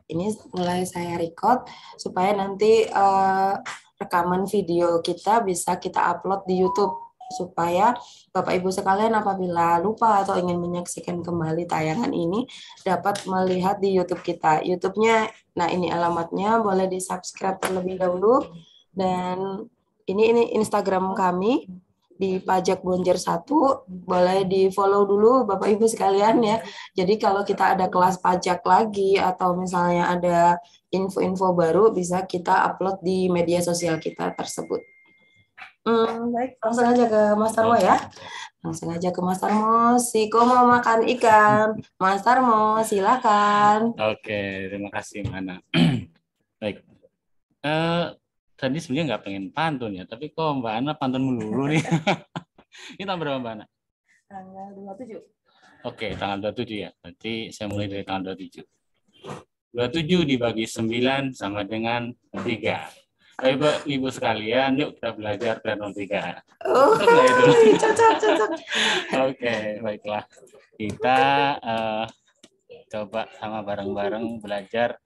Ini mulai saya record supaya nanti rekaman video kita bisa kita upload di YouTube supaya Bapak Ibu sekalian apabila lupa atau ingin menyaksikan kembali tayangan ini dapat melihat di YouTube kita. YouTube-nya, nah ini alamatnya, boleh di-subscribe terlebih dahulu dan ini Instagram kami di Pajak Bonjer 1, boleh di-follow dulu Bapak Ibu sekalian ya. Jadi kalau kita ada kelas pajak lagi atau misalnya ada info-info baru bisa kita upload di media sosial kita tersebut. Baik, langsung aja ke Mas Tarmo ya. Langsung aja ke Mas Tarmo. Siko mau makan ikan. Mas Tarmo, silakan. Oke, terima kasih Mana. Baik. Tadi sebenarnya nggak pengen pantun ya, tapi kok Mbak Ana pantun melulu nih. Ini tanggal berapa Mbak Ana? Tanggal 27. Oke, tanggal 27 ya. Nanti saya mulai dari tanggal 27. 27 dibagi 9 sama dengan 3. Ibu sekalian, yuk kita belajar P03. Oh, cocok. Oke, baiklah. Kita coba sama bareng-bareng belajar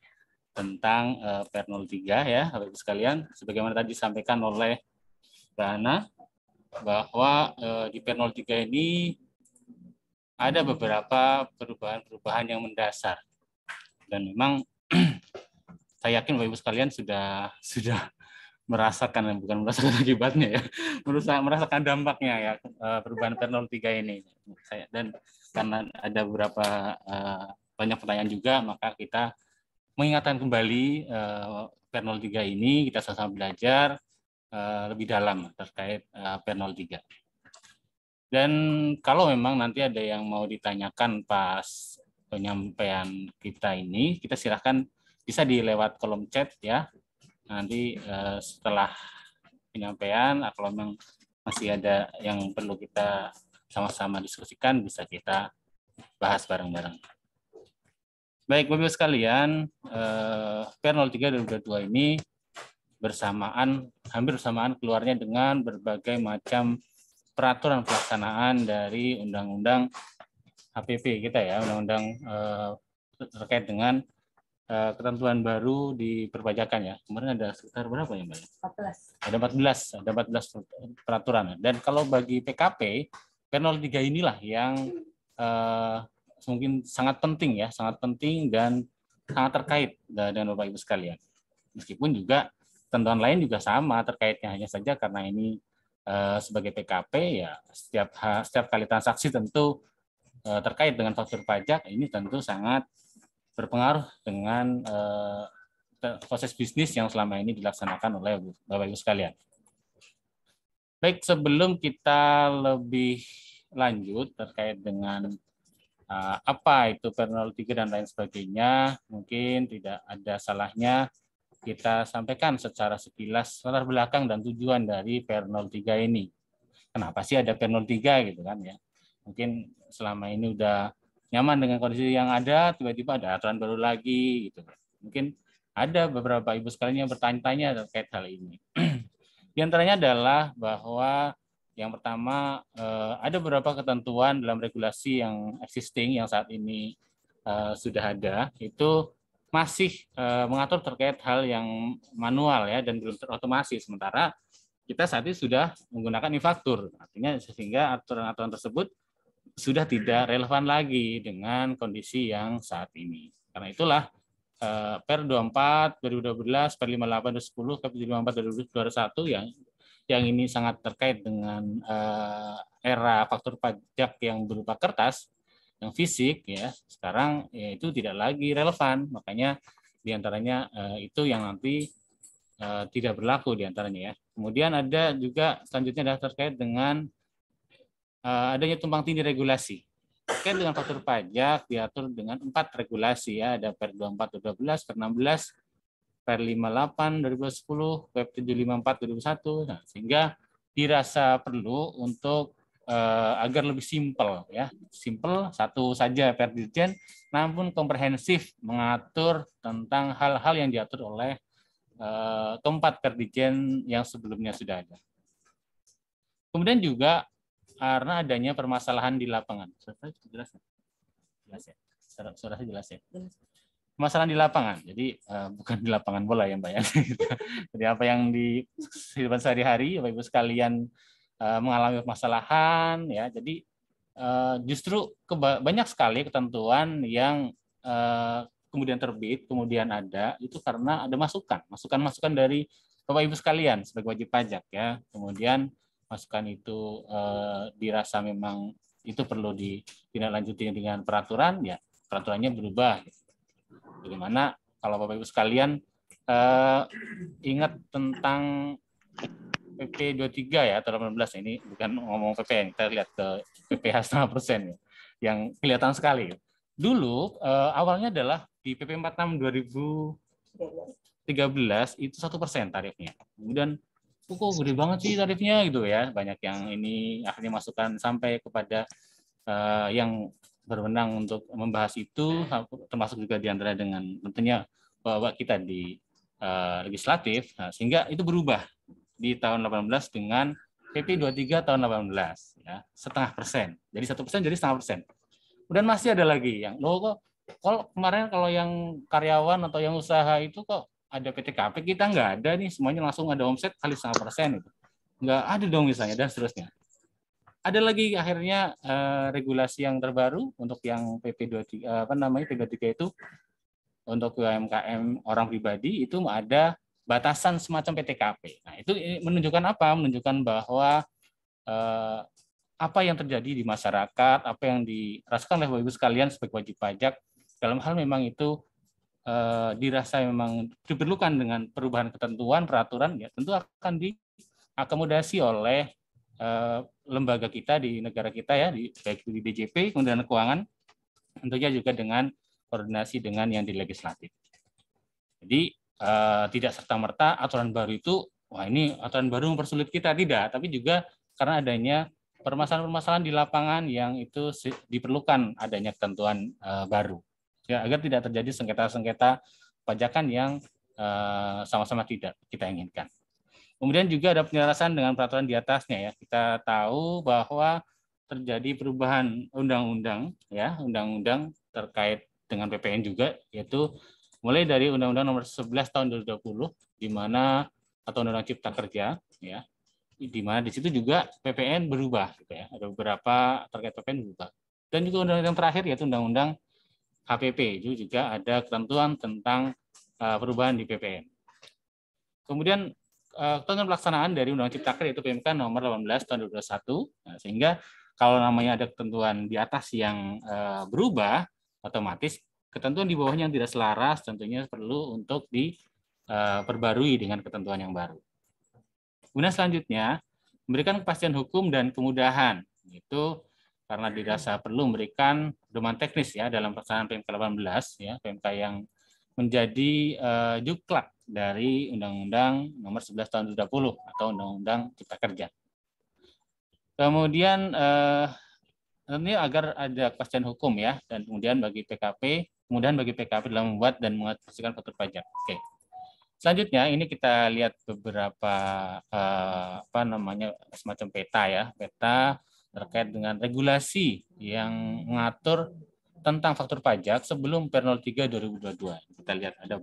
tentang P03 ya, Bapak Ibu sekalian. Sebagaimana tadi disampaikan oleh Mbak Ana, bahwa di P03 ini ada beberapa perubahan-perubahan yang mendasar. Dan memang saya yakin Bapak Ibu sekalian sudah merasakan, bukan merasakan akibatnya ya, merasakan dampaknya ya perubahan P03 ini. Dan karena ada beberapa banyak pertanyaan juga, maka kita mengingatkan kembali P03 ini, kita sama-sama belajar lebih dalam terkait P03. Dan kalau memang nanti ada yang mau ditanyakan pas penyampaian kita ini, kita silahkan bisa di lewat kolom chat ya. Nanti setelah penyampaian, kalau memang masih ada yang perlu kita sama-sama diskusikan, bisa kita bahas bareng-bareng. Baik, Bapak-Ibu sekalian, P03 2022 ini hampir bersamaan keluarnya dengan berbagai macam peraturan pelaksanaan dari Undang-Undang HPP kita ya, Undang-Undang terkait dengan ketentuan baru di perpajakan ya. Kemarin ada sekitar berapa ya Mbak? 14. Ada 14 peraturan. Dan kalau bagi PKP, P03 inilah yang mungkin sangat penting ya, sangat penting dan sangat terkait dengan Bapak Ibu sekalian. Meskipun juga ketentuan lain juga sama terkaitnya, hanya saja karena ini sebagai PKP ya setiap kali transaksi tentu terkait dengan faktur pajak ini tentu sangat berpengaruh dengan proses bisnis yang selama ini dilaksanakan oleh Bapak Ibu sekalian. Baik, sebelum kita lebih lanjut terkait dengan apa itu P03 dan lain sebagainya, mungkin tidak ada salahnya kita sampaikan secara sekilas latar belakang dan tujuan dari P03 ini. Kenapa sih ada P03 gitu kan ya? Mungkin selama ini udah nyaman dengan kondisi yang ada, tiba-tiba ada aturan baru lagi gitu. Mungkin ada beberapa ibu sekalian yang bertanya-tanya terkait hal ini. Di antaranya adalah bahwa yang pertama ada beberapa ketentuan dalam regulasi yang existing yang saat ini sudah ada, itu masih mengatur terkait hal yang manual ya dan belum terotomasi, sementara kita saat ini sudah menggunakan e-faktur, artinya sehingga aturan-aturan tersebut sudah tidak relevan lagi dengan kondisi yang saat ini. Karena itulah Per 24 2012, Per 58 2010, Per 54 2021 yang ini sangat terkait dengan era faktur pajak yang berupa kertas, yang fisik ya, sekarang ya, itu tidak lagi relevan. Makanya diantaranya itu yang nanti tidak berlaku diantaranya ya. Kemudian ada juga selanjutnya adalah terkait dengan adanya tumpang tindih regulasi. Terkait dengan faktur pajak diatur dengan 4 regulasi ya, ada Per 24 2012, Per 16, Per 58 2010, Per 754 2001. Nah, sehingga dirasa perlu untuk agar lebih simpel ya, simpel satu saja Per Dirjen, namun komprehensif mengatur tentang hal-hal yang diatur oleh keempat Per Dirjen yang sebelumnya sudah ada. Kemudian juga karena adanya permasalahan di lapangan. Jelas ya? Jelas ya? Suara jelas ya? permasalahan di lapangan. Jadi bukan di lapangan bola ya Mbak ya. Jadi apa yang di kehidupan sehari-hari Bapak Ibu sekalian mengalami permasalahan ya. Jadi justru banyak sekali ketentuan yang kemudian terbit, kemudian ada itu karena ada masukan dari Bapak Ibu sekalian sebagai wajib pajak ya. Kemudian masukan itu dirasa memang itu perlu ditindaklanjuti dengan peraturan, ya peraturannya berubah. Bagaimana kalau Bapak Ibu sekalian ingat tentang PP 23 ya atau 18 ini bukan ngomong PPN, kita lihat ke PPh 0,5% ya, yang kelihatan sekali. Dulu awalnya adalah di PP 46 2013 itu 1% tarifnya. Kemudian kok gede banget sih tarifnya gitu ya. Banyak yang ini akhirnya masukkan sampai kepada yang berwenang untuk membahas itu, termasuk juga diantara dengan tentunya bahwa kita di legislatif, sehingga itu berubah di tahun 18 dengan PP 23 tahun 18 ya, 0,5%. Jadi 1% jadi 0,5%. Kemudian masih ada lagi yang kok kalau kemarin kalau yang karyawan atau yang usaha itu kok ada PTKP, kita nggak ada nih, semuanya langsung ada omset kali 0,5% itu. Nggak ada dong misalnya, dan seterusnya. Ada lagi akhirnya regulasi yang terbaru untuk yang PP 23 P23 itu untuk UMKM orang pribadi itu ada batasan semacam PTKP. Nah, itu menunjukkan apa? Menunjukkan bahwa apa yang terjadi di masyarakat, apa yang dirasakan oleh Bapak Ibu sekalian sebagai wajib pajak dalam hal memang itu dirasa memang diperlukan dengan perubahan ketentuan peraturan, ya tentu akan diakomodasi oleh lembaga kita di negara kita ya, baik di DJP, Kementerian Keuangan, tentunya juga dengan koordinasi dengan yang di legislatif. Jadi tidak serta-merta aturan baru itu, wah ini aturan baru mempersulit kita, tidak, tapi juga karena adanya permasalahan-permasalahan di lapangan yang itu diperlukan adanya ketentuan baru, ya, agar tidak terjadi sengketa-sengketa pajakan yang sama-sama tidak kita inginkan. Kemudian juga ada penyelarasan dengan peraturan di atasnya ya. Kita tahu bahwa terjadi perubahan undang-undang ya, undang-undang terkait dengan PPN juga, yaitu mulai dari Undang-Undang Nomor 11 Tahun 2020 di mana atau Undang-Undang Cipta Kerja ya, di mana di situ juga PPN berubah gitu ya. Ada beberapa terkait PPN berubah. Dan juga undang-undang terakhir yaitu Undang-Undang HPP, itu juga ada ketentuan tentang perubahan di PPN. Kemudian ketentuan pelaksanaan dari Undang-Undang Cipta Kerja yaitu PMK nomor 18 tahun 2021. Nah, sehingga kalau namanya ada ketentuan di atas yang berubah, otomatis ketentuan di bawahnya yang tidak selaras tentunya perlu untuk diperbarui dengan ketentuan yang baru. Kemudian selanjutnya memberikan kepastian hukum dan kemudahan. Itu karena dirasa perlu memberikan pedoman teknis ya dalam pelaksanaan PMK 18 ya, PMK yang menjadi juklak dari Undang-Undang Nomor 11 Tahun 2020 atau Undang-Undang Cipta Kerja. Kemudian tentunya agar ada kepastian hukum ya, dan kemudian bagi PKP, kemudian bagi PKP dalam membuat dan mengadministrasikan faktur pajak. Oke. Selanjutnya ini kita lihat beberapa semacam peta ya, peta terkait dengan regulasi yang mengatur tentang faktur pajak sebelum Per 03 2022. Kita lihat ada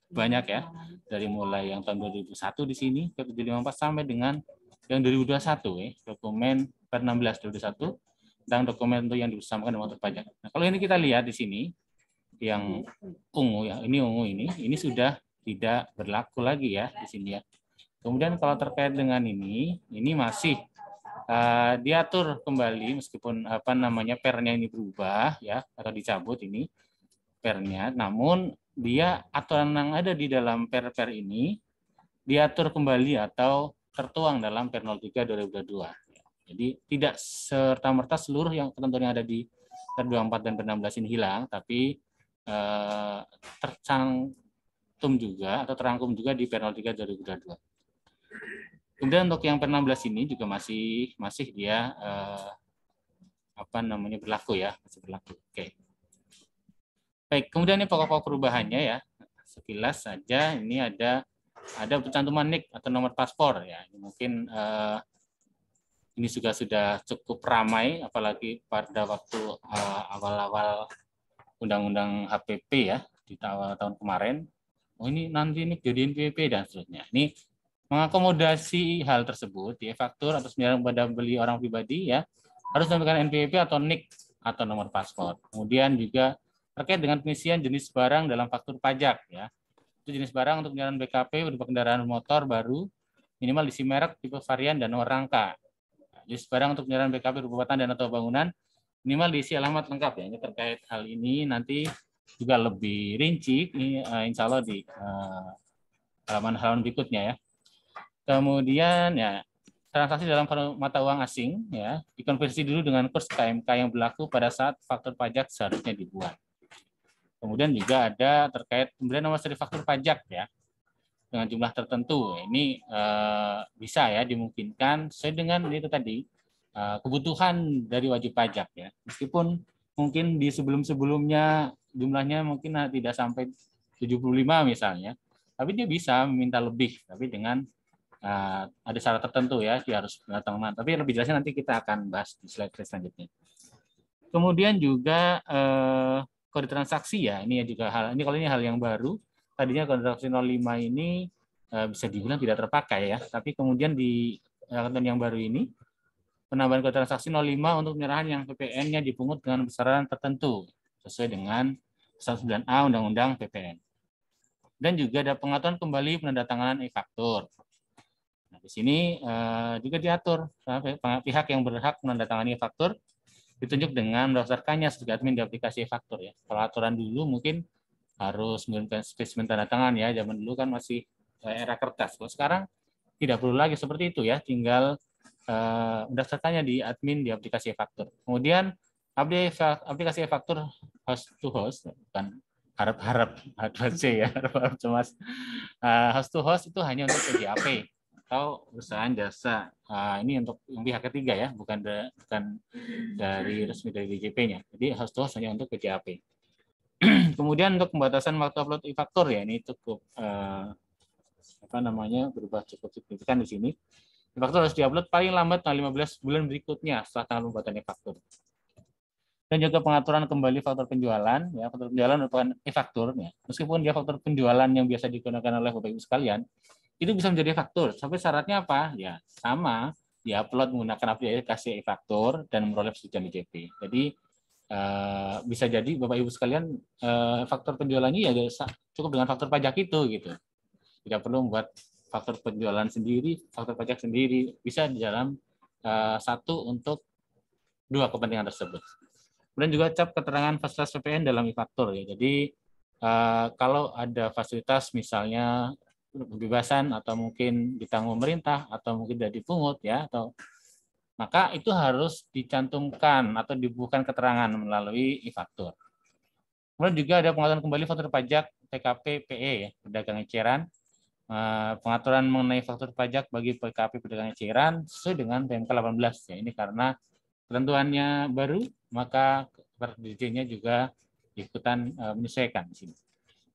banyak ya, dari mulai yang tahun 2001 di sini ke 754 sampai dengan yang 2021 ya, dokumen Per 16 2021 tentang dokumen yang disamakan dengan faktur pajak. Nah, kalau ini kita lihat di sini yang ungu ya, ini sudah tidak berlaku lagi ya di sini ya. Kemudian kalau terkait dengan ini masih diatur kembali meskipun pernya ini berubah ya atau dicabut ini pernya, namun dia aturan yang ada di dalam per ini diatur kembali atau tertuang dalam Per 03 2022. Jadi tidak serta-merta seluruh yang ketentuan yang ada di Per 24 dan Per 16 ini hilang, tapi tercantum juga atau terangkum juga di Per 03 2022. Kemudian untuk yang Per 16 ini juga masih dia berlaku ya, masih berlaku. Oke. Baik, kemudian ini pokok-pokok perubahannya ya. Sekilas saja ini ada pencantuman NIK atau nomor paspor ya. Mungkin ini juga sudah cukup ramai apalagi pada waktu awal-awal Undang-Undang HPP ya. di tahun kemarin, oh ini nanti ini jadi NPWP dan seterusnya. Ini mengakomodasi hal tersebut di e-faktur atau penjualan pada beli orang pribadi ya harus menggunakan NPWP atau NIK atau nomor paspor. Kemudian juga terkait dengan pengisian jenis barang dalam faktur pajak ya. Itu jenis barang untuk penjualan BKP berupa kendaraan motor baru minimal isi merek, tipe varian dan nomor rangka. Jenis barang untuk penjualan BKP berupa dan atau bangunan minimal diisi alamat lengkap ya. Ini terkait hal ini nanti juga lebih rinci ini insya Allah di halaman-halaman berikutnya ya. Kemudian ya transaksi dalam mata uang asing ya dikonversi dulu dengan kurs KMK yang berlaku pada saat faktur pajak seharusnya dibuat. Kemudian juga ada terkait pemberian nomor seri faktur pajak ya dengan jumlah tertentu. Ini bisa ya dimungkinkan sesuai dengan itu tadi kebutuhan dari wajib pajak ya. Meskipun mungkin di sebelum-sebelumnya jumlahnya mungkin tidak sampai 75 misalnya, tapi dia bisa meminta lebih, tapi dengan ada syarat tertentu ya, dia harus bertanggungan. Tapi lebih jelasnya nanti kita akan bahas di slide selanjutnya. Kemudian juga kode transaksi ya, ini juga hal ini kalau ini hal yang baru. Tadinya kode transaksi 05 ini bisa dibilang tidak terpakai ya, tapi kemudian di ketentuan yang baru ini penambahan kode transaksi 05 untuk penyerahan yang PPN-nya dipungut dengan besaran tertentu sesuai dengan pasal 9A Undang-Undang PPN. Dan juga ada pengaturan kembali penandatanganan e-faktur. Nah, di sini juga diatur pihak yang berhak menandatangani e-faktur ditunjuk dengan mendaftarkannya sebagai admin di aplikasi e-faktur ya. Kalau aturan dulu mungkin harus mengirimkan spesimen tanda tangan ya. Zaman dulu kan masih era kertas. Kalau sekarang tidak perlu lagi seperti itu ya. Tinggal mendaftarkannya di admin di aplikasi e-faktur. Kemudian aplikasi e-faktur host to host, bukan harap-harap ya, harap-harap cemas. Host to host itu hanya untuk PJAP atau perusahaan jasa. Ini untuk yang pihak ketiga ya, bukan dari resmi dari DJP-nya. Jadi host to host hanya untuk PJAP. Kemudian untuk pembatasan waktu upload e-faktur ya, ini cukup berubah cukup signifikan di sini. E-faktur harus diupload paling lambat tanggal 15 bulan berikutnya setelah tanggal pembuatan e-faktur. Dan juga pengaturan kembali faktur penjualan, ya faktur penjualan merupakan e-faktur, ya. Meskipun dia faktur penjualan yang biasa digunakan oleh Bapak Ibu sekalian, itu bisa menjadi e-faktur. Tapi syaratnya apa? Ya sama, diupload menggunakan aplikasi e-faktur dan memperoleh persetujuan DJP. Jadi bisa jadi Bapak Ibu sekalian faktur penjualannya ya cukup dengan faktur pajak itu gitu. Tidak perlu membuat faktur penjualan sendiri, faktur pajak sendiri, bisa di dalam satu untuk dua kepentingan tersebut. Kemudian juga cap keterangan fasilitas PPN dalam e-faktur ya. Jadi kalau ada fasilitas misalnya kebebasan atau mungkin ditanggung pemerintah atau mungkin tidak dipungut ya atau maka itu harus dicantumkan atau dibubuhkan keterangan melalui e-faktur. Kemudian juga ada pengaturan kembali faktur pajak PKP PE ya, pedagang eceran. Pengaturan mengenai faktur pajak bagi PKP pedagang eceran sesuai dengan PMK 18 ya. Ini karena ketentuannya baru, maka dirjennya juga ikutan menyesuaikan di sini.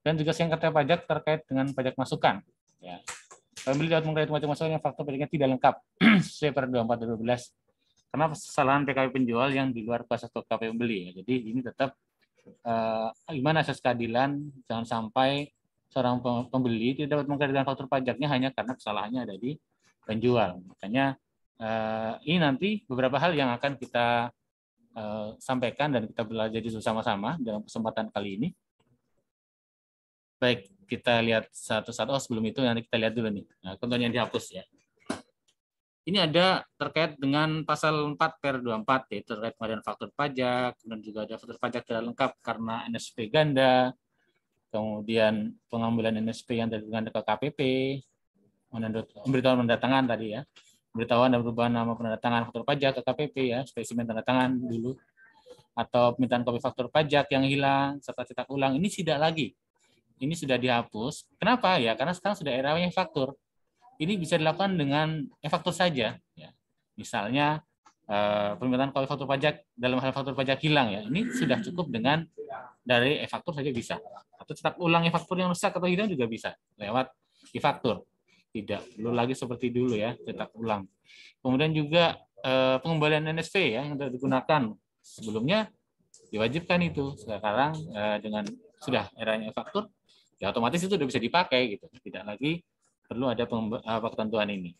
Dan juga sengketa pajak terkait dengan pajak masukan. Ya. Pembeli dapat mengkredit pajak masukan yang faktur pajaknya tidak lengkap sesuai per 24/12 karena kesalahan PKP penjual yang di luar kuasa PKP pembeli. Ya. Jadi ini tetap gimana asas keadilan, jangan sampai seorang pembeli tidak dapat mengkreditkan faktur pajaknya hanya karena kesalahannya ada di penjual. Makanya ini nanti beberapa hal yang akan kita sampaikan dan kita belajar bersama-sama dalam kesempatan kali ini. Baik, kita lihat satu-satu. Oh, sebelum itu nanti kita lihat dulu nih. Nah, contohnya yang dihapus ya. Ini ada terkait dengan pasal 4/24 yaitu terkait pengadaan faktur pajak, kemudian juga ada faktur pajak tidak lengkap karena NSP ganda, kemudian pengambilan NSP yang dengan ke KPP, pemberitahuan pendatangan tadi ya. Pemberitahuan dan perubahan nama pendatangan faktur pajak ke KPP ya, spesimen tanda tangan dulu, atau permintaan kopi faktur pajak yang hilang serta cetak ulang, ini tidak lagi. Ini sudah dihapus. Kenapa ya? Karena sekarang sudah era e-faktur. Ini bisa dilakukan dengan e-faktur saja. Ya. Misalnya permintaan kopi faktur pajak dalam hal faktur pajak hilang ya, ini sudah cukup dengan dari e-faktur saja bisa. Atau cetak ulang e-faktur yang rusak atau hilang juga bisa lewat e-faktur. Tidak perlu lagi seperti dulu ya, cetak ulang. Kemudian juga pengembalian NSP ya yang digunakan sebelumnya diwajibkan itu. Sekarang dengan sudah eranya e-faktur, ya otomatis itu sudah bisa dipakai gitu. Tidak lagi perlu ada ketentuan ini.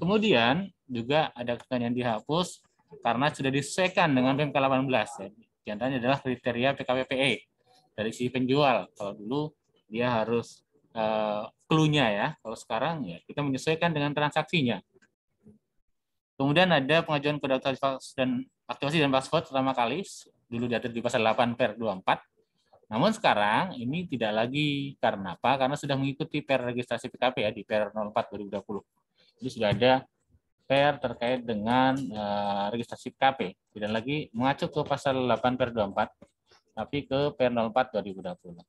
Kemudian juga ada ketentuan yang dihapus karena sudah disesuaikan dengan PMK 18. Ya. Di antaranya adalah kriteria PKPPE dari si penjual. Kalau dulu dia harus clue-nya ya. Kalau sekarang ya kita menyesuaikan dengan transaksinya. Kemudian ada pengajuan kode aktivasi dan password pertama kali, dulu diatur di pasal 8/24. Namun sekarang ini tidak lagi, karena apa? Karena sudah mengikuti per registrasi PKP ya di per 04/2020. Jadi sudah ada per terkait dengan registrasi PKP. Tidak lagi mengacu ke pasal 8/24, tapi ke per 04/2020.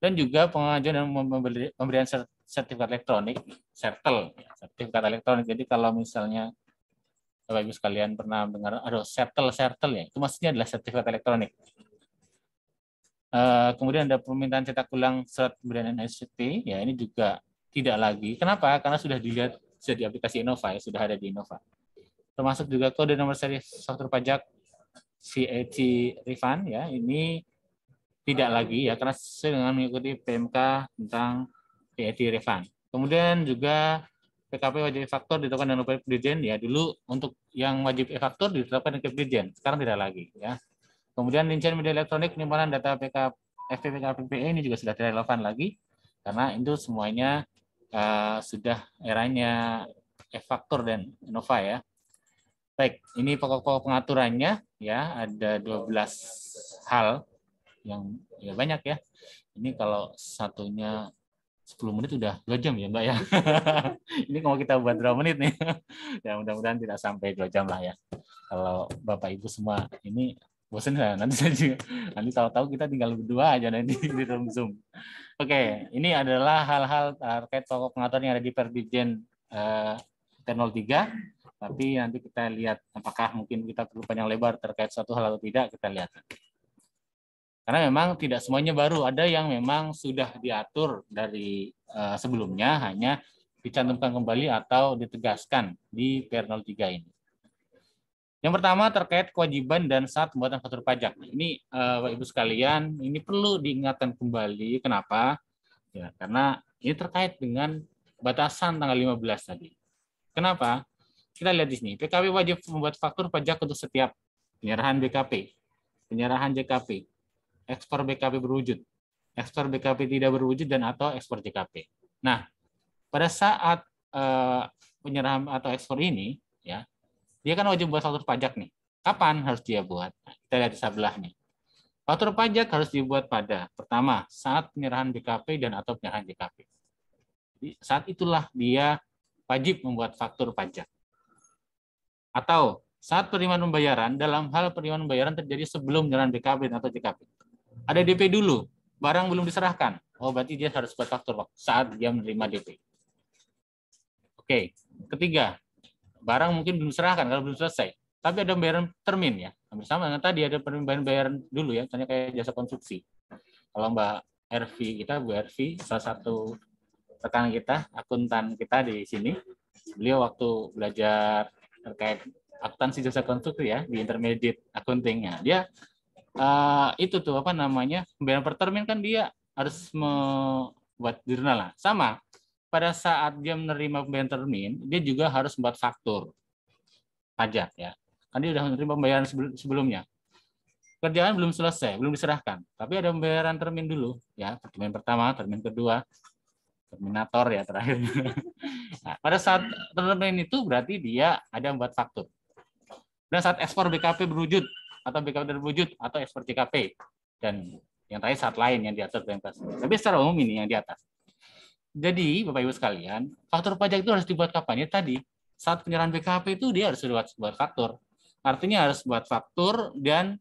Dan juga pengajuan dan pemberian sertifikat elektronik, sertel, sertifikat elektronik. Jadi kalau misalnya Bapak Ibu sekalian pernah dengar, aduh, sertel ya, itu maksudnya adalah sertifikat elektronik. Kemudian ada permintaan cetak ulang surat pemberian NISP, ya ini juga tidak lagi. Kenapa? Karena sudah dilihat, sudah di aplikasi Innova, ya, sudah ada di Innova. Termasuk juga kode nomor seri faktur pajak VAT refund, ya ini tidak lagi ya, karena sesuai dengan mengikuti PMK tentang VAT refund. Kemudian juga PKP wajib e-faktur ditetapkan dengan upaya Dirjen, ya dulu untuk yang wajib e-faktur ditetapkan dengan Dirjen, sekarang tidak lagi ya. Kemudian rincian media elektronik penyimpanan data FPPKPPE ini juga sudah tidak relevan lagi karena itu semuanya sudah eranya e-faktur dan Innova ya. Baik, ini pokok-pokok pengaturannya ya, ada 12 hal yang ya banyak ya. Ini kalau satunya 10 menit udah 2 jam ya Mbak ya. Ini kalau kita buat berapa menit nih. Ya mudah-mudahan tidak sampai 2 jam lah ya. Kalau Bapak Ibu semua ini bosan ya, nanti tahu-tahu kita tinggal berdua aja nanti di room Zoom. Oke, ini adalah hal-hal terkait pokok pengaturan yang ada di Perdirjen T03. Tapi nanti kita lihat apakah mungkin kita perlu panjang lebar terkait satu hal atau tidak, kita lihat. Karena memang tidak semuanya baru, ada yang memang sudah diatur dari sebelumnya, hanya dicantumkan kembali atau ditegaskan di PR03 ini. Yang pertama terkait kewajiban dan syarat pembuatan faktur pajak. Ini Bapak Ibu sekalian, ini perlu diingatkan kembali. Kenapa? Ya, karena ini terkait dengan batasan tanggal 15 tadi. Kenapa? Kita lihat di sini, PKP wajib membuat faktur pajak untuk setiap penyerahan BKP, penyerahan JKP, ekspor BKP berwujud, ekspor BKP tidak berwujud, dan atau ekspor JKP. Nah, pada saat penyerahan atau ekspor ini, ya, dia kan wajib buat faktur pajak nih. Kapan harus dia buat? Nah, kita lihat di sebelahnya. Faktur pajak harus dibuat pada, pertama, saat penyerahan BKP dan atau penyerahan JKP. Jadi, saat itulah dia wajib membuat faktur pajak. Atau saat penerimaan pembayaran, dalam hal penerimaan pembayaran terjadi sebelum penyerahan BKP atau JKP. Ada DP dulu, barang belum diserahkan. Oh, berarti dia harus buat faktur saat dia menerima DP. Oke, ketiga, barang mungkin belum diserahkan kalau belum selesai. Tapi ada pembayaran termin ya. Hampir sama dengan tadi ada pembayaran dulu ya, misalnya kayak jasa konstruksi. Kalau Mbak Ervi kita, Bu Ervi, salah satu rekan kita, akuntan kita di sini, beliau waktu belajar terkait akuntansi jasa konstruksi ya di intermediate accounting-nya, dia itu tuh apa namanya, pembayaran per termin kan dia harus membuat jurnal lah. Sama pada saat dia menerima pembayaran termin, dia juga harus membuat faktur pajak ya. Kan dia sudah menerima pembayaran sebelumnya. Kerjaan belum selesai, belum diserahkan, tapi ada pembayaran termin dulu ya, termin pertama, termin kedua, terminator ya terakhir. Nah, pada saat termin itu berarti dia ada membuat faktur. Dan saat ekspor BKP berwujud atau BKP berwujud atau ekspor JKP, dan yang terakhir saat lain yang diatur PMK. Tapi secara umum ini yang di atas. Jadi Bapak Ibu sekalian, faktur pajak itu harus dibuat kapan? Ya tadi saat penyerahan BKP itu dia harus buat faktur. Artinya harus buat faktur dan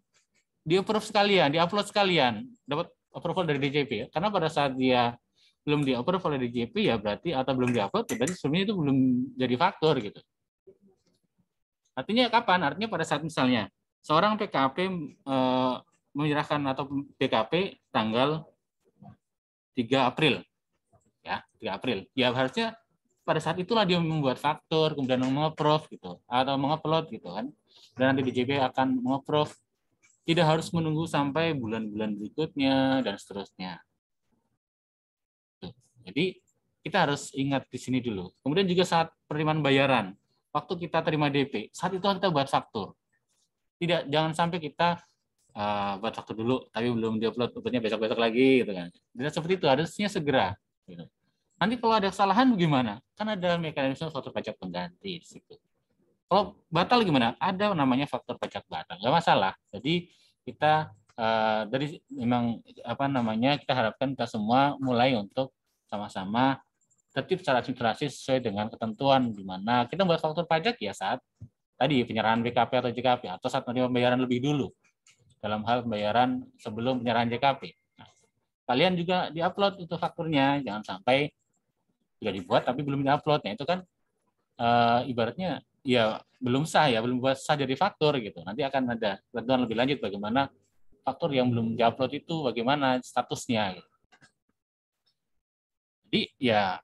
di-approve sekalian, di-upload sekalian, dapat approval dari DJP. Karena pada saat dia belum di-approve oleh DJP ya berarti, atau belum di-upload, berarti sebelumnya itu belum jadi faktur gitu. Artinya kapan? Artinya pada saat misalnya seorang PKP menyerahkan atau BKP tanggal 3 April. Ya, 3 April. Ya harusnya pada saat itulah dia membuat faktur, kemudian meng-approve gitu, atau meng-upload gitu kan. Dan nanti DJP akan meng-approve. Tidak harus menunggu sampai bulan-bulan berikutnya dan seterusnya. Jadi kita harus ingat di sini dulu. Kemudian juga saat penerimaan bayaran, waktu kita terima DP, saat itu kita buat faktur. Jangan sampai kita buat faktur dulu, tapi belum diupload, uploadnya besok-besok lagi, gitu kan. Tidak seperti itu, harusnya segera. Gitu. Nanti kalau ada kesalahan bagaimana? Kan ada mekanisme faktur pajak pengganti di situ. Kalau batal gimana? Ada namanya faktur pajak batal, nggak masalah. Jadi kita dari memang kita harapkan kita semua mulai untuk sama-sama tertib secara administrasi sesuai dengan ketentuan, di mana kita buat faktur pajak ya saat tadi penyerahan BKP atau JKP atau saat menerima pembayaran lebih dulu dalam hal pembayaran sebelum penyerahan JKP. Nah, kalian juga diupload itu fakturnya, jangan sampai sudah dibuat tapi belum diupload. Nah, itu kan ibaratnya ya belum buat sah jadi faktur gitu. Nanti akan ada ketentuan lebih lanjut bagaimana faktur yang belum diupload itu bagaimana statusnya. Gitu. Jadi ya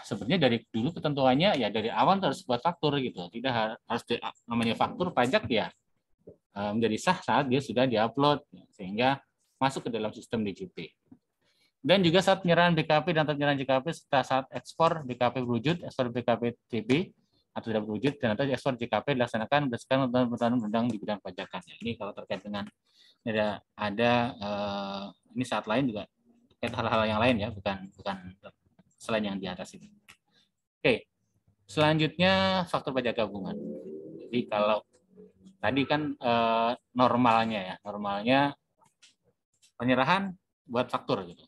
sebenarnya dari dulu ketentuannya ya dari awal harus buat faktur gitu. Tidak harus namanya faktur pajak ya menjadi sah saat dia sudah diupload sehingga masuk ke dalam sistem DJP. Dan juga saat penyerahan BKP dan penyerahan JKP serta saat ekspor BKP berwujud, ekspor BKP TB atau tidak berwujud dan atau ekspor JKP dilaksanakan berdasarkan undang-undang di bidang pajakan. Ini kalau terkait dengan ada ini saat lain juga terkait hal-hal yang lain ya, bukan selain yang di atas ini. Oke, selanjutnya faktur pajak gabungan. Jadi kalau tadi kan normalnya penyerahan buat faktur gitu.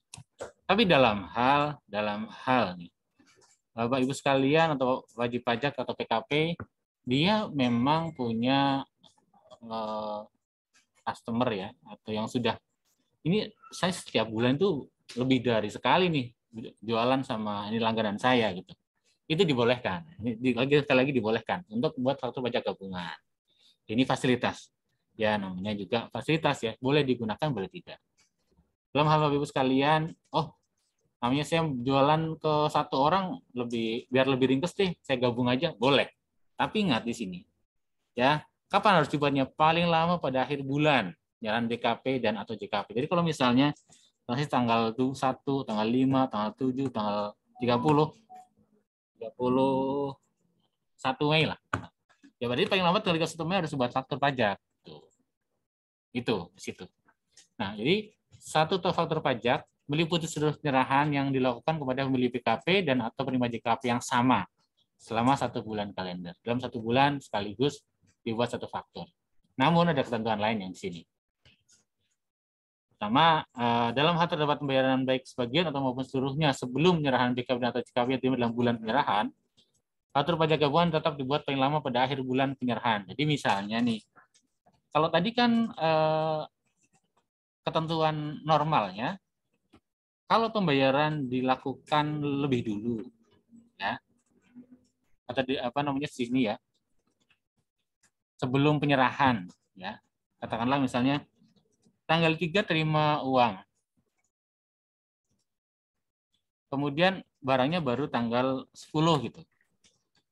Tapi dalam hal nih, Bapak Ibu sekalian atau wajib pajak atau PKP, dia memang punya customer ya, atau yang sudah, ini saya setiap bulan itu lebih dari sekali nih jualan sama ini langganan saya gitu. Itu dibolehkan, sekali lagi dibolehkan untuk membuat faktur pajak gabungan. Ini fasilitas, ya namanya juga fasilitas ya, boleh digunakan boleh tidak. Dalam hal Bapak Ibu sekalian, namanya saya jualan ke satu orang biar lebih ringkes deh, saya gabung aja, boleh. Tapi ingat di sini, ya kapan harus dibuatnya? Paling lama pada akhir bulan, jalan DKP dan atau JKP. Jadi kalau misalnya nanti tanggal 1, tanggal 5, tanggal 7, tanggal 31 Mei lah. Ya berarti paling lambat tanggal 31 Mei harus buat faktur pajak. Itu di situ. Nah, jadi satu faktur pajak meliputi seluruh penyerahan yang dilakukan kepada pembeli PKP dan atau penerima JKP yang sama selama 1 bulan kalender. Dalam 1 bulan sekaligus dibuat satu faktur. Namun ada ketentuan lain yang di sini. Pertama, dalam hal terdapat pembayaran baik sebagian atau maupun seluruhnya sebelum penyerahan BKP atau JKP dalam bulan penyerahan, faktur pajak gabungan tetap dibuat paling lama pada akhir bulan penyerahan. Jadi misalnya nih, kalau tadi kan ketentuan normalnya, kalau pembayaran dilakukan lebih dulu, ya, atau sini ya, sebelum penyerahan, ya, katakanlah misalnya tanggal 3 terima uang, kemudian barangnya baru tanggal 10 gitu.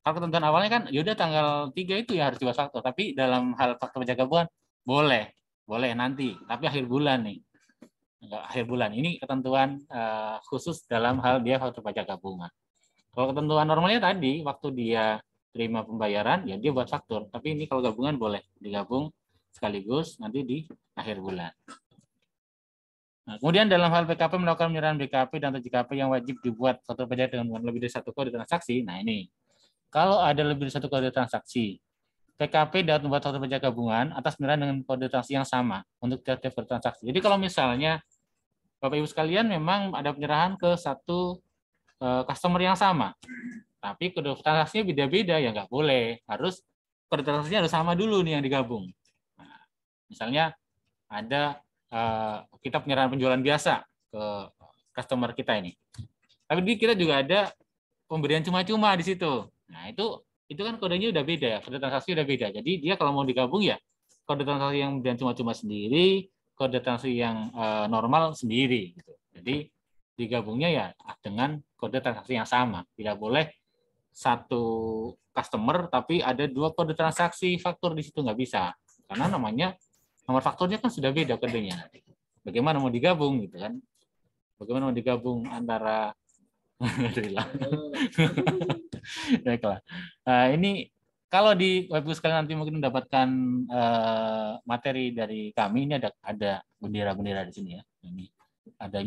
Kalau ketentuan awalnya kan, yaudah tanggal 3 itu ya harus dibuat faktur, tapi dalam hal faktur pajak gabungan boleh nanti, tapi akhir bulan nih. Akhir bulan. Ini ketentuan khusus dalam hal dia faktur pajak gabungan. Kalau ketentuan normalnya tadi, waktu dia terima pembayaran, ya dia buat faktur. Tapi ini kalau gabungan boleh digabung sekaligus nanti di akhir bulan. Nah, kemudian dalam hal PKP melakukan penyerahan BKP dan JKP yang wajib dibuat faktur pajak dengan lebih dari 1 kode transaksi. Nah ini, kalau ada lebih dari 1 kode transaksi, PKP dapat membuat faktur pajak gabungan atas penyerahan dengan kode transaksi yang sama untuk tiap kode transaksi. Jadi kalau misalnya Bapak Ibu sekalian memang ada penyerahan ke satu customer yang sama, tapi kode transaksinya beda-beda, ya nggak boleh. Harus kode transaksinya harus sama dulu nih yang digabung. Nah, misalnya ada kita penyerahan penjualan biasa ke customer kita ini, tapi kita juga ada pemberian cuma-cuma di situ. Nah itu kan kodenya udah beda ya, kode transaksi udah beda. Jadi dia kalau mau digabung ya kode transaksi yang pemberian cuma-cuma sendiri, kode transaksi yang normal sendiri. Gitu. Jadi digabungnya ya dengan kode transaksi yang sama. Tidak boleh satu customer tapi ada 2 kode transaksi faktur di situ, nggak bisa. Karena namanya nomor fakturnya kan sudah beda kodenya. Bagaimana mau digabung gitu kan? Bagaimana mau digabung antara baiklah. Ini kalau di webku sekalian nanti mungkin mendapatkan materi dari kami, ini ada bendera-bendera di sini ya. Ini ada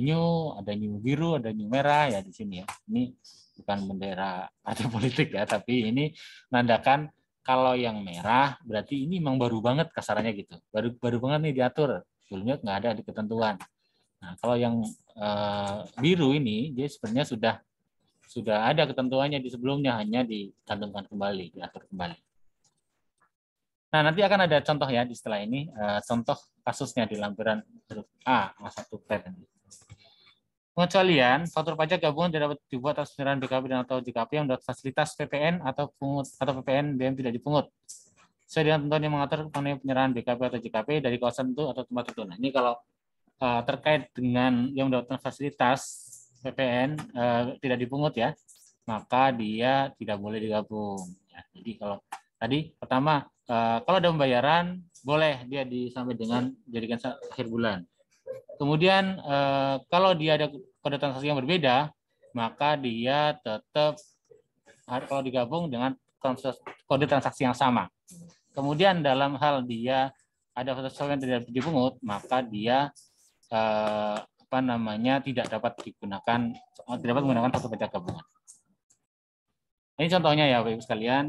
new biru, ada new merah ya di sini ya. Ini bukan bendera partai politik ya, tapi ini menandakan kalau yang merah berarti ini memang baru banget kasarannya gitu. Baru banget nih diatur. Sebelumnya nggak ada di ketentuan. Nah, kalau yang biru ini dia sebenarnya sudah ada ketentuannya di sebelumnya, hanya dicantumkan kembali, diatur kembali. Nah, nanti akan ada contoh ya di setelah ini, contoh kasusnya di lampiran huruf A, A1 pet. Pengecualian, faktur pajak gabungan tidak dapat dibuat atas penyerahan BKP dan atau JKP yang mendapat fasilitas PPN atau pungut atau PPN BM tidak dipungut. Sesuai dengan ketentuan yang mengatur mengenai penyerahan BKP atau JKP dari kawasan itu atau tempat itu. Nah, ini kalau terkait dengan yang mendapatkan fasilitas PPN tidak dipungut ya, maka dia tidak boleh digabung. Ya, jadi kalau tadi pertama, kalau ada pembayaran boleh dia sampai dengan jadikan akhir bulan. Kemudian kalau dia ada kode transaksi yang berbeda, maka dia tetap kalau digabung dengan kode transaksi yang sama. Kemudian dalam hal dia ada sesuatu yang tidak dipungut, maka dia tidak dapat menggunakan faktur pajak gabungan. Ini contohnya ya Bapak Ibu sekalian.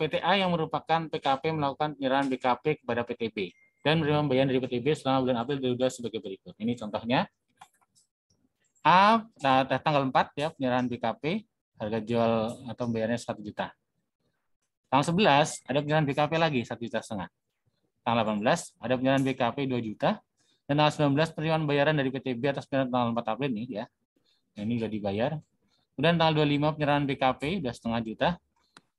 PTA yang merupakan PKP melakukan penyerahan BKP kepada PTB dan menerima pembayaran dari PTB selama bulan April 2022 sebagai berikut. Ini contohnya. A, tanggal 4 ya, penyerahan BKP, harga jual atau pembayarannya 1 juta. Tanggal 11 ada penyerahan BKP lagi 1,5 juta. Tanggal 18 ada penyerahan BKP 2 juta. Dan tanggal 19 penerimaan bayaran dari PTB atas penyerahan tanggal 4 April nih ya. Ini sudah dibayar. Kemudian tanggal 25 penyerahan BKP sudah 1,5 juta.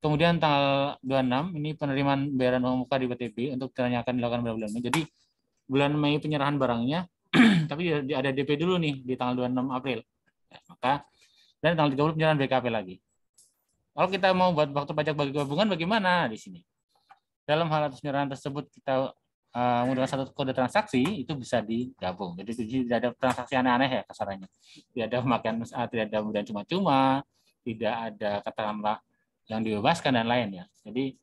Kemudian tanggal 26 ini penerimaan bayaran uang muka di PTB untuk yang akan dilakukan pada bulan Mei. Jadi bulan Mei penyerahan barangnya, tapi ada DP dulu nih di tanggal 26 April. Ya, maka dan tanggal 30 penyerahan BKP lagi. Kalau kita mau buat waktu pajak bagi gabungan bagaimana di sini? Dalam hal atas penyerahan tersebut kita menggunakan satu kode transaksi itu bisa digabung. Jadi tidak ada transaksi aneh-aneh ya kasarannya. Tidak ada pemakaian, tidak ada pemberian cuma-cuma, tidak ada katakanlah yang dibebaskan dan lain ya. Jadi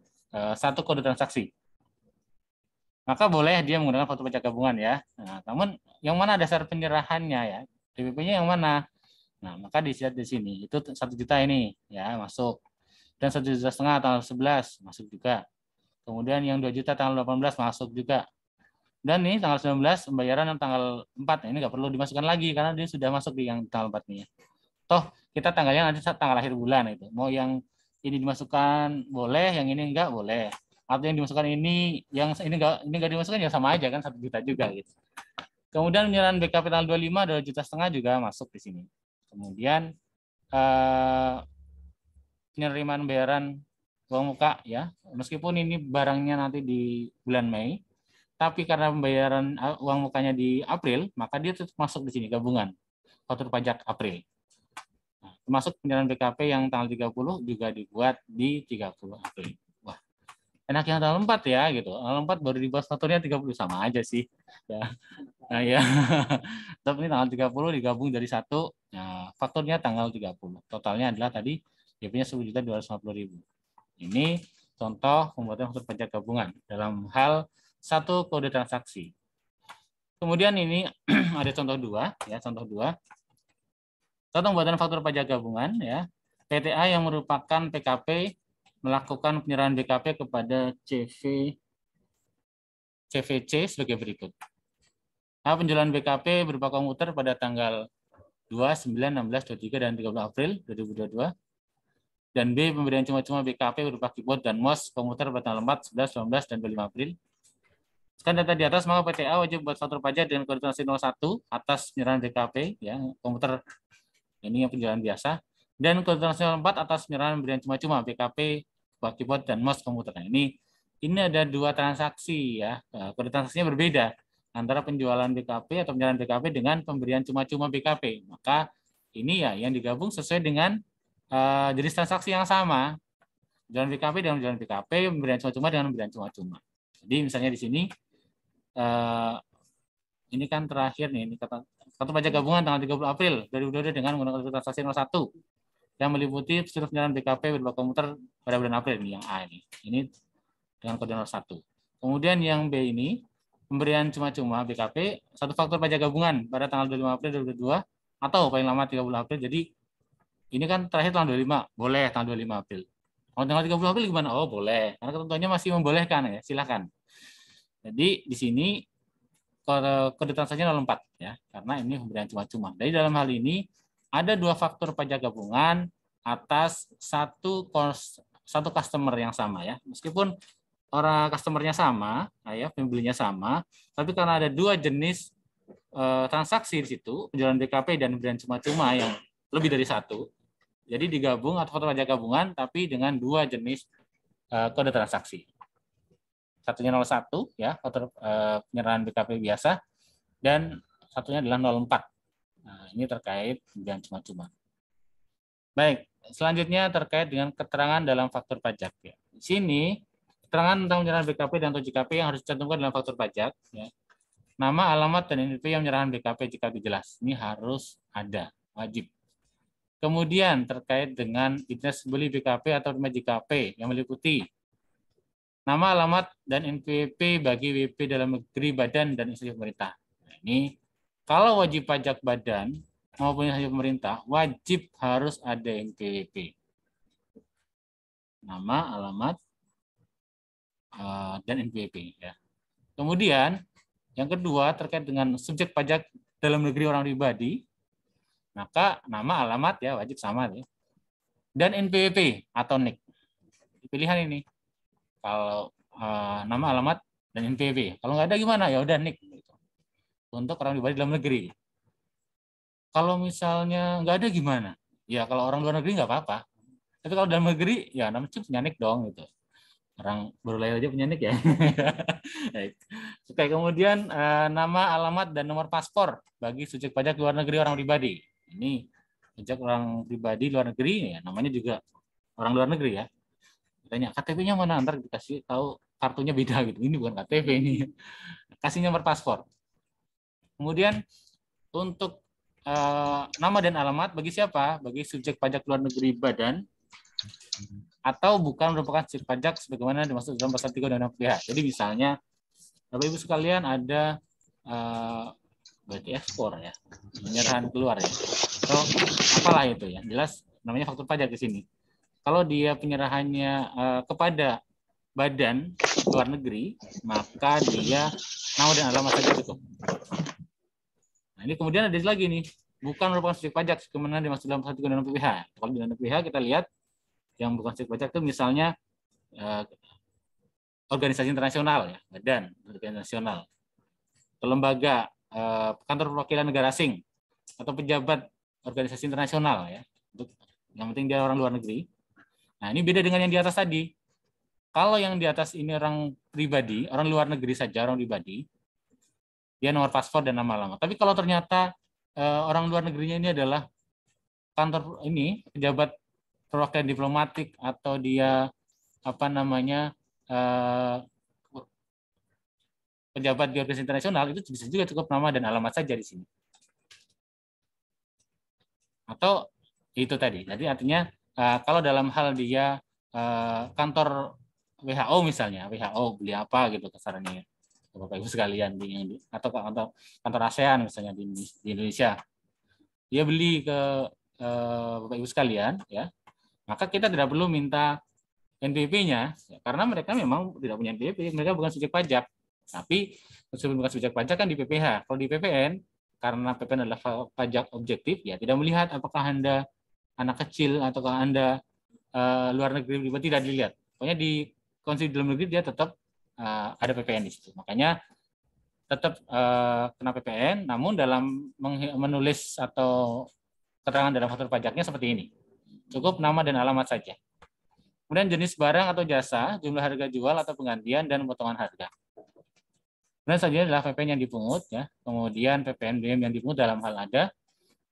satu kode transaksi. Maka boleh dia menggunakan faktur pajak gabungan ya. Nah, namun yang mana dasar penyerahannya ya? DPP-nya yang mana? Nah, maka dilihat di sini. Itu 1 juta ini ya masuk. Dan 1,5 juta tanggal 11 masuk juga. Kemudian yang 2 juta tanggal 18 masuk juga. Dan ini tanggal 19 pembayaran tanggal 4. Nah, ini nggak perlu dimasukkan lagi karena dia sudah masuk di yang tanggal 4 nih. Toh kita tanggalnya nanti tanggal akhir bulan itu. Mau yang ini dimasukkan boleh, yang ini enggak boleh. Atau yang dimasukkan ini, yang ini enggak dimasukkan ya sama aja kan 1 juta juga gitu. Kemudian penyerahan BKP tanggal 25 2,5 juta juga masuk di sini. Kemudian penerimaan bayaran uang muka ya, meskipun ini barangnya nanti di bulan Mei, tapi karena pembayaran uang mukanya di April, maka dia tetap masuk di sini gabungan faktur pajak April. Nah, termasuk penyerahan BKP yang tanggal 30 juga dibuat di 30 April. Wah, enak yang tanggal 4 ya gitu. Tanggal 4 baru dibuat fakturnya 30 sama aja sih. Ya. Nah, ya. Tapi ini tanggal 30 digabung dari 1, nah, fakturnya tanggal 30. Totalnya adalah tadi dia punya 10.250.000. Ini contoh pembuatan faktur pajak gabungan dalam hal satu kode transaksi. Kemudian ini ada contoh 2 ya, contoh 2. Contoh pembuatan faktur pajak gabungan ya. PTA yang merupakan PKP melakukan penyerahan BKP kepada CVC sebagai berikut. Nah, penjualan BKP berupa komuter pada tanggal 2, 9, 16, 23, dan 30 April 2022. Dan B, pemberian cuma-cuma BKP berupa keyboard dan mouse komuter pada tanggal 4, 11, 19, dan 25 April. Sekarang data di atas, maka PTA wajib buat faktur pajak dengan kode transaksi 01 atas penyerahan BKP, ya, komuter ini yang penjualan biasa, dan kode transaksi 04 atas penyerahan pemberian cuma-cuma BKP, keyboard, dan mouse komuter. Nah, ini ada 2 transaksi ya, kode transaksinya berbeda antara penjualan BKP atau penyerahan BKP dengan pemberian cuma-cuma BKP. Maka ini ya yang digabung sesuai dengan jenis transaksi yang sama. Penjualan BKP dengan penjualan BKP, pemberian cuma-cuma dengan pemberian cuma-cuma. Jadi misalnya di sini ini kan terakhir nih, ini kartu pajak gabungan tanggal 30 April 2022 dengan menggunakan kartu transaksi 01 yang meliputi seluruh penyerahan BKP berupa komuter pada bulan April, ini yang A ini. Ini dengan kode 01. Kemudian yang B ini pemberian cuma-cuma BKP satu faktur pajak gabungan pada tanggal 25 April 2022 atau paling lama 30 April. Jadi ini kan terakhir tanggal 25, boleh tanggal 25 April. Kalau tanggal 30 April gimana? Oh, boleh. Karena ketentuannya masih membolehkan ya, silakan. Jadi di sini kode transaksinya 04 ya, karena ini pemberian cuma-cuma. Jadi dalam hal ini ada dua faktur pajak gabungan atas satu customer yang sama ya. Meskipun orang customernya sama, ya, pembelinya sama, tapi karena ada dua jenis transaksi di situ, penjualan BKP dan pemberian cuma-cuma yang lebih dari satu, jadi digabung atau faktur pajak gabungan, tapi dengan dua jenis kode transaksi. Satunya 01 ya, faktur penyerahan BKP biasa, dan satunya adalah 04. Nah, ini terkait pemberian cuma-cuma. Baik, selanjutnya terkait dengan keterangan dalam faktur pajak ya. Di sini keterangan tentang penyerahan BKP dan atau JKP yang harus dicantumkan dalam faktur pajak ya. Nama, alamat, dan NPWP yang menyerahkan BKP jika jelas. Ini harus ada, wajib. Kemudian terkait dengan identitas beli BKP atau JKP yang meliputi nama, alamat, dan NPWP bagi WP dalam negeri, badan, dan instansi pemerintah. Nah, ini kalau wajib pajak badan maupun instansi pemerintah, wajib harus ada NPWP. Nama, alamat, dan NPWP. Ya. Kemudian, yang kedua terkait dengan subjek pajak dalam negeri orang pribadi, maka nama, alamat ya wajib sama ya. Dan NPWP atau NIK. Pilihan ini. Kalau nama, alamat, dan NPWP. Kalau nggak ada gimana? Ya udah NIK. Untuk orang pribadi dalam negeri. Kalau misalnya nggak ada gimana? Ya kalau orang luar negeri nggak apa-apa. Tapi kalau dalam negeri, ya namanya punya NIK dong gitu. Orang baru lahir aja punya NIK ya. Oke, kemudian nama, alamat, dan nomor paspor bagi subjek pajak luar negeri orang pribadi. Ini pajak orang pribadi luar negeri, ya namanya juga orang luar negeri ya. Tanya KTP-nya mana, ntar dikasih tahu kartunya beda gitu. Ini bukan KTP ini. Kasih nomor paspor. Kemudian untuk nama dan alamat bagi siapa? Bagi subjek pajak luar negeri badan atau bukan merupakan subjek pajak sebagaimana dimaksud dalam pasal 3 Undang-Undang PH. Jadi misalnya Bapak Ibu sekalian ada berarti ekspor ya, penyerahan keluar ya. Atau apalah itu ya. Jelas namanya faktur pajak di sini. Kalau dia penyerahannya kepada badan luar negeri, maka dia nama dan alamat saja cukup. Nah, ini kemudian ada lagi nih, bukan merupakan subjek pajak sebagaimana dimaksud dalam pasal 3 Undang-Undang PH. Kalau di Undang-Undang PH kita lihat yang bukan subjek pajak itu misalnya organisasi internasional ya, badan internasional, lembaga, kantor perwakilan negara asing atau pejabat organisasi internasional ya. Yang penting dia orang luar negeri. Nah, ini beda dengan yang di atas tadi. Kalau yang di atas ini orang pribadi, orang luar negeri saja, orang pribadi, dia nomor paspor dan nama alamat. Tapi kalau ternyata orang luar negerinya ini adalah kantor ini pejabat perwakilan diplomatik atau dia apa namanya pejabat di organisasi internasional, itu bisa juga cukup nama dan alamat saja di sini. Atau itu tadi. Jadi artinya kalau dalam hal dia kantor WHO misalnya, WHO beli apa gitu kasarannya, Bapak Ibu sekalian atau kantor ASEAN misalnya di Indonesia, dia beli ke Bapak Ibu sekalian, ya, maka kita tidak perlu minta NPWP-nya, ya, karena mereka memang tidak punya NPWP, mereka bukan subjek pajak. Tapi meskipun bukan subjek pajak kan di PPH. Kalau di PPN, karena PPN adalah pajak objektif, ya tidak melihat apakah Anda anak kecil ataukah Anda luar negeri pribadi, tidak dilihat. Pokoknya di konsumsi dalam negeri dia tetap ada PPN di situ. Makanya tetap kena PPN, namun dalam menulis atau keterangan dalam faktur pajaknya seperti ini. Cukup nama dan alamat saja. Kemudian jenis barang atau jasa, jumlah harga jual atau penggantian, dan potongan harga. Kemudian selanjutnya adalah PPN yang dipungut, ya. Kemudian PPNBM yang dipungut dalam hal ada.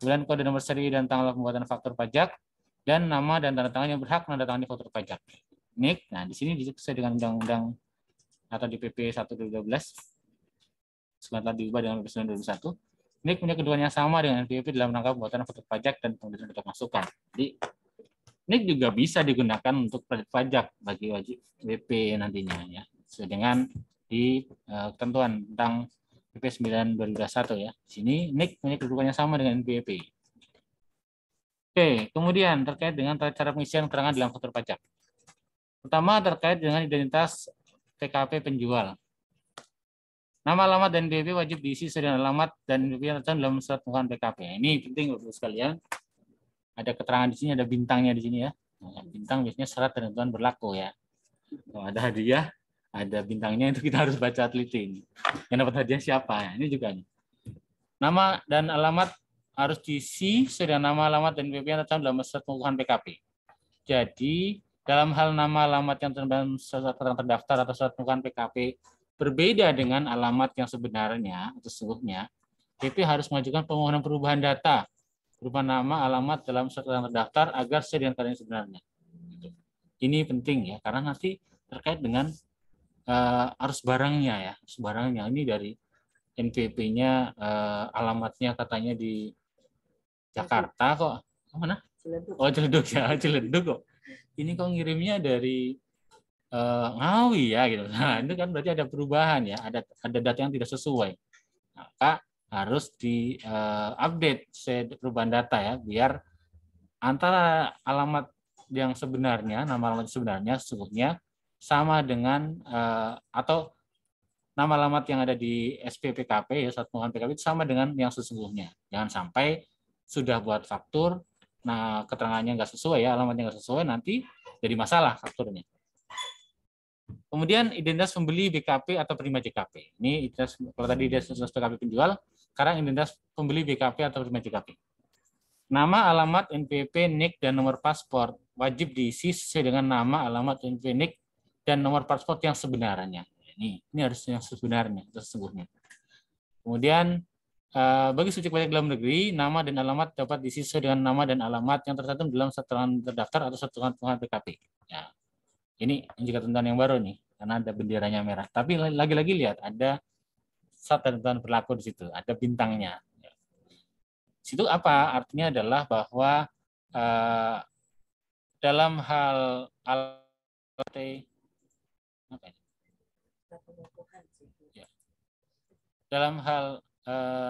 Kemudian kode nomor seri dan tanggal pembuatan faktur pajak, dan nama dan tanda tangan yang berhak menandatangani faktur pajak. NIK. Nah, di sini sesuai dengan Undang-Undang atau di PP 1/2012 setelah diubah dengan PP 9/2021. NIK punya keduanya sama dengan NPWP dalam rangka pembuatan faktur pajak dan pembuatan faktur masukan. Jadi NIK juga bisa digunakan untuk kredit pajak bagi wajib WP nantinya ya, sesuai dengan di ketentuan tentang PP 9/2021 ya. Di sini NIK punya kedudukannya sama dengan NPWP. Oke, kemudian terkait dengan cara pengisian keterangan dalam faktur pajak. Pertama terkait dengan identitas PKP penjual. Nama, alamat, dan NPWP wajib diisi sesuai dengan alamat dan NPWP yang tercantum dalam surat pengukuhan PKP. Ini penting Bapak sekalian. Ada keterangan di sini, ada bintangnya di sini ya. Nah, bintang biasanya syarat dan ketentuan berlaku ya. Kalau ada hadiah, ada bintangnya, itu kita harus baca teliti ini. Yang dapat hadiah siapa? Ya, ini juga nih. Nama dan alamat harus diisi sesuai dengan nama, alamat, dan NPWP yang tercantum dalam surat pengukuhan PKP. Jadi dalam hal nama, alamat yang tercantum dalam surat terdaftar atau surat pengukuhan PKP berbeda dengan alamat yang sebenarnya atau sesungguhnya, PP harus mengajukan permohonan perubahan data berupa nama, alamat dalam surat terdaftar agar sesuai dengan keadaan sebenarnya. Ini penting ya, karena nanti terkait dengan arus barangnya ya, arus barangnya ini dari NPWP-nya alamatnya katanya di Jakarta kok, mana? Oh Ciledug ya, Ciledug kok. Ini kok ngirimnya dari Ngawi ya gitu. Nah, itu kan berarti ada perubahan ya, ada data yang tidak sesuai. Maka harus di update perubahan data ya, biar antara alamat yang sebenarnya, nama alamat sebenarnya sesungguhnya sama dengan atau nama alamat yang ada di SPPKP ya, surat pengukuhan PKP itu sama dengan yang sesungguhnya. Jangan sampai sudah buat faktur, nah keterangannya nggak sesuai ya, alamatnya nggak sesuai, nanti jadi masalah fakturnya. Kemudian identitas pembeli BKP atau penerima JKP. Ini identitas, kalau tadi identitas BKP penjual, sekarang identitas pembeli BKP atau penerima JKP. Nama, alamat, NPWP, NIK, dan nomor paspor wajib diisi sesuai dengan nama, alamat, NPWP, NIK, dan nomor paspor yang sebenarnya. Ini harus yang sebenarnya, sesungguhnya. Kemudian bagi subjek pajak dalam negeri, nama dan alamat dapat diisi sesuai dengan nama dan alamat yang tercantum dalam satuan terdaftar atau satuan pengukuhan PKP. Ya. Ini juga ketentuan yang baru nih, karena ada benderanya merah. Tapi lagi-lagi lihat, ada satu ketentuan berlaku di situ, ada bintangnya. Situ apa? Artinya adalah bahwa dalam hal dalam hal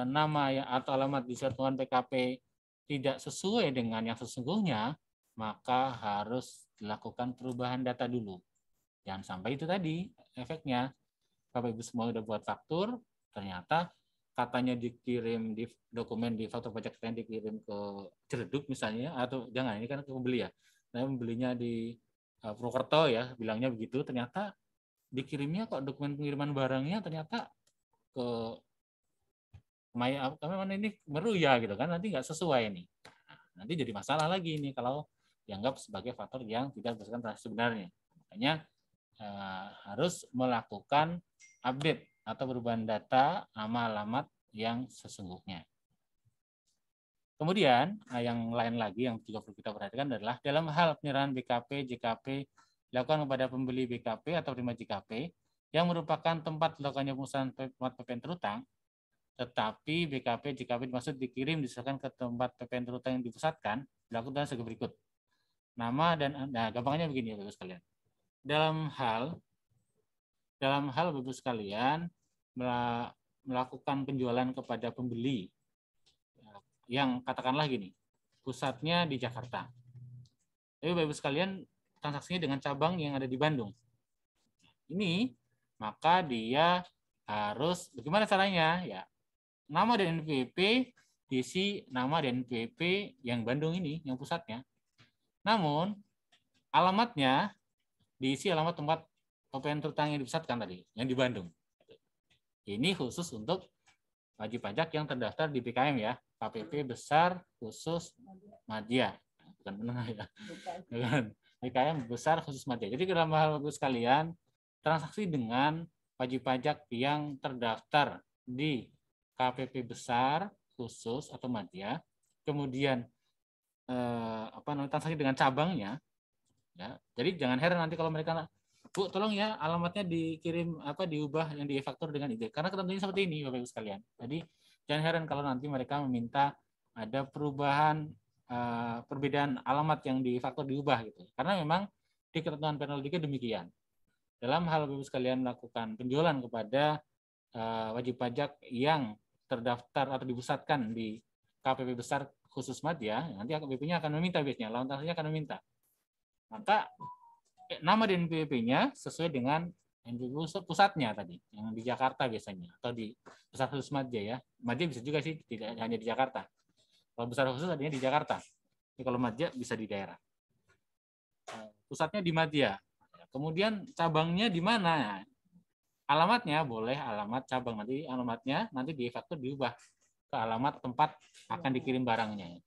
nama atau alamat di satuan PKP tidak sesuai dengan yang sesungguhnya, maka harus dilakukan perubahan data dulu. Jangan sampai itu tadi efeknya, Bapak Ibu semua udah buat faktur, ternyata katanya dikirim di dokumen di faktur pajak yang dikirim ke Ciledug misalnya, atau jangan, ini kan ke pembeli ya, saya membelinya di Purwokerto ya, bilangnya begitu, ternyata dikirimnya kok dokumen pengiriman barangnya ternyata ke mana ini meruya gitu kan, nanti nggak sesuai nih. Nanti jadi masalah lagi ini kalau dianggap sebagai faktor yang tidak berdasarkan transaksi sebenarnya. Makanya harus melakukan update atau perubahan data nama alamat yang sesungguhnya. Kemudian yang lain lagi yang juga perlu kita perhatikan adalah dalam hal penyerahan BKP, JKP dilakukan kepada pembeli BKP atau penerima JKP yang merupakan tempat dilakukannya pengusahaan PPN terutang, tetapi BKP, JKP dimaksud dikirim diserahkan ke tempat PPN terutang yang dipusatkan, dilakukan sebagai berikut. Nama dan, nah gampangnya begini ya Bapak sekalian. Dalam hal Bapak sekalian melakukan penjualan kepada pembeli yang katakanlah gini, pusatnya di Jakarta. Tapi Bapak sekalian transaksinya dengan cabang yang ada di Bandung. Ini maka dia harus bagaimana caranya? Ya, nama dan NPWP diisi nama dan NPWP yang Bandung ini, yang pusatnya. Namun alamatnya diisi alamat tempat PPN terutang yang dipusatkan tadi, yang di Bandung. Ini khusus untuk wajib pajak yang terdaftar di PKM ya, KPP besar khusus Madya, bukan menengah ya, PKM besar khusus Madya. Jadi dalam hal Bapak sekalian, transaksi dengan wajib pajak yang terdaftar di KPP besar khusus atau Madya, kemudian transaksi dengan cabangnya, ya. Jadi jangan heran nanti kalau mereka Bu, tolong ya alamatnya dikirim diubah yang di-e-faktur dengan ide. Karena ketentuannya seperti ini Bapak Ibu sekalian. Jadi jangan heran kalau nanti mereka meminta ada perubahan perbedaan alamat yang di-e-faktur diubah gitu. Karena memang di ketentuan P03 demikian. Dalam hal Bapak Ibu sekalian melakukan penjualan kepada wajib pajak yang terdaftar atau dipusatkan di KPP besar khusus Madya, nanti AKBP-nya akan meminta biasanya, lawan transaksinya akan meminta. Maka nama DNPWP-nya sesuai dengan NPWP pusatnya tadi, yang di Jakarta biasanya, atau di besar khusus Madya ya. Madya bisa juga sih, tidak hanya di Jakarta. Kalau besar khusus adanya di Jakarta. Jadi kalau Madya bisa di daerah. Pusatnya di Madya. Kemudian cabangnya di mana? Alamatnya boleh alamat cabang, nanti alamatnya nanti di e-faktur diubah ke alamat tempat akan dikirim barangnya.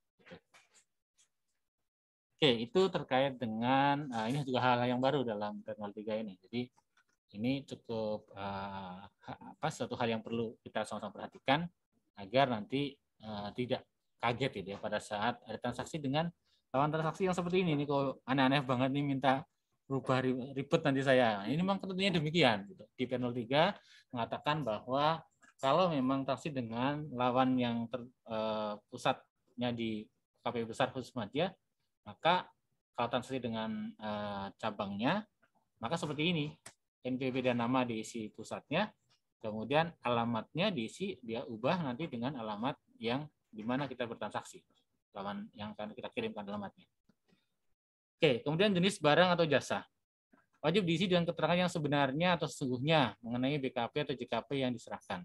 Oke, itu terkait dengan ini juga hal yang baru dalam P03 ini. Jadi ini cukup suatu hal yang perlu kita sama-sama perhatikan agar nanti tidak kaget gitu ya pada saat ada transaksi dengan lawan transaksi yang seperti ini. Ini kok aneh-aneh banget nih minta berubah ribet nanti saya. Ini memang tentunya demikian. Gitu. Di P03 mengatakan bahwa kalau memang transaksi dengan lawan yang pusatnya di KPU besar khusus Madya, maka kalau transaksi dengan cabangnya, maka seperti ini. NPWP dan nama diisi pusatnya, kemudian alamatnya diisi, dia ubah nanti dengan alamat yang di mana kita bertransaksi, lawan yang akan kita kirimkan alamatnya. Oke, kemudian jenis barang atau jasa. Wajib diisi dengan keterangan yang sebenarnya atau sesungguhnya mengenai BKP atau JKP yang diserahkan.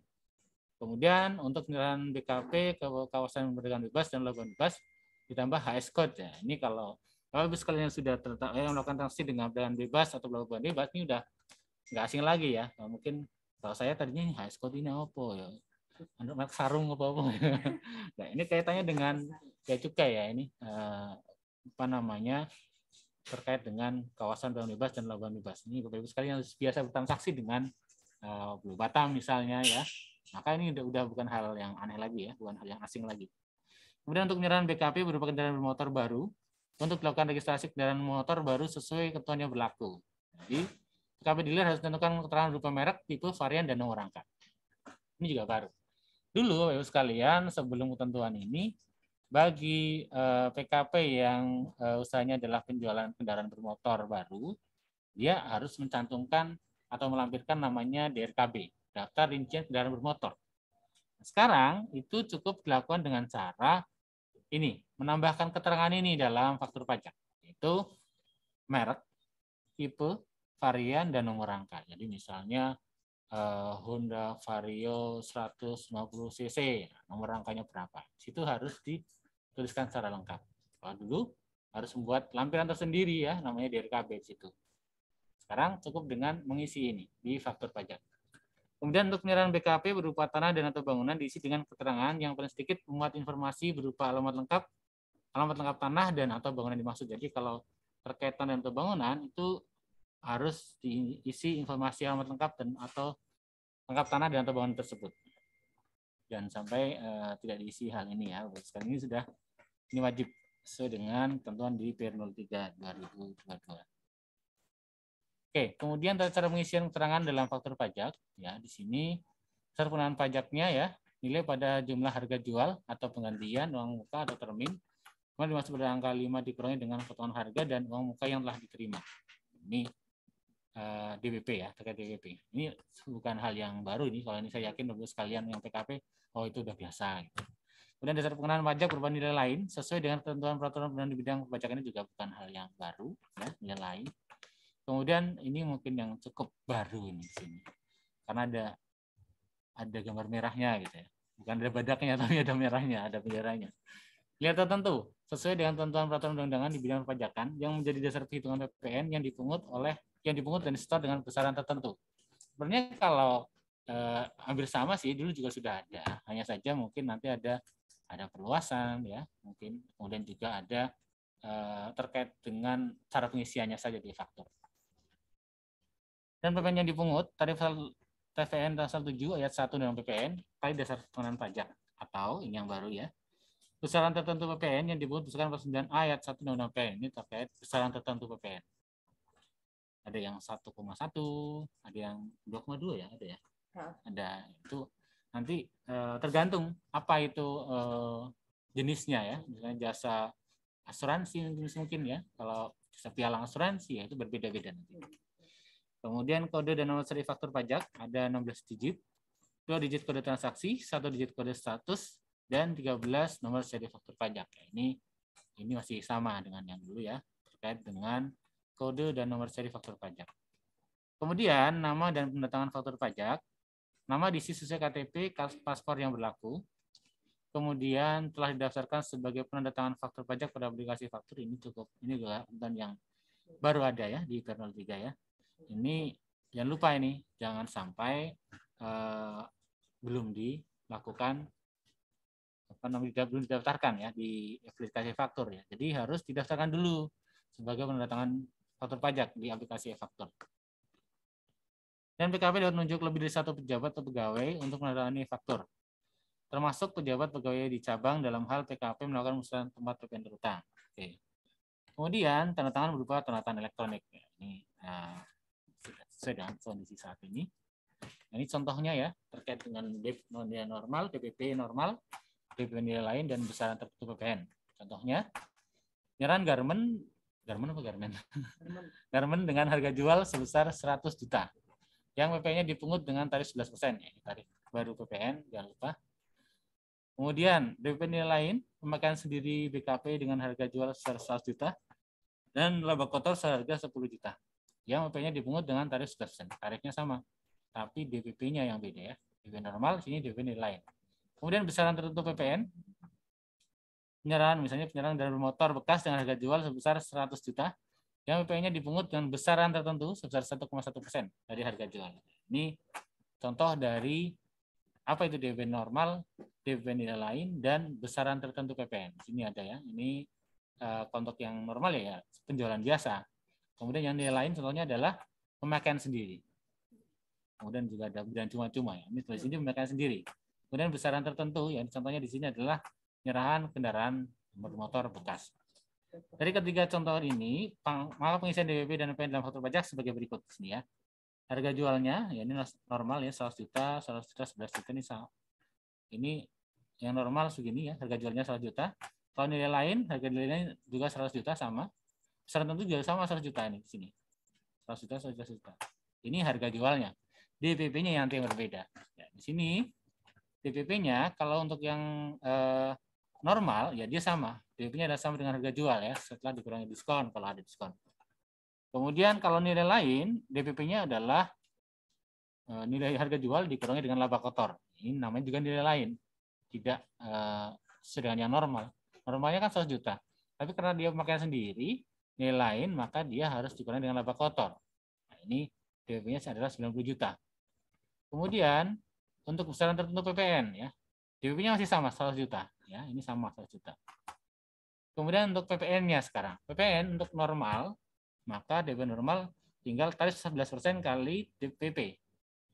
Kemudian untuk penyerahan BKP ke kawasan perdagangan bebas dan pelabuhan bebas ditambah HS code ya. Ini kalau Bapak sekalian yang sudah melakukan transaksi dengan perdagangan bebas atau pelabuhan bebas ini udah nggak asing lagi ya. Mungkin kalau saya tadinya HS code ini apa ya? Anak sarung apa-apa. Nah, ini kaitannya dengan bea cukai ya ini terkait dengan kawasan perdagangan bebas dan pelabuhan bebas. Ini Bapak Ibu sekalian yang biasa bertransaksi dengan Blue Batam misalnya ya. Maka ini udah bukan hal yang aneh lagi ya, bukan hal yang asing lagi. Kemudian untuk penyerahan BKP berupa kendaraan bermotor baru, untuk dilakukan registrasi kendaraan motor baru sesuai ketentuan yang berlaku. Jadi, BKP dealer harus menentukan keterangan berupa merek, tipe, varian, dan nomor rangka. Ini juga baru. Dulu, Bapak-Ibu sekalian, sebelum ketentuan ini, bagi PKP yang usahanya adalah penjualan kendaraan bermotor baru, dia harus mencantumkan atau melampirkan namanya DRKB, daftar rincian kendaraan bermotor. Sekarang itu cukup dilakukan dengan cara ini, menambahkan keterangan ini dalam faktur pajak, yaitu merek, tipe, varian, dan nomor rangka. Jadi misalnya Honda Vario 150 cc, nomor rangkanya berapa? Itu harus dituliskan secara lengkap. Kalau dulu harus membuat lampiran tersendiri ya, namanya DRKB di situ. Sekarang cukup dengan mengisi ini di faktur pajak. Kemudian untuk penyerahan BKP berupa tanah dan atau bangunan diisi dengan keterangan yang paling sedikit memuat informasi berupa alamat lengkap tanah dan atau bangunan dimaksud. Jadi kalau terkait tanah dan atau bangunan itu harus diisi informasi alamat lengkap dan atau lengkap tanah dan atau bangunan tersebut. Dan sampai tidak diisi hal ini ya. Sekarang ini wajib sesuai dengan ketentuan di PR03 2022. Oke, kemudian cara pengisian keterangan dalam faktur pajak ya di sini dasar pengenaan pajaknya ya nilai pada jumlah harga jual atau penggantian uang muka atau termin, kemudian dimasuk pada angka 5 dikurangi dengan potongan harga dan uang muka yang telah diterima. Ini DWP ya, terkait DWP. Ini bukan hal yang baru ini, kalau ini saya yakin Bapak sekalian yang PKP, oh itu udah biasa. Gitu. Kemudian dasar pengenaan pajak berupa nilai lain sesuai dengan ketentuan peraturan di bidang perpajakan ini juga bukan hal yang baru, ya, nilai lain. Kemudian ini mungkin yang cukup baru ini di sini, karena ada gambar merahnya gitu ya, bukan ada badaknya tapi ada merahnya, ada benderanya. Nilai tertentu sesuai dengan ketentuan peraturan perundang-undangan di bidang perpajakan yang menjadi dasar perhitungan PPN yang dipungut dan disetor dengan besaran tertentu. Sebenarnya kalau hampir sama sih, dulu juga sudah ada, hanya saja mungkin nanti ada perluasan ya, mungkin kemudian juga ada terkait dengan cara pengisiannya saja di faktur. Dan PPN yang dipungut, tarif TVN pasal 7 ayat 1 Undang PPN kali dasar pengenaan pajak, atau ini yang baru ya, besaran tertentu PPN yang dipungut berdasarkan pasal 9 ayat 1 Undang PPN. Ini terkait besaran tertentu PPN. ada yang 1,1, ada yang 2,2 ya, ada ya. Ada itu nanti tergantung apa itu jenisnya ya. Misalnya jasa asuransi mungkin ya. Kalau jasa pialang asuransi ya itu berbeda-beda nanti. Kemudian kode dan nomor seri faktur pajak ada 16 digit, 2 digit kode transaksi, 1 digit kode status, dan 13 nomor seri faktur pajak. Ini masih sama dengan yang dulu ya, terkait dengan kode dan nomor seri faktur pajak. Kemudian nama dan pendatangan faktur pajak, nama diisi sesuai KTP, paspor yang berlaku. Kemudian telah didaftarkan sebagai penandatangan faktur pajak pada aplikasi faktur. Ini juga yang baru ada ya di Pernal 3 ya. Ini jangan lupa ini, jangan sampai belum dilakukan belum didaftarkan ya di aplikasi faktur ya. Jadi harus didaftarkan dulu sebagai penandatangan faktur pajak di aplikasi e-faktur. Dan PKP dapat menunjuk lebih dari satu pejabat atau pegawai untuk menandatangani faktur, termasuk pejabat pegawai di cabang dalam hal PKP melakukan pemusnahan tempat PPN terutang. Oke. Kemudian tanda tangan berupa tanda tangan elektronik. Ini sesuai dengan kondisi saat ini. Ini contohnya ya terkait dengan nilai normal, DPP normal, DPP nilai lain dan besaran tertentu PPN. Contohnya penyerahan garmen dengan harga jual sebesar 100 juta. Yang PP-nya dipungut dengan tarif 11%. Ya, tarif baru PPN, jangan lupa. Kemudian DPP nilai lain, pemakaian sendiri BKP dengan harga jual 100 juta dan laba kotor seharga 10 juta. Yang PP-nya dipungut dengan tarif 11%. Tarifnya sama, tapi DPP-nya yang beda ya. DPP normal, sini DPP nilai lain. Kemudian besaran tertentu PPN, penyerahan kendaraan bermotor bekas dengan harga jual sebesar 100 juta, yang PPN-nya dipungut dengan besaran tertentu sebesar 1,1% dari harga jual. Ini contoh dari apa itu DPP normal, DPP nilai lain, dan besaran tertentu PPN. Di sini ada ya. Ini kontok yang normal ya, penjualan biasa. Kemudian yang nilai lain contohnya adalah pemakaian sendiri. Kemudian juga ada dan cuma-cuma ya. Ini di sini pemakaian sendiri. Kemudian besaran tertentu yang contohnya di sini adalah penyerahan kendaraan bermotor bekas. Dari ketiga contoh ini, maka pengisian DPP dan PPN dalam faktur pajak sebagai berikut di sini ya. Harga jualnya, ya ini normal ya 100 juta, 11 juta ini sama. Ini yang normal segini ya, harga jualnya 100 juta. Kalau nilai lain, harga nilai lain juga 100 juta sama. Besaran tentu juga sama 100 juta ini di sini. 100 juta, 100 juta. Ini harga jualnya. DPP-nya yang berbeda. Ya, di sini DPP-nya kalau untuk yang normal ya dia sama. DPP-nya adalah sama dengan harga jual ya setelah dikurangi diskon kalau ada diskon. Kemudian kalau nilai lain DPP-nya adalah nilai harga jual dikurangi dengan laba kotor. Ini namanya juga nilai lain. Tidak sesuai dengan yang normal. Normalnya kan 100 juta. Tapi karena dia pemakaian sendiri, nilai lain maka dia harus dikurangi dengan laba kotor. Nah, ini DPP-nya adalah 90 juta. Kemudian untuk besaran tertentu PPN ya. DPP-nya masih sama 100 juta ya, ini sama 100 juta. Kemudian untuk PPN-nya sekarang. PPN untuk normal, maka DPP normal tinggal tarif 11% kali DPP.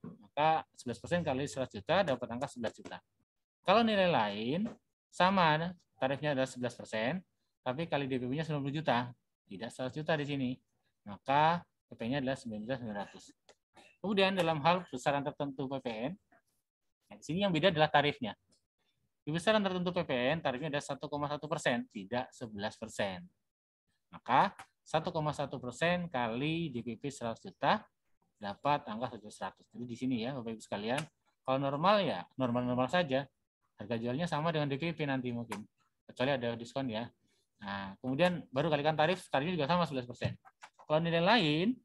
Maka 11% kali 100 juta dapat angka 11 juta. Kalau nilai lain sama, tarifnya adalah 11%, tapi kali DPP-nya 90 juta. Tidak 100 juta di sini. Maka PPN-nya adalah 9.900. Kemudian dalam hal besaran tertentu PPN, di sini yang beda adalah tarifnya. Di besaran tertentu PPN, tarifnya adalah 1,1%, tidak 11%. Maka 1,1% kali DPP 100 juta dapat angka 100. Jadi di sini ya, Bapak Ibu sekalian, kalau normal ya normal-normal saja. Harga jualnya sama dengan DPP nanti mungkin. Kecuali ada diskon ya. Nah, kemudian baru kalikan tarifnya juga sama 11%. Kalau nilai lain,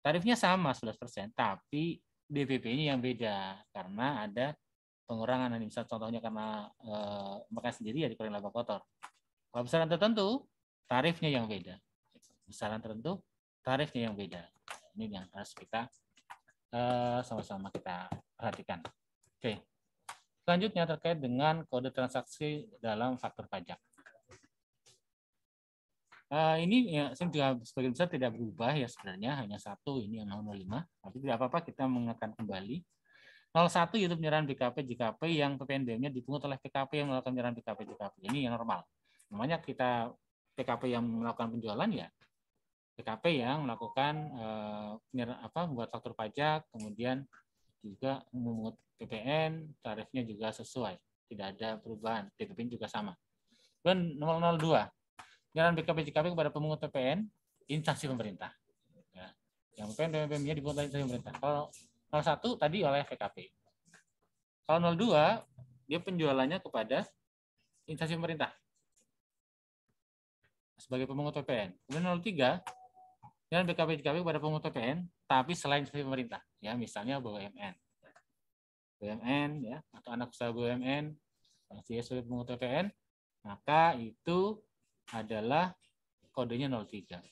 tarifnya sama 11%, tapi DPP-nya yang beda karena ada pengurangan. Ini misal contohnya karena makan sendiri ya dikurangi laba kotor. Kalau besaran tertentu, tarifnya yang beda. Besaran tertentu, tarifnya yang beda. Ini yang harus kita sama-sama kita perhatikan. Oke. Selanjutnya terkait dengan kode transaksi dalam faktur pajak. Ini ya, juga sebagian besar tidak berubah ya sebenarnya, hanya satu ini yang 05. Tapi tidak apa-apa kita mengingatkan kembali. 01 yaitu penyerahan BKP JKP yang PPNBM-nya dipungut oleh PKP yang melakukan penyerahan BKP JKP. Ini yang normal. Namanya kita PKP yang melakukan penjualan ya PKP yang melakukan membuat faktur pajak, kemudian juga memungut PPN, tarifnya juga sesuai, tidak ada perubahan, DPP juga sama. Dan 002, penyerahan BKP JKP kepada pemungut PPN instansi pemerintah. Ya. Yang PPN-nya dibuat oleh instansi pemerintah. Kalau 01 tadi oleh PKP. Kalau 02, dia penjualannya kepada instansi pemerintah sebagai pemungut PPN. Kemudian 03, dan BKP JKP kepada pemungut PPN, tapi selain instansi pemerintah, ya misalnya BUMN, ya atau anak usaha BUMN, dia sebagai pemungut PPN, maka itu adalah kodenya 03.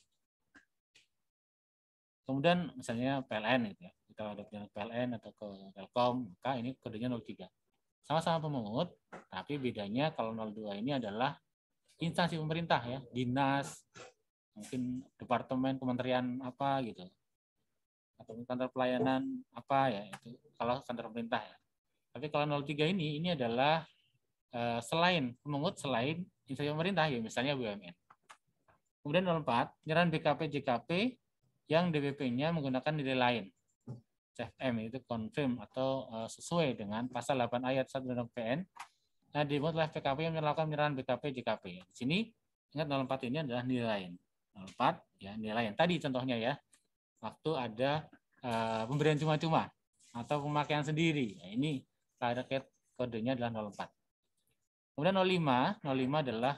Kemudian misalnya PLN gitu ya, kita ada PLN atau ke Telkom, maka ini kodenya 03. Sama-sama pemungut, tapi bedanya kalau 02 ini adalah instansi pemerintah ya, dinas, mungkin departemen kementerian apa gitu, atau kantor pelayanan apa ya, itu kalau kantor pemerintah ya. Tapi kalau 03 ini adalah selain pemungut, selain instansi pemerintah ya, misalnya BUMN. Kemudian 04, penyerahan BKP JKP yang DPP-nya menggunakan nilai lain. CFM itu confirm atau sesuai dengan pasal 8 ayat 1 Undang-Undang PN. Nah, dibuat oleh PKP yang melakukan penyerahan BKP JKP. Di sini ingat 04 ini adalah nilai lain. 04 ya nilai lain. Tadi contohnya ya, waktu ada pemberian cuma-cuma atau pemakaian sendiri. Nah, ini kodenya adalah 04. Kemudian 05 adalah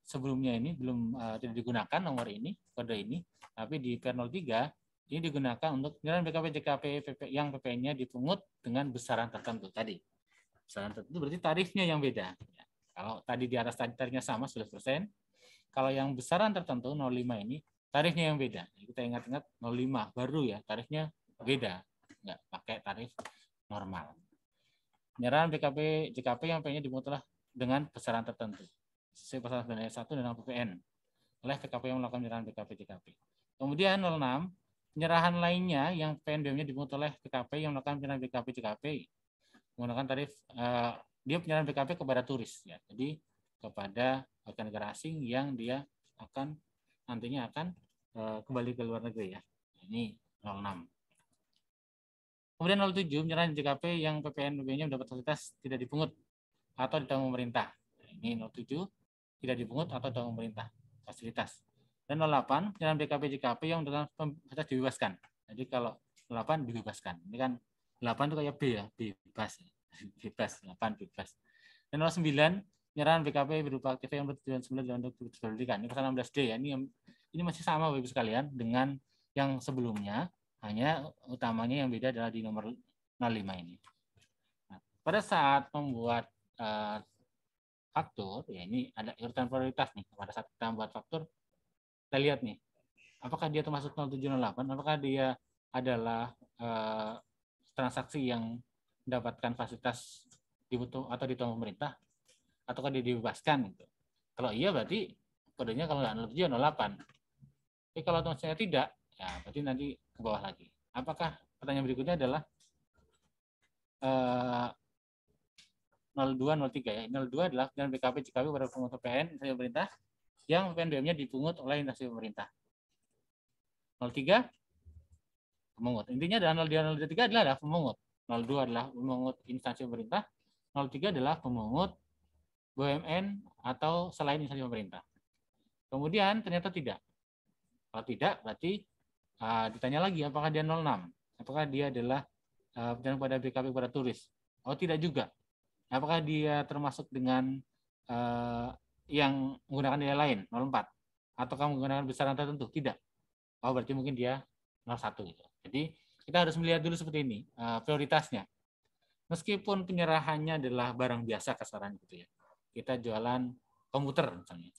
sebelumnya ini belum tidak digunakan nomor ini, kode ini, tapi di PR03 ini digunakan untuk penyerahan BKP JKP yang PPN-nya dipungut dengan besaran tertentu tadi. Besaran tertentu berarti tarifnya yang beda. Kalau tadi di atas tarifnya sama 11%, kalau yang besaran tertentu 05 ini tarifnya yang beda. Kita ingat-ingat 05 baru ya, tarifnya beda, nggak pakai tarif normal. Penyerahan BKP JKP yang PPN-nya dipungut dengan besaran tertentu sesuai pasal 9 ayat 1 Undang-Undang PPN oleh PKP yang melakukan penyerahan BKP JKP. Kemudian 06, penyerahan lainnya yang PNBM-nya dipungut oleh PKP yang melakukan penyerahan BKP JKP menggunakan tarif dia penyerahan BKP kepada turis ya. Jadi kepada warga negara asing yang dia akan nantinya akan kembali ke luar negeri ya. Ini 06. Kemudian 07, penyerahan JKP yang PPN-nya mendapat fasilitas tidak dipungut atau ditanggung pemerintah. Ini 07, tidak dipungut atau ditanggung pemerintah fasilitas. Dan 08, penyerahan BKP JKP yang dengan fasilitas dibebaskan. Jadi kalau 08 dibebaskan. Ini kan 8 itu kayak B ya, bebas. Bebas, 8 bebas. Dan 09, penyerahan BKP berupa aktif yang bertujuan semula untuk pendidikan. Ini pasal 16D ya. Ini masih sama Bapak Ibu sekalian dengan yang sebelumnya, hanya utamanya yang beda adalah di nomor 05 ini. Nah, pada saat membuat faktur, ya ini ada urutan prioritas nih. Pada saat kita membuat faktur, kita lihat nih, apakah dia termasuk 0708, apakah dia adalah transaksi yang mendapatkan fasilitas dibutuh atau ditanggung pemerintah, ataukah dia dibebaskan gitu. Kalau iya berarti kodenya kalau nggak 0708. Tapi kalau misalnya tidak, ya berarti nanti ke bawah lagi. Apakah pertanyaan berikutnya adalah 0203 ya. 02 adalah penyerahan BKP JKP pada pemungut PPN instansi pemerintah yang PPNBM-nya dipungut oleh instansi pemerintah. 03 pemungut. Intinya adalah 02 03 adalah pemungut. 02 adalah pemungut instansi pemerintah, 03 adalah pemungut BUMN atau selain instansi pemerintah. Kemudian ternyata tidak. Kalau tidak berarti ditanya lagi apakah dia 06. Apakah dia adalah penyerahan pada BKP pada turis. Oh tidak juga. Apakah dia termasuk dengan yang menggunakan nilai lain 04 ataukah menggunakan besaran tertentu? Tidak. Oh berarti mungkin dia 01 gitu. Jadi kita harus melihat dulu seperti ini prioritasnya. Meskipun penyerahannya adalah barang biasa kasaran gitu ya. Kita jualan komputer misalnya.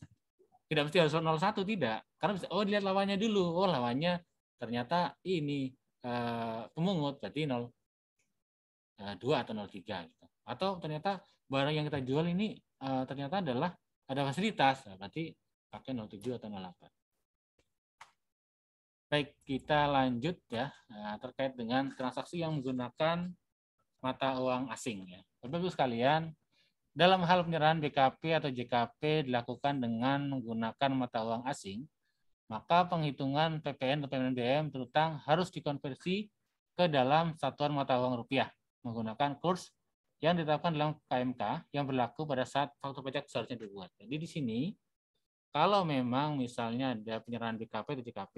Tidak mesti harus 01 tidak. Karena bisa dilihat lawannya dulu. Oh lawannya ternyata ini pemungut berarti 02 atau 03 gitu. Atau ternyata barang yang kita jual ini ternyata adalah ada fasilitas, berarti pakai 07 atau 08. Baik, kita lanjut ya terkait dengan transaksi yang menggunakan mata uang asing ya. Bapak Ibu sekalian, dalam hal penyerahan BKP atau JKP dilakukan dengan menggunakan mata uang asing, maka penghitungan PPN atau PNBM terutang harus dikonversi ke dalam satuan mata uang rupiah menggunakan kurs yang ditetapkan dalam KMK yang berlaku pada saat faktur pajak seharusnya dibuat. Jadi di sini kalau memang misalnya ada penyerahan BKP atau JKP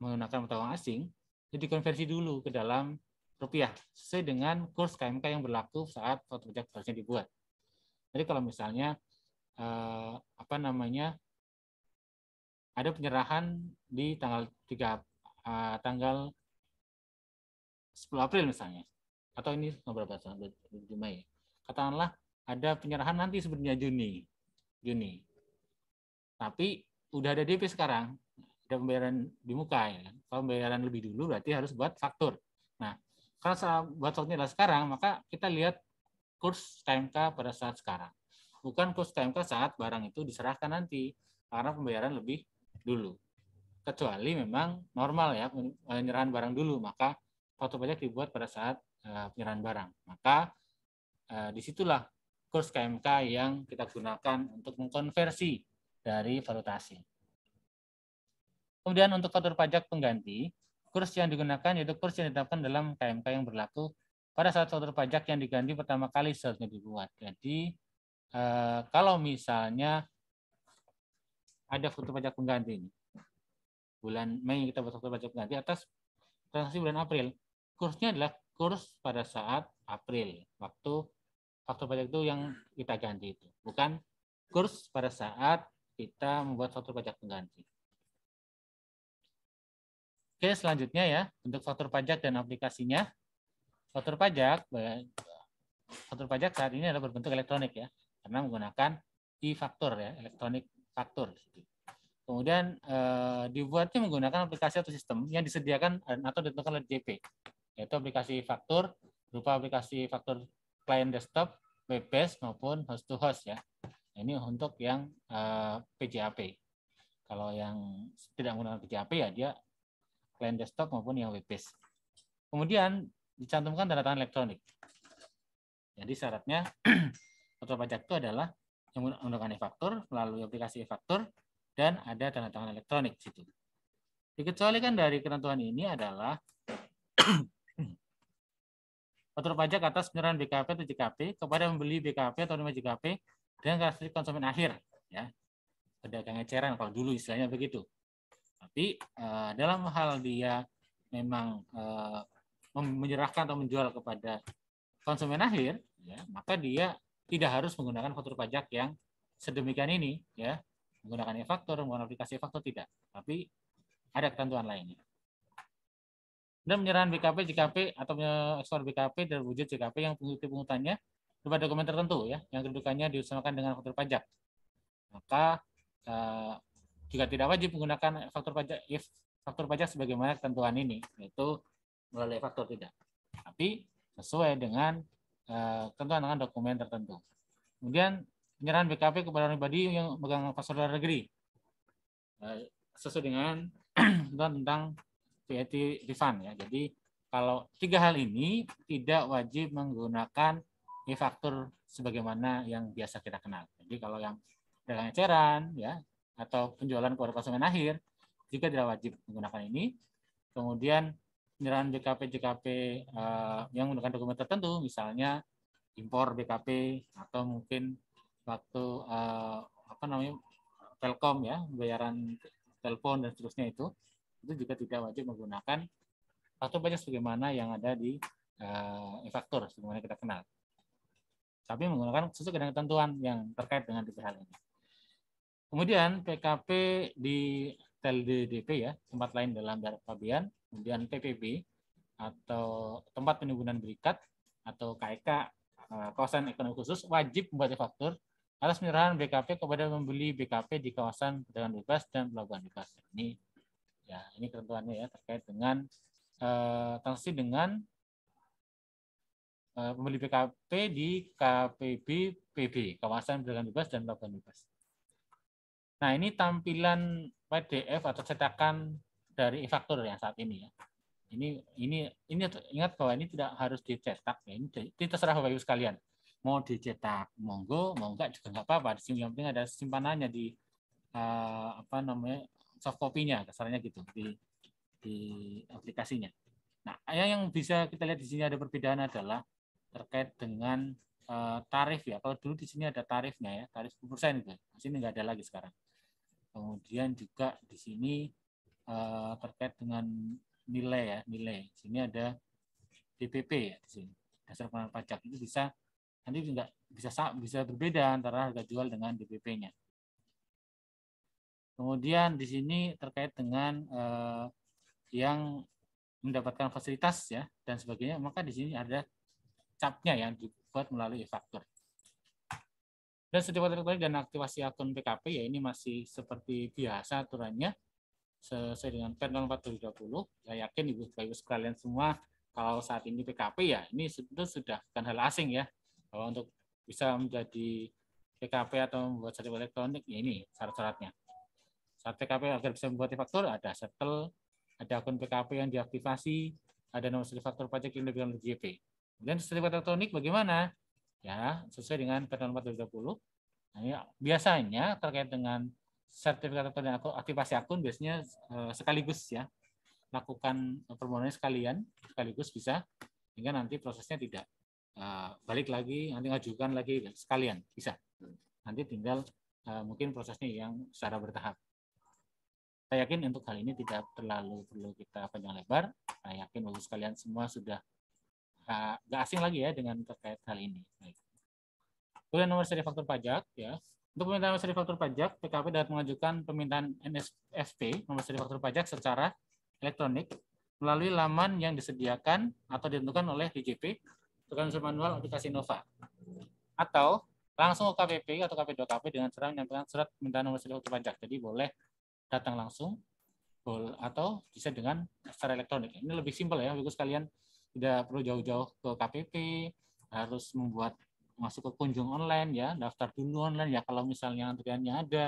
menggunakan mata uang asing, jadi konversi dulu ke dalam rupiah sesuai dengan kurs KMK yang berlaku saat faktur pajak seharusnya dibuat. Jadi kalau misalnya ada penyerahan di tanggal 10 April misalnya, atau ini berapa tahun Mei, katakanlah ada penyerahan nanti sebenarnya Juni, tapi udah ada DP sekarang, ada pembayaran di muka ya. Kalau pembayaran lebih dulu berarti harus buat faktur. Nah, kalau buat fakturnya adalah sekarang, maka kita lihat kurs KMK pada saat sekarang, bukan kurs KMK saat barang itu diserahkan nanti, karena pembayaran lebih dulu. Kecuali memang normal ya, penyerahan barang dulu, maka faktur pajak dibuat pada saat penyerahan barang. Maka disitulah kurs KMK yang kita gunakan untuk mengkonversi dari valutasi. Kemudian untuk faktur pajak pengganti, kurs yang digunakan yaitu kurs yang ditetapkan dalam KMK yang berlaku pada saat faktur pajak yang diganti pertama kali seharusnya dibuat. Jadi kalau misalnya ada faktur pajak pengganti ini, bulan Mei kita buat faktur pajak pengganti atas transaksi bulan April, kursnya adalah kurs pada saat April, waktu faktur pajak itu yang kita ganti itu, bukan kurs pada saat kita membuat faktur pajak pengganti. Oke, selanjutnya ya, untuk faktur pajak dan aplikasinya. Faktur pajak saat ini adalah berbentuk elektronik ya, karena menggunakan e-faktur ya, elektronik faktur. Kemudian dibuatnya menggunakan aplikasi atau sistem yang disediakan atau ditentukan oleh DP, yaitu aplikasi faktur berupa aplikasi faktur klien desktop, web-based maupun host-to-host ya. Ini untuk yang PJAP. Kalau yang tidak menggunakan PJAP ya dia klien desktop maupun yang web-based. Kemudian dicantumkan tanda tangan elektronik. Jadi syaratnya faktur pajak itu adalah yang menggunakan e-faktur melalui aplikasi e-faktur dan ada tanda tangan elektronik di situ. Dikecualikan dari ketentuan ini adalah faktur pajak atas penyerahan BKP atau JKP kepada membeli BKP atau menerima JKP dengan karakteristik konsumen akhir, ya, pedagang eceran kalau dulu istilahnya begitu. Tapi dalam hal dia memang menyerahkan atau menjual kepada konsumen akhir, ya, maka dia tidak harus menggunakan faktur pajak yang sedemikian ini, ya, menggunakan e-faktur, menggunakan aplikasi e-faktur tidak, tapi ada ketentuan lainnya. Dan penyerahan BKP, JKP atau ekspor BKP dari wujud JKP yang pungutannya berupa dokumen tertentu, ya, yang kedudukannya diusahakan dengan faktur pajak, maka juga tidak wajib menggunakan faktur pajak sebagaimana ketentuan ini, yaitu melalui faktur tidak, tapi sesuai dengan ketentuan dengan dokumen tertentu. Kemudian penyerahan BKP kepada orang pribadi yang memegang paspor luar negeri sesuai dengan ketentuan tentang VAT refund ya. Jadi kalau tiga hal ini tidak wajib menggunakan e-faktur sebagaimana yang biasa kita kenal. Jadi kalau yang dagang eceran ya atau penjualan kepada konsumen akhir juga tidak wajib menggunakan ini. Kemudian penyerahan BKP JKP yang menggunakan dokumen tertentu, misalnya impor BKP atau mungkin waktu Telkom ya, bayaran telepon dan seterusnya itu juga tidak wajib menggunakan faktur pajak sebagaimana yang ada di e-faktur sebagaimana kita kenal. Tapi menggunakan sesuai dengan ketentuan yang terkait dengan tiga hal ini. Kemudian PKP di TLDDP ya, tempat lain dalam daerah pabean, kemudian PPB atau tempat penimbunan berikat atau KEK kawasan ekonomi khusus wajib membuat e-faktur atas penyerahan BKP kepada membeli BKP di kawasan perdagangan bebas dan pelabuhan bebas. Ini ketentuannya ya terkait dengan transaksi dengan pembeli BKP di KPB PB, kawasan perdagangan bebas dan pelabuhan bebas. Nah, ini tampilan PDF atau cetakan dari e-faktur yang saat ini ya. Ini ingat bahwa ini tidak harus dicetak ya. Ini terserah Bapak Ibu sekalian. Mau dicetak monggo, mau enggak juga enggak apa-apa. Yang penting ada simpanannya di soft copy-nya, kasarnya gitu di aplikasinya. Nah, yang bisa kita lihat di sini ada perbedaan adalah terkait dengan tarif ya. Kalau dulu di sini ada tarifnya ya, tarif 10% itu. Di sini nggak ada lagi sekarang. Kemudian juga di sini terkait dengan nilai ya, nilai. Di sini ada DPP ya di sini. Dasar pengenaan pajak itu bisa nanti juga bisa berbeda antara harga jual dengan DPP-nya. Kemudian di sini terkait dengan yang mendapatkan fasilitas ya dan sebagainya, maka di sini ada capnya yang dibuat melalui e-faktur. Dan sertifikat elektronik dan aktivasi akun PKP ya ini masih seperti biasa aturannya sesuai dengan Permen 4 2020. Saya yakin Ibu sekalian semua kalau saat ini PKP ya ini itu sudah bukan hal asing ya. Bahwa untuk bisa menjadi PKP atau membuat sertifikat elektronik ya ini syarat-syaratnya. Saat PKP agar bisa membuat e-faktur ada setel, ada akun PKP yang diaktifasi, ada nomor sertifikat faktur pajak yang diberikan oleh JP. Kemudian sertifikat elektronik bagaimana? Ya, sesuai dengan Permen 4 2020. Nah, ini biasanya terkait dengan sertifikat dan aktivasi akun biasanya sekaligus ya lakukan permohonan sekaligus bisa sehingga nanti prosesnya tidak balik lagi nanti ngajukan lagi sekalian bisa nanti tinggal mungkin prosesnya yang secara bertahap. Saya yakin untuk hal ini tidak terlalu perlu kita panjang lebar. Saya yakin Bapak sekalian semua sudah nggak asing lagi ya dengan terkait hal ini. Baik. Kemudian nomor seri faktur pajak ya. Untuk permintaan nomor seri faktur pajak, PKP dapat mengajukan permintaan NSFP nomor seri faktur pajak secara elektronik melalui laman yang disediakan atau ditentukan oleh DJP dengan unsur manual aplikasi Nova. Atau langsung ke KPP atau KP2KP dengan cara menyampaikan surat permintaan nomor seri faktur pajak. Jadi boleh datang langsung atau bisa dengan secara elektronik. Ini lebih simpel ya, Bapak sekalian tidak perlu jauh-jauh ke KPP, harus membuat masuk ke kunjung online ya, daftar dulu online ya kalau misalnya antriannya ada.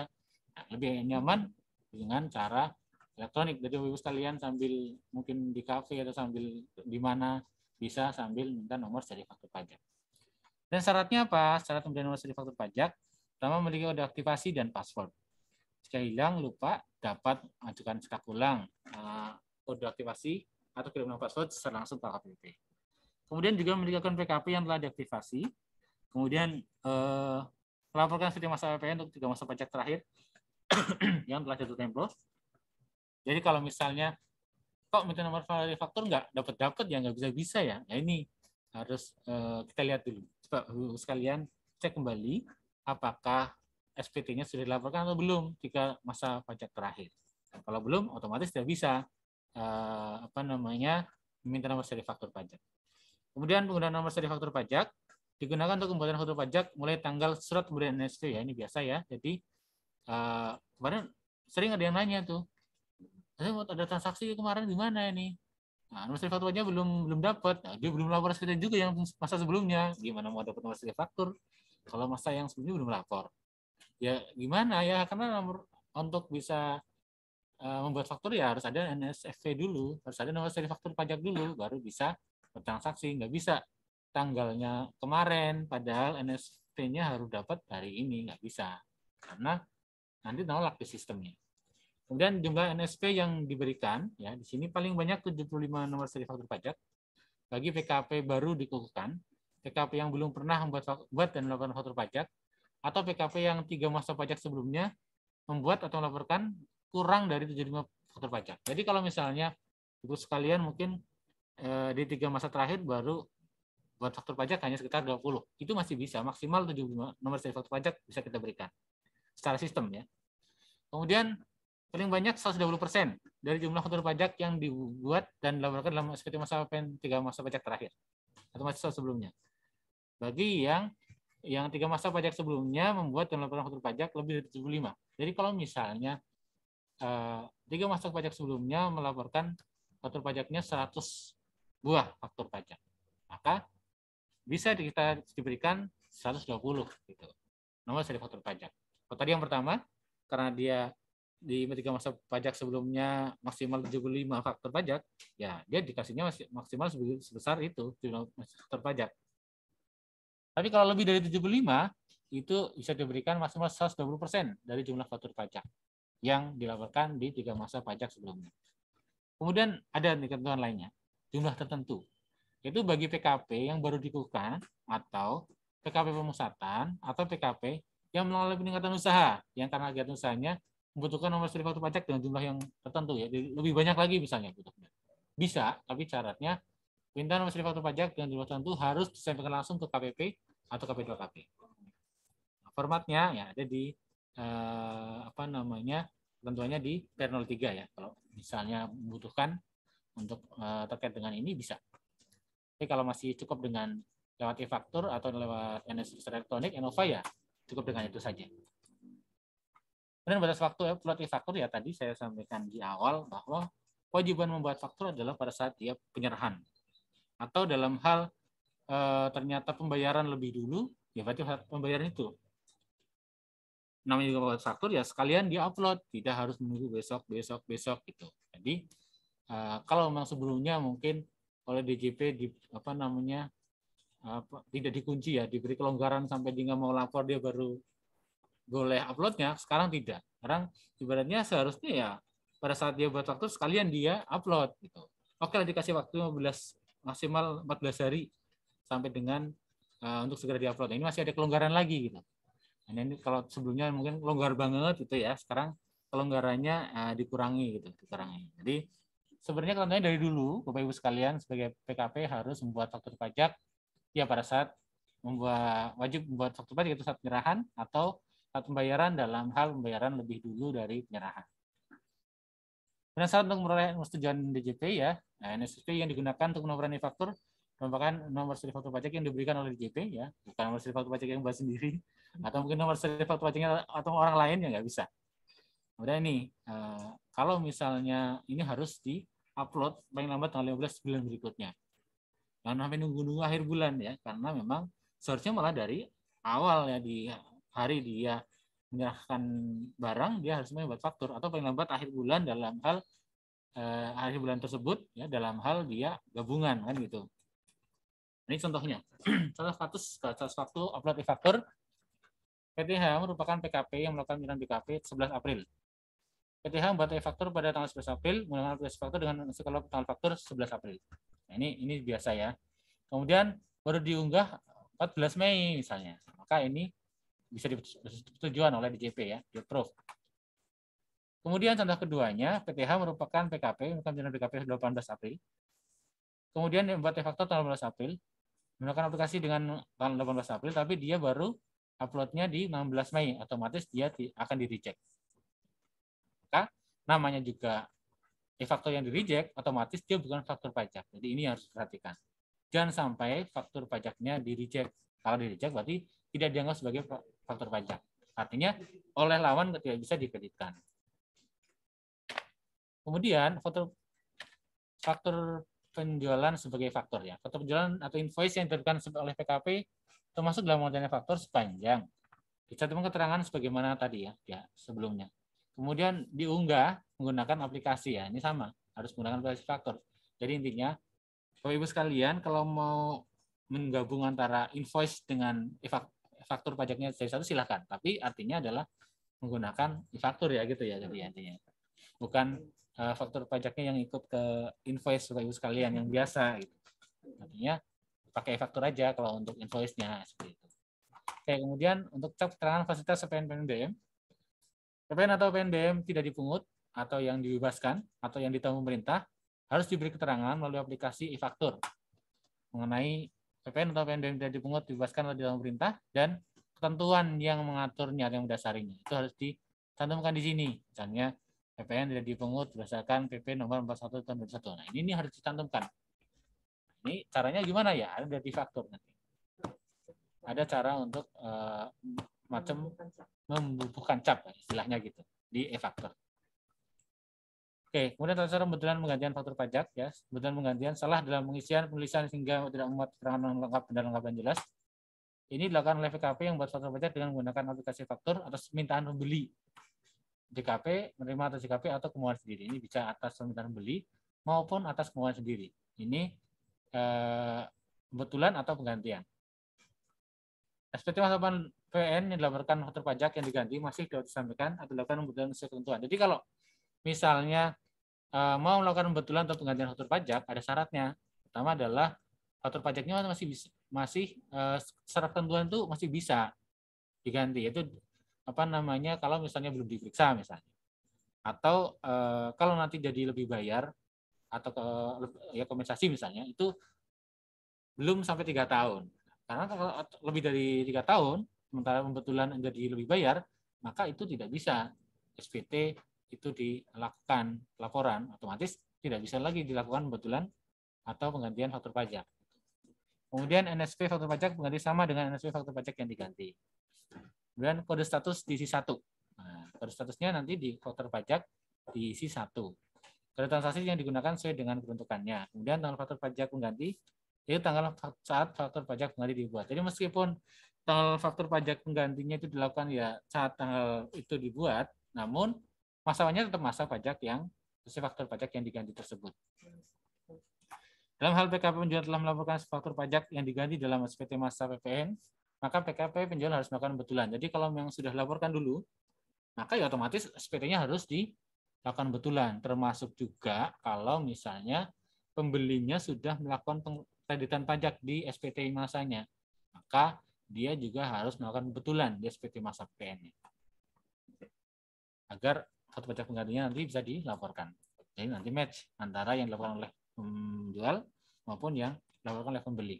Nah, lebih nyaman dengan cara elektronik. Jadi Bapak sekalian sambil mungkin di kafe atau sambil di mana bisa sambil minta nomor seri faktur pajak. Dan syaratnya apa? Syarat pemberian nomor seri faktur pajak pertama memiliki kode aktivasi dan password. Jika hilang, lupa, dapat ajukan cekak ulang kode aktivasi atau kirim nomor password secara langsung ke KPP. Kemudian juga memiliki akun PKP yang telah diaktifasi. Kemudian melaporkan video masa PPN untuk 3 masa pajak terakhir yang telah jatuh tempo. Jadi kalau misalnya kok minta nomor seri faktur nggak dapat ya nggak bisa ya. Nah ini harus kita lihat dulu. Coba sekalian cek kembali apakah SPT-nya sudah dilaporkan atau belum jika masa pajak terakhir. Nah, kalau belum, otomatis tidak bisa meminta nomor seri faktur pajak. Kemudian penggunaan nomor seri faktur pajak digunakan untuk pembuatan faktur pajak mulai tanggal surat pemberian NSP ya, ini biasa ya. Jadi kemarin sering ada yang nanya tuh, ada transaksi kemarin gimana ini? Nah, nomor seri faktur pajak belum dapat. Nah, dia belum lapor SPT juga yang masa sebelumnya. Gimana mau dapat nomor seri faktur kalau masa yang sebelumnya belum lapor? Ya gimana ya, karena untuk bisa membuat faktur ya harus ada NSFP dulu, harus ada nomor seri faktur pajak dulu, baru bisa bertransaksi. Nggak bisa tanggalnya kemarin, padahal NSFP-nya harus dapat hari ini, nggak bisa, karena nanti nolak di sistemnya. Kemudian jumlah NSP yang diberikan, ya di sini paling banyak 75 nomor seri faktur pajak bagi PKP baru dikukuhkan, PKP yang belum pernah membuat dan melakukan faktur pajak, atau PKP yang 3 masa pajak sebelumnya membuat atau melaporkan kurang dari 75 faktur pajak. Jadi kalau misalnya Ibu sekalian mungkin di 3 masa terakhir baru buat faktur pajak hanya sekitar 20. Itu masih bisa, maksimal 75 nomor seri faktur pajak bisa kita berikan secara sistem ya. Kemudian paling banyak 120% dari jumlah faktur pajak yang dibuat dan dilaporkan dalam SPT masa PPN 3 masa pajak terakhir atau masa sebelumnya. Bagi yang 3 masa pajak sebelumnya membuat dan melaporkan faktur pajak lebih dari 75. Jadi kalau misalnya 3 masa pajak sebelumnya melaporkan faktur pajaknya 100 buah faktur pajak, maka bisa kita diberikan 120 gitu nomor seri faktur pajak. Kalau tadi yang pertama karena dia di 3 masa pajak sebelumnya maksimal 75 faktur pajak, ya dia dikasihnya maksimal sebesar itu jumlah faktur pajak. Tapi kalau lebih dari 75 itu bisa diberikan maksimal 120% dari jumlah faktur pajak. yang dilaporkan di 3 masa pajak sebelumnya. Kemudian ada ketentuan lainnya, jumlah tertentu. Itu bagi PKP yang baru dikukuhkan atau PKP pemusatan atau PKP yang mengalami peningkatan usaha yang karena kegiatan usahanya membutuhkan nomor seri faktur pajak dengan jumlah yang tertentu ya, lebih banyak lagi misalnya bisa, tapi syaratnya perintah nomor seri faktur pajak dengan jumlah tertentu harus disampaikan langsung ke KPP atau KP2KP. Formatnya ya ada di tentunya di PR03 ya. Kalau misalnya membutuhkan untuk terkait dengan ini bisa. Tapi kalau masih cukup dengan lewat e-faktur atau lewat NSS elektronik, Enova ya cukup dengan itu saja. Kemudian batas waktu ya, lewat e-faktur ya tadi saya sampaikan di awal bahwa kewajiban membuat faktur adalah pada saat dia penyerahan. Atau dalam hal ternyata pembayaran lebih dulu, ya berarti pembayaran itu. Namanya juga membuat faktur ya sekalian dia upload, tidak harus menunggu besok gitu. Jadi kalau memang sebelumnya mungkin oleh DJP tidak dikunci ya, diberi kelonggaran sampai dia nggak mau lapor dia baru boleh uploadnya, sekarang tidak. Sekarang ibaratnya seharusnya ya pada saat dia buat faktur sekalian dia upload gitu. Oke lah dikasih waktu 15 maksimal 14 hari sampai dengan untuk segera diupload. Ini masih ada kelonggaran lagi gitu. Nah, ini kalau sebelumnya mungkin longgar banget gitu ya, sekarang kelonggarannya dikurangi gitu, dikurangi. Jadi sebenarnya contohnya dari dulu Bapak Ibu sekalian sebagai PKP harus membuat faktur pajak ya pada saat wajib membuat faktur pajak itu saat penyerahan atau saat pembayaran dalam hal pembayaran lebih dulu dari penyerahan. Dan saat untuk memperoleh persetujuan DJP ya, NSP yang digunakan untuk penomoran faktur merupakan nomor seri faktur pajak yang diberikan oleh DJP ya, bukan nomor seri faktur pajak yang buat sendiri atau mungkin nomor seri faktur pajaknya atau orang lain ya nggak bisa. Kemudian ini kalau misalnya ini harus di-upload paling lambat tanggal 15 bulan berikutnya. Jangan sampai nunggu-nunggu akhir bulan ya, karena memang seharusnya malah dari awal ya di hari dia menyerahkan barang dia harus membuat faktur atau paling lambat akhir bulan dalam hal akhir bulan tersebut ya dalam hal dia gabungan kan gitu. Ini contohnya. Status waktu upload e-faktur PTH merupakan PKP yang melakukan penyerahan BKP 11 April. PTH membuat e-faktur pada tanggal 11 April menggunakan aplikasi faktur dengan skala tanggal faktur 11 April. Nah, ini biasa ya. Kemudian baru diunggah 14 Mei misalnya. Maka ini bisa dipersetujuan oleh DJP ya, di-approve. Kemudian contoh keduanya, PTH merupakan PKP, melakukan penyerahan BKP 18 April. Kemudian membuat e-faktur tanggal 18 April, menggunakan aplikasi dengan tanggal 18 April, tapi dia baru uploadnya di 16 Mei, otomatis dia akan di-reject. Maka namanya juga e-faktur yang di-reject, otomatis dia bukan faktur pajak. Jadi ini harus diperhatikan. Jangan sampai faktur pajaknya di-reject. Kalau di-reject berarti tidak dianggap sebagai faktur pajak. Artinya oleh lawan tidak bisa dikreditkan. Kemudian faktur penjualan sebagai faktor ya. Faktur penjualan atau invoice yang diterbitkan oleh PKP termasuk dalam pengertian faktor sepanjang dicantumkan keterangan sebagaimana tadi ya sebelumnya. Kemudian diunggah menggunakan aplikasi ya. Ini sama, harus menggunakan aplikasi faktor. Jadi intinya Bapak Ibu sekalian kalau mau menggabung antara invoice dengan faktur pajaknya dari satu silakan. Tapi artinya adalah menggunakan e-faktur ya gitu ya jadi intinya. Bukan faktur pajaknya yang ikut ke invoice Bapak Ibu sekalian yang biasa gitu. Artinya pakai faktur aja kalau untuk invoice-nya seperti itu. Oke, kemudian untuk cap keterangan fasilitas PNBM. PPN atau PNBM tidak dipungut atau yang dibebaskan atau yang ditanggung pemerintah harus diberi keterangan melalui aplikasi e-faktur mengenai PPN atau PNBM tidak dipungut, dibebaskan oleh ditanggung pemerintah dan ketentuan yang mengaturnya yang mendasarinya. Itu harus dicantumkan di sini. Misalnya PPN tidak dipungut berdasarkan PP nomor 41 tahun 2021. Nah, ini harus dicantumkan. Ini caranya gimana ya? Ada di faktur nanti. Ada cara untuk macam membubuhkan cap istilahnya gitu di e-faktur. Oke, kemudian cara pembetulan penggantian faktur pajak ya. Pembetulan penggantian salah dalam pengisian penulisan sehingga tidak memuat keterangan lengkap dan lengkap dan jelas. Ini dilakukan oleh PKP yang membuat faktur pajak dengan menggunakan aplikasi faktur atas permintaan pembeli. JKP, menerima atas JKP atau kemauan sendiri. Ini bisa atas permintaan pembeli maupun atas kemauan sendiri. Ini pembetulan atau penggantian. SPT masa depan PN yang dilaporkan faktur pajak yang diganti masih dapat disampaikan atau dilakukan pembetulan sesuai ketentuan. Jadi kalau misalnya mau melakukan pembetulan atau penggantian faktur pajak, ada syaratnya. Pertama adalah faktur pajaknya masih secara ketentuan itu masih bisa diganti. Itu apa namanya, kalau misalnya belum diperiksa misalnya. Atau kalau nanti jadi lebih bayar atau ya kompensasi misalnya, itu belum sampai 3 tahun. Karena kalau lebih dari 3 tahun, sementara pembetulan jadi lebih bayar, maka itu tidak bisa SPT itu dilakukan laporan, otomatis tidak bisa lagi dilakukan pembetulan atau penggantian faktur pajak. Kemudian NSP faktur pajak pengganti sama dengan NSP faktur pajak yang diganti. Kemudian kode status diisi 1. Nah, kode statusnya nanti di faktur pajak diisi 1. Kode transaksi yang digunakan sesuai dengan peruntukannya. Kemudian tanggal faktur pajak pengganti itu tanggal saat faktur pajak pengganti dibuat. Jadi meskipun tanggal faktur pajak penggantinya itu dilakukan ya saat tanggal itu dibuat, namun masanya tetap masa pajak yang sesuai faktur pajak yang diganti tersebut. Dalam hal PKP penjual telah melaporkan faktur pajak yang diganti dalam SPT masa PPN, maka PKP penjual harus melakukan pembetulan. Jadi kalau yang sudah laporkan dulu, maka ya otomatis SPT-nya harus dilakukan pembetulan. Termasuk juga kalau misalnya pembelinya sudah melakukan kreditan pajak di SPT masanya, maka dia juga harus melakukan pembetulan di SPT masa PPN-nya. Agar faktur pajak penggantinya nanti bisa dilaporkan. Jadi nanti match antara yang dilaporkan oleh penjual maupun yang dilaporkan oleh pembeli.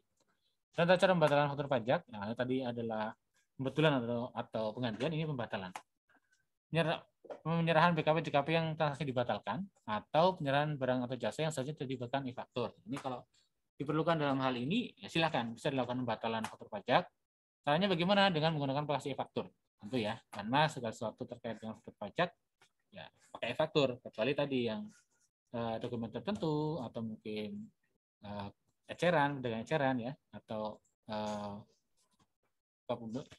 Dan cara pembatalan faktur pajak, nah, tadi adalah pembetulan atau penggantian, ini pembatalan. Penyerahan BKP JKP yang transaksi dibatalkan atau penyerahan barang atau jasa yang seharusnya dilibatkan e-faktur. Ini kalau diperlukan dalam hal ini, ya silakan bisa dilakukan pembatalan faktur pajak. Caranya bagaimana? Dengan menggunakan aplikasi e-faktur. Tentu ya, karena segala sesuatu terkait dengan faktur pajak, ya pakai e-faktur. Kecuali tadi yang dokumen tertentu atau mungkin eceran, pedagang eceran ya, atau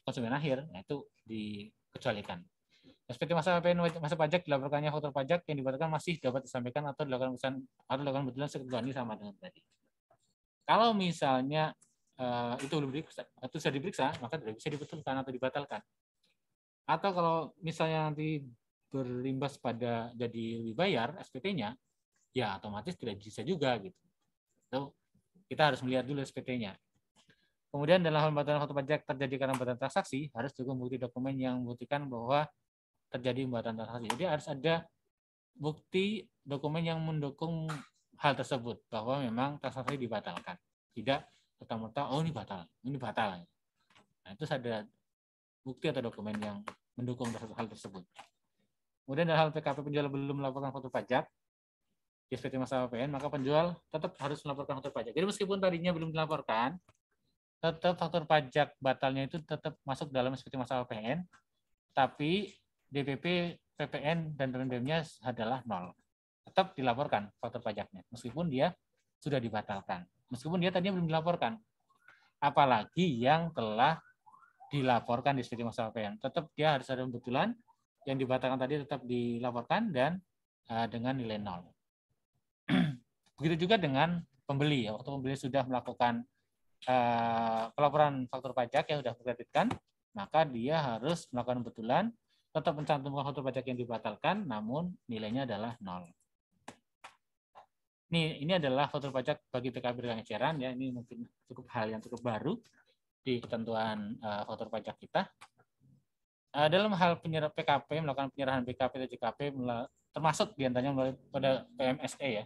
konsumen akhir, nah itu dikecualikan. SPT masa PPN masa pajak dilaporkannya faktur pajak yang dibatalkan masih dapat disampaikan atau dilakukan pembetulan seketentuan sama dengan tadi. Kalau misalnya itu belum diperiksa, atau sudah diperiksa, maka tidak bisa dibetulkan atau dibatalkan. Atau kalau misalnya nanti berimbas pada jadi lebih bayar SPT-nya, ya otomatis tidak bisa juga gitu. So, kita harus melihat dulu SPT-nya. Kemudian dalam hal pembatalan faktur pajak terjadi karena pembatalan transaksi, harus cukup bukti dokumen yang membuktikan bahwa terjadi pembatalan transaksi. Jadi harus ada bukti dokumen yang mendukung hal tersebut, bahwa memang transaksi dibatalkan. Tidak serta-merta, oh ini batal. Nah, itu ada bukti atau dokumen yang mendukung hal tersebut. Kemudian dalam hal PKP penjual belum melaporkan faktur pajak di SPT masa PPN, maka penjual tetap harus melaporkan faktur pajak. Jadi meskipun tadinya belum dilaporkan, tetap faktur pajak batalnya itu tetap masuk dalam SPT masa PPN, tapi DPP, PPN, dan PPNBM-nya adalah 0. Tetap dilaporkan faktur pajaknya, meskipun dia sudah dibatalkan. Meskipun dia tadinya belum dilaporkan. Apalagi yang telah dilaporkan di SPT masa PPN. Tetap dia harus ada pembetulan, yang dibatalkan tadi tetap dilaporkan dan dengan nilai 0. Begitu juga dengan pembeli. Waktu pembeli sudah melakukan pelaporan faktur pajak yang sudah dikreditkan, maka dia harus melakukan pembetulan, tetap mencantumkan faktur pajak yang dibatalkan, namun nilainya adalah 0. Ini adalah faktur pajak bagi PKP pedagang eceran ya. Ini mungkin cukup hal yang cukup baru di ketentuan faktur pajak kita. Dalam hal PKP melakukan penyerahan BKP atau JKP termasuk diantaranya pada PMSE ya,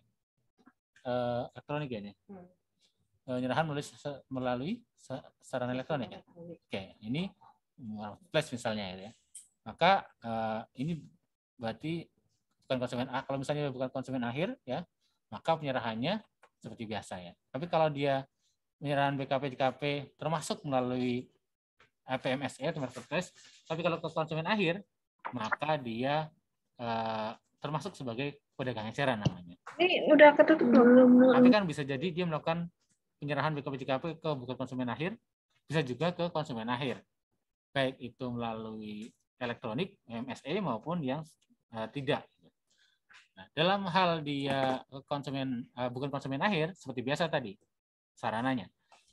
elektronik ya. Penyerahan melalui sarana elektronik ya. Oke, ini flash misalnya ya. Maka ini berarti bukan konsumen kalau misalnya bukan konsumen akhir ya, maka penyerahannya seperti biasa ya. Tapi kalau dia penyerahan BKP JKP termasuk melalui PMSE atau marketplace, tapi kalau ke konsumen akhir, maka dia termasuk sebagai pedagang eceran namanya. Ini udah ketutup belum? Tapi kan bisa jadi dia melakukan penyerahan BKP JKP ke bukan konsumen akhir, bisa juga ke konsumen akhir, baik itu melalui elektronik MSE maupun yang tidak. Nah, dalam hal dia konsumen bukan konsumen akhir seperti biasa tadi sarananya.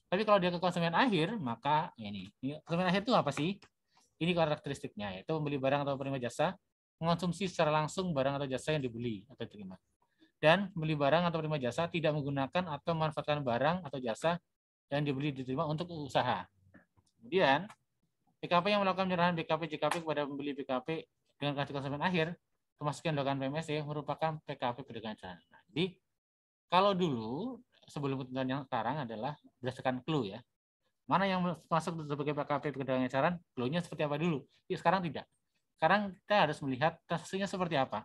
Tapi kalau dia ke konsumen akhir, maka ini konsumen akhir itu apa sih? Ini karakteristiknya, yaitu membeli barang atau penerima jasa, mengonsumsi secara langsung barang atau jasa yang dibeli atau diterima. Dan membeli barang atau penerima jasa tidak menggunakan atau memanfaatkan barang atau jasa yang dibeli diterima untuk usaha. Kemudian, PKP yang melakukan penyerahan BKP JKP kepada pembeli BKP dengan kartu konsumen akhir, termasuk yang dilakukan PMSE, merupakan PKP perdagangan eceran. Nah, jadi, kalau dulu, sebelum ketentuan yang sekarang adalah berdasarkan clue ya. Mana yang masuk sebagai PKP perdagangan eceran, clue-nya seperti apa dulu. Ya, sekarang tidak. Sekarang kita harus melihat transaksinya seperti apa.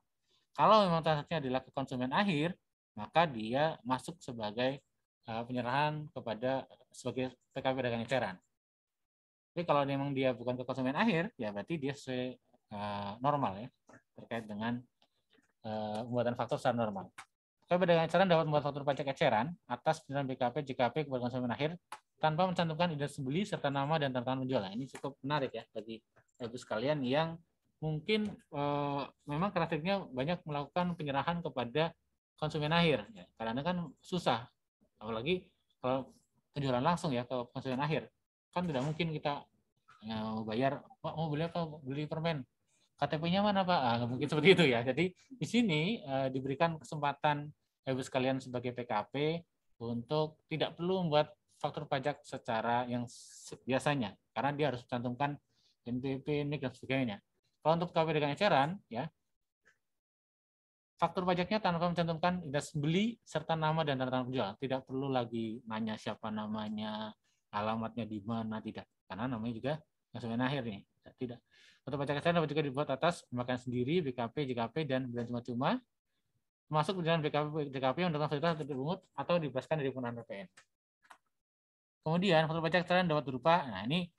Kalau memang transaksinya adalah ke konsumen akhir, maka dia masuk sebagai penyerahan kepada sebagai PKP perdagangan eceran. Tapi kalau memang dia bukan ke konsumen akhir, ya berarti dia sesuai normal ya, terkait dengan pembuatan faktur secara normal. PKP perdagangan eceran dapat membuat faktur pajak eceran atas penyerahan BKP JKP kepada konsumen akhir tanpa mencantumkan identitas pembeli serta nama dan tanda tangan penjual. Ini cukup menarik ya bagi ibu sekalian yang mungkin memang karakternya banyak melakukan penyerahan kepada konsumen akhir ya, karena kan susah, apalagi kalau penjualan langsung ya ke konsumen akhir, kan tidak mungkin kita mau bayar, Pak mau beli apa, beli permen, KTP-nya mana Pak? Nggak mungkin seperti itu ya. Jadi di sini diberikan kesempatan ibu sekalian sebagai PKP untuk tidak perlu membuat faktur pajak secara yang biasanya, karena dia harus mencantumkan NPWP, NIK dan sebagainya. Kalau untuk PKP dengan eceran, ya faktur pajaknya tanpa mencantumkan identitas beli serta nama dan tanda tangan penjual. Tidak perlu lagi nanya siapa namanya, alamatnya di mana, tidak. Karena namanya juga konsumen akhir nih. Tidak. Faktur pajak eceran dapat juga dibuat atas pemakaian sendiri, BKP, JKP, dan belanja cuma-cuma, termasuk perjalanan BKP, JKP yang mendapatkan fasilitas dipungut atau dibebaskan dari penggunaan PPN. Kemudian faktur pajak eceran dapat berupa, nah ini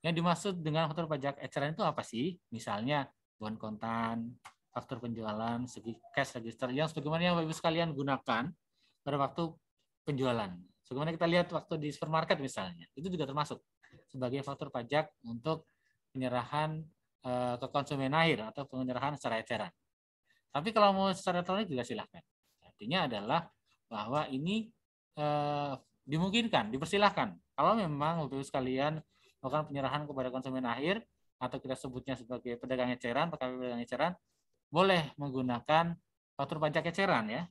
yang dimaksud dengan faktur pajak eceran itu apa sih? Misalnya bon kontan, faktur penjualan, segi cash register yang sebagaimana yang Bapak Ibu sekalian gunakan pada waktu penjualan. Sebagaimana kita lihat waktu di supermarket misalnya, itu juga termasuk sebagai faktur pajak untuk penyerahan ke konsumen akhir atau penyerahan secara eceran. Tapi kalau mau secara elektronik juga silahkan. Artinya adalah bahwa ini dimungkinkan, dipersilahkan. Kalau memang Bapak Ibu sekalian melakukan penyerahan kepada konsumen akhir atau kita sebutnya sebagai pedagang eceran, PKP pedagang eceran, boleh menggunakan faktur pajak eceran ya.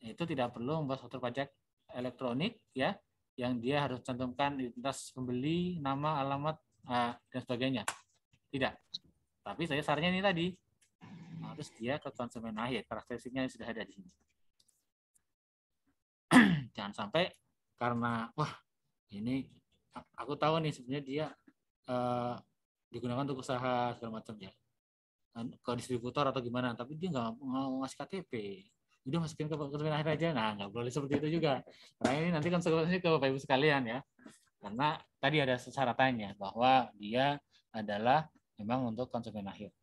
Itu tidak perlu membuat faktur pajak elektronik ya, yang dia harus cantumkan identitas pembeli, nama, alamat dan sebagainya. Tidak. Tapi saya sarannya ini tadi harus dia ke konsumen akhir. Karakteristiknya sudah ada di sini. Jangan sampai karena wah ini aku tahu nih sebenarnya dia digunakan untuk usaha segala macam ya, ke distributor atau gimana, tapi dia nggak mau ngasih KTP, udah masukin ke konsumen akhir aja. Nah nggak boleh seperti itu juga, karena ini nanti konsekuensinya ke Bapak Ibu sekalian ya, karena tadi ada syaratannya bahwa dia adalah memang untuk konsumen akhir.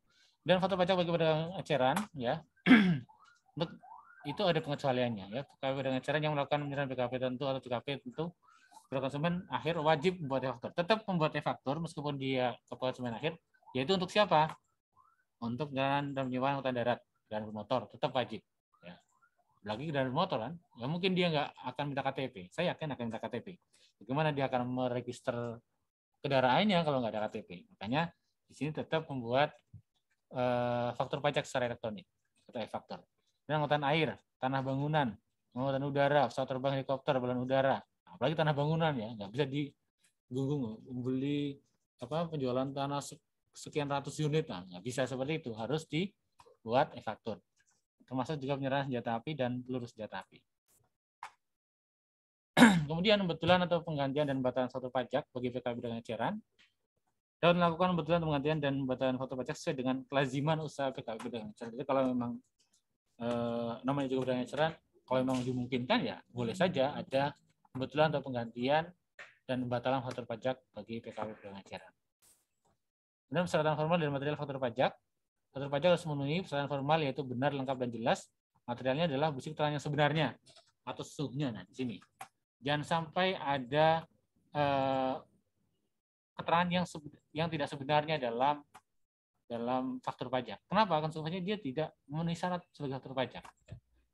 Dan faktur pajak bagi pedagang eceran ya untuk itu ada pengecualiannya ya. PKP pedagang eceran yang melakukan penyerahan BKP tentu atau JKP tentu kepada konsumen akhir wajib membuat e-faktur. Tetap membuat e-faktur meskipun dia ke konsumen akhir, yaitu untuk siapa? Untuk kendaraan dan penyewaan angkutan darat dan bermotor tetap wajib. Ya. Lagi kendaraan bermotor kan, ya mungkin dia nggak akan minta KTP. Saya yakin akan minta KTP. Bagaimana dia akan meregister kendaraannya kalau nggak ada KTP? Makanya di sini tetap membuat faktur pajak secara elektronik atau e-faktur. Dan angkutan air, tanah bangunan, angkutan udara, pesawat terbang, helikopter, balon udara, apalagi tanah bangunan ya, nggak bisa digunggung beli penjualan tanah sekian ratus unit, nah, nggak bisa seperti itu, harus dibuat e-faktur. Termasuk juga penyerahan senjata api dan peluru senjata api. Kemudian pembetulan atau penggantian dan pembatalan faktur pajak bagi PKP dengan eceran dapat melakukan pembetulan, penggantian dan pembatalan faktur pajak sesuai dengan kelaziman usaha PKP dengan eceran. Jadi kalau memang namanya juga pedagang eceran, kalau memang dimungkinkan ya boleh saja ada pembetulan atau penggantian dan pembatalan faktur pajak bagi PKP pedagang eceran. Kemudian persyaratan formal dan material faktur pajak. Faktur pajak harus memenuhi persyaratan formal yaitu benar, lengkap, dan jelas. Materialnya adalah bukti keterangan yang sebenarnya atau sesungguhnya. Nah, di sini jangan sampai ada keterangan yang tidak sebenarnya dalam faktur pajak. Kenapa? Konsumennya dia tidak memenuhi syarat sebagai faktur pajak.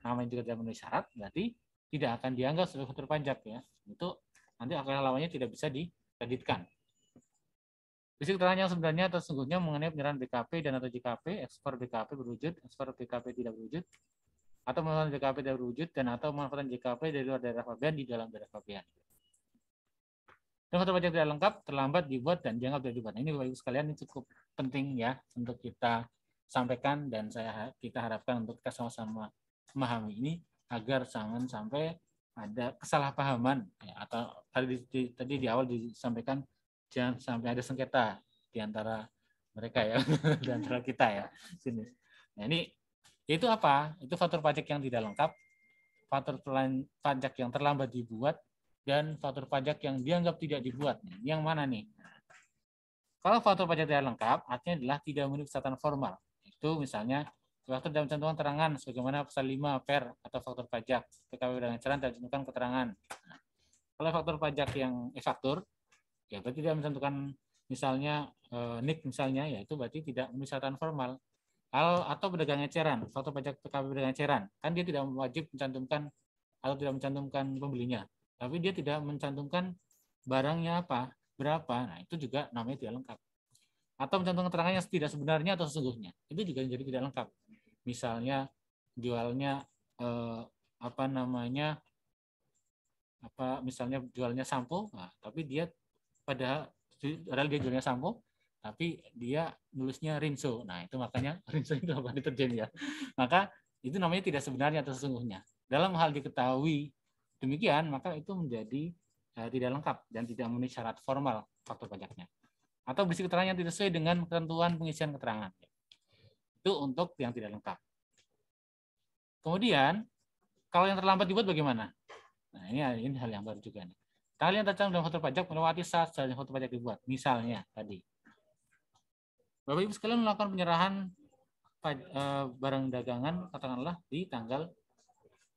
Namanya juga tidak memenuhi syarat, berarti tidak akan dianggap sebagai faktur pajak ya. Itu nanti akal halamannya tidak bisa dikreditkan. Basic keterangan yang sebenarnya atau sesungguhnya mengenai penyerahan BKP dan atau JKP, ekspor BKP berwujud, ekspor BKP tidak berwujud, atau pemanfaatan JKP tidak berwujud, dan atau pemanfaatan JKP dari luar daerah pabean di dalam daerah pabean. Dan faktur pajak tidak lengkap, terlambat dibuat, dan dianggap tidak dibuat. Nah, ini Bapak Ibu sekalian ini cukup penting ya untuk kita sampaikan, dan kita harapkan untuk kita sama-sama memahami ini agar jangan sampai ada kesalahpahaman ya, atau tadi di awal disampaikan jangan sampai ada sengketa di antara mereka ya, di antara kita ya. Sini. Nah, ini itu apa? Itu faktur pajak yang tidak lengkap, faktur pajak yang terlambat dibuat, dan faktur pajak yang dianggap tidak dibuat. Yang mana nih? Kalau faktur pajak tidak lengkap, artinya adalah tidak memenuhi kesatuan formal. Itu misalnya faktur dalam cantuman keterangan sebagaimana pasal 5 per atau faktur pajak PKW dengan acara dan cantumkan keterangan. Nah, kalau faktur pajak yang faktur, ya berarti tidak mencantumkan misalnya NIK misalnya, ya itu berarti tidak memenuhi kesatuan formal. Atau pedagang eceran, faktur pajak PKW pedagang eceran, kan dia tidak wajib mencantumkan atau tidak mencantumkan pembelinya, tapi dia tidak mencantumkan barangnya apa, berapa, nah itu juga namanya tidak lengkap. Atau mencantumkan keterangan yang tidak sebenarnya atau sesungguhnya, itu juga jadi tidak lengkap. Misalnya jualnya misalnya jualnya sampo, nah, tapi dia padahal dia jualnya sampo, tapi dia nulisnya rinso. Nah, itu makanya rinso itu apa deterjen ya. Maka itu namanya tidak sebenarnya atau sesungguhnya. Dalam hal diketahui demikian, maka itu menjadi tidak lengkap dan tidak memenuhi syarat formal faktur pajaknya. Atau berisi keterangan yang tidak sesuai dengan ketentuan pengisian keterangan. Itu untuk yang tidak lengkap. Kemudian, kalau yang terlambat dibuat bagaimana? Nah, ini hal yang baru juga nih. Tanggal yang tercantum dalam faktur pajak melewati saat seharusnya faktur pajak dibuat. Misalnya tadi, Bapak Ibu sekalian melakukan penyerahan barang dagangan katakanlah di tanggal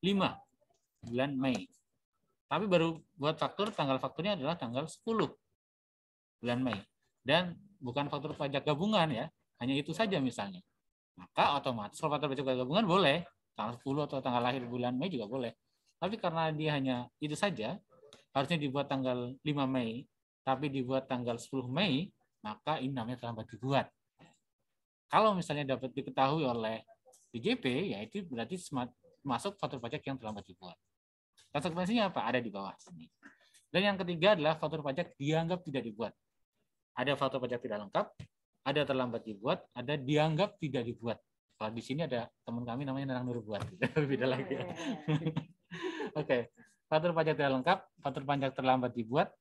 5 bulan Mei. Tapi baru buat faktur, tanggal fakturnya adalah tanggal 10 bulan Mei. Dan bukan faktur pajak gabungan ya, hanya itu saja misalnya. Maka otomatis kalau faktur pajak gabungan boleh, tanggal 10 atau tanggal lahir bulan Mei juga boleh. Tapi karena dia hanya itu saja, harusnya dibuat tanggal 5 Mei, tapi dibuat tanggal 10 Mei, maka ini namanya terlambat dibuat. Kalau misalnya dapat diketahui oleh DJP, ya itu berarti masuk faktur pajak yang terlambat dibuat. Konsekuensinya apa? Ada di bawah sini. Dan yang ketiga adalah faktur pajak dianggap tidak dibuat. Ada faktur pajak tidak lengkap, ada terlambat dibuat, ada dianggap tidak dibuat. Kalau di sini ada teman kami namanya Nenang Nur buat. Beda lagi. Oke. Faktur pajak tidak lengkap, faktur pajak terlambat dibuat,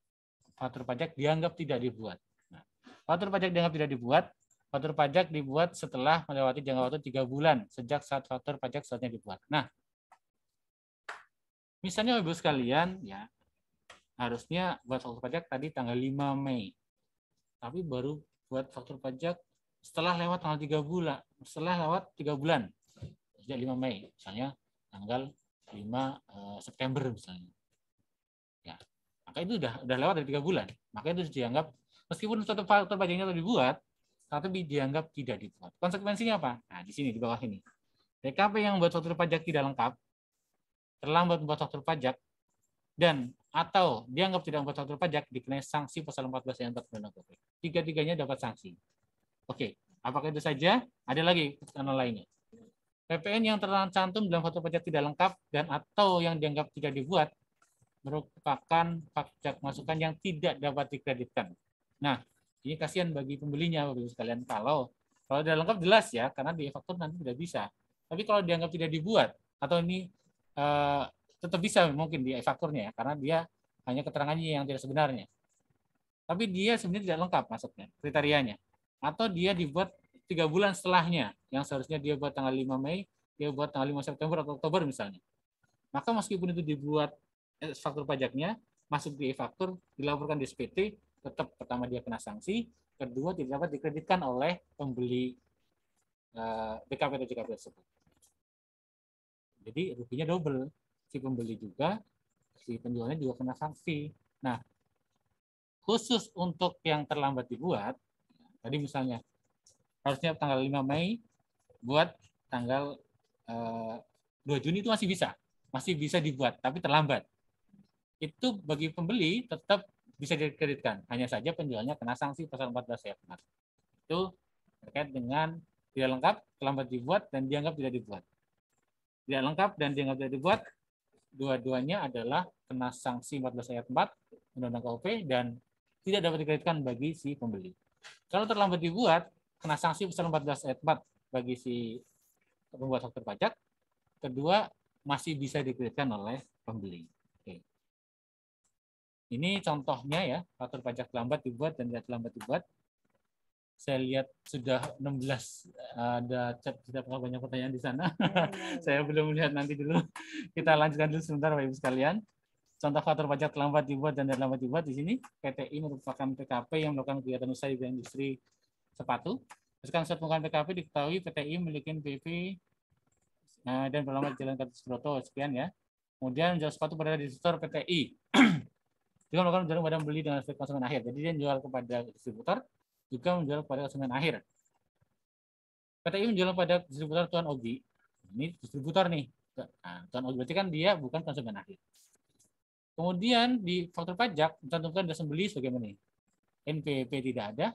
faktur pajak dianggap tidak dibuat. Nah, faktur pajak dianggap tidak dibuat, faktur pajak dibuat setelah melewati jangka waktu 3 bulan sejak saat faktur pajak seharusnya dibuat. Nah, misalnya Ibu sekalian, ya harusnya buat faktur pajak tadi tanggal 5 Mei. Tapi baru buat faktur pajak setelah lewat tanggal 3 bulan, setelah lewat 3 bulan. Sejak 5 Mei, misalnya tanggal 5 September misalnya. Ya, maka itu udah lewat dari 3 bulan. Maka itu dianggap meskipun suatu faktur pajaknya telah dibuat, tapi dianggap tidak dibuat. Konsekuensinya apa? Nah, di sini di bawah ini. DKP yang membuat faktur pajak tidak lengkap, terlambat membuat faktur pajak, dan atau dianggap tidak membuat faktur pajak dikenai sanksi pasal 14 ayat 4 Undang-Undang KPK. Tiga-tiganya dapat sanksi. Oke, apakah itu saja? Ada lagi ketentuan lainnya. PPN yang tercantum dalam faktur pajak tidak lengkap dan atau yang dianggap tidak dibuat merupakan pajak masukan yang tidak dapat dikreditkan. Nah, ini kasihan bagi pembelinya, Bapak Ibu sekalian. Kalau tidak lengkap jelas ya, karena di faktur nanti tidak bisa. Tapi kalau dianggap tidak dibuat atau ini tetap bisa mungkin di fakturnya ya, karena dia hanya keterangannya yang tidak sebenarnya. Tapi dia sebenarnya tidak lengkap masuknya kriterianya. Atau dia dibuat 3 bulan setelahnya, yang seharusnya dia buat tanggal 5 Mei, dia buat tanggal 5 September atau Oktober misalnya. Maka meskipun itu dibuat faktur pajaknya, masuk di e-faktur, dilaporkan di SPT, tetap pertama dia kena sanksi, kedua tidak dapat dikreditkan oleh pembeli BKP atau JKP tersebut. Jadi ruginya double. Si pembeli juga, si penjualnya juga kena sanksi. Nah, khusus untuk yang terlambat dibuat, tadi misalnya harusnya tanggal 5 Mei, buat tanggal 2 Juni itu masih bisa dibuat, tapi terlambat. Itu bagi pembeli tetap bisa dikreditkan. Hanya saja penjualnya kena sanksi pasal 14 ayat 4. Itu terkait dengan tidak lengkap, terlambat dibuat, dan dianggap tidak dibuat. Tidak lengkap dan dianggap tidak dibuat, dua-duanya adalah kena sanksi 14 ayat 4 Undang-Undang KUP dan tidak dapat dikreditkan bagi si pembeli. Kalau terlambat dibuat, kena sanksi pasal 14 ayat 4 bagi si pembuat faktur pajak. Kedua, masih bisa dikreditkan oleh pembeli. Oke. Ini contohnya ya, faktur pajak terlambat dibuat dan tidak terlambat dibuat. Saya lihat sudah 16 ada chat, tidak banyak pertanyaan di sana. Saya belum lihat, nanti dulu. Kita lanjutkan dulu sebentar Bapak Ibu sekalian. Contoh faktur pajak terlambat dibuat dan tidak terlambat dibuat di sini. PTI merupakan PKP yang melakukan kegiatan usaha di bidang industri sepatu. Berdasarkan surat pengukuhan PKP diketahui PTI memiliki PP dan beralamat Jalan Gatot Subroto sekian ya. Kemudian menjual sepatu pada distributor PTI. Juga melakukan jualan pada pembeli dengan konsumen akhir. Jadi dia menjual kepada distributor, juga menjual kepada konsumen akhir. PTI menjual pada distributor Tuan Ogi. Ini distributor nih. Nah, Tuan Ogi berarti kan dia bukan konsumen akhir. Kemudian di faktur pajak mencantumkan dasar beli sebagaimana ini. NPWP tidak ada,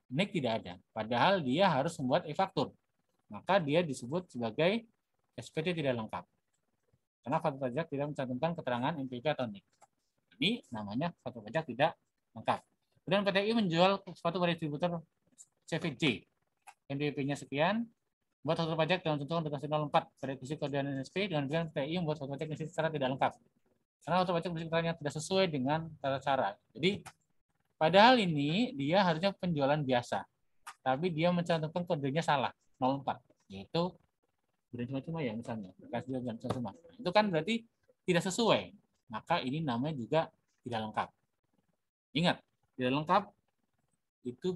NIK tidak ada. Padahal dia harus membuat e-faktur. Maka dia disebut sebagai SPT tidak lengkap. Karena faktur pajak tidak mencantumkan keterangan NPWP atau NIK. Ini namanya faktur pajak tidak lengkap. Kemudian PTI menjual sepatu pada distributor CVJ. NPWP-nya sekian. Buat faktur pajak dengan contoh data 04 pada edisi koordinat NSP dengan demikian PTI membuat faktur pajak secara tidak lengkap. Karena faktur pajak berisi keterangan yang tidak sesuai dengan tata cara. Jadi padahal ini dia harusnya penjualan biasa. Tapi dia mencantumkan kodenya salah, 04. Yaitu brand cuma-cuma ya misalnya. Itu kan berarti tidak sesuai. Maka ini namanya juga tidak lengkap. Ingat, tidak lengkap itu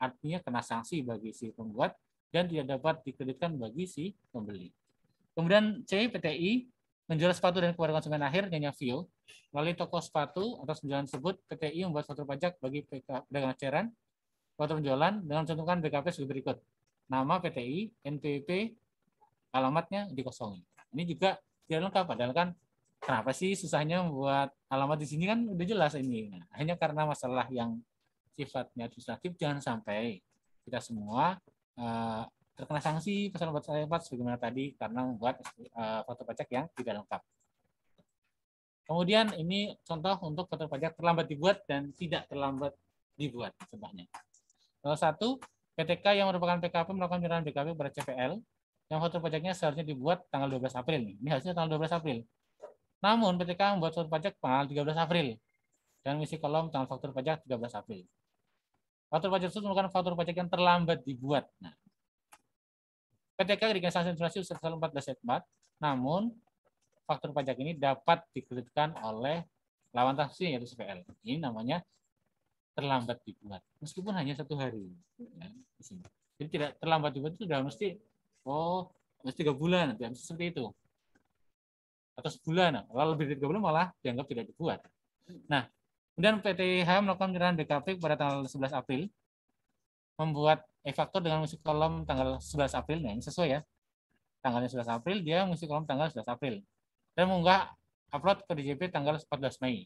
artinya kena sanksi bagi si pembuat dan tidak dapat dikreditkan bagi si pembeli. Kemudian C, PTI menjual sepatu dan kepada konsumen akhir nyonya Vio melalui toko sepatu atas penjualan tersebut. PTI membuat faktur pajak bagi pedagang eceran faktur penjualan dengan mencantumkan BKP sebagai berikut: nama PTI, NPWP, alamatnya dikosongi. Ini juga tidak lengkap, padahal kan kenapa sih susahnya membuat alamat di sini, kan udah jelas ini. Nah, hanya karena masalah yang sifatnya administratif, jangan sampai kita semua terkena sanksi pasal 14 sebagaimana tadi karena membuat faktur pajak yang tidak lengkap. Kemudian ini contoh untuk faktur pajak terlambat dibuat dan tidak terlambat dibuat contohnya. Salah satu, PTK yang merupakan PKP melakukan penyerahan BKP pada CVL yang faktur pajaknya seharusnya dibuat tanggal 12 April. Ini harusnya tanggal 12 April. Namun PTK membuat faktur pajak tanggal 13 April dan mengisi kolom tanggal faktur pajak 13 April. Faktur pajak tersebut merupakan faktur pajak yang terlambat dibuat. Nah, PTK diberikan sanksi administrasi pasal 14 ayat 4, namun faktur pajak ini dapat dikreditkan oleh lawan transaksi yaitu CVL. Ini namanya terlambat dibuat, meskipun hanya 1 hari. Ya, di sini. Jadi tidak terlambat dibuat itu sudah mesti, mesti 3 bulan, tidak seperti itu. Atau sebulan, kalau lebih dari 3 bulan malah dianggap tidak dibuat. Nah, kemudian PTH melakukan penyerahan BKP pada tanggal 11 April, membuat e-faktur dengan mengisi kolom tanggal 11 April, nah ini sesuai ya. Tanggalnya 11 April, dia mengisi kolom tanggal 11 April. Dan mengunggah upload ke DJP tanggal 14 Mei.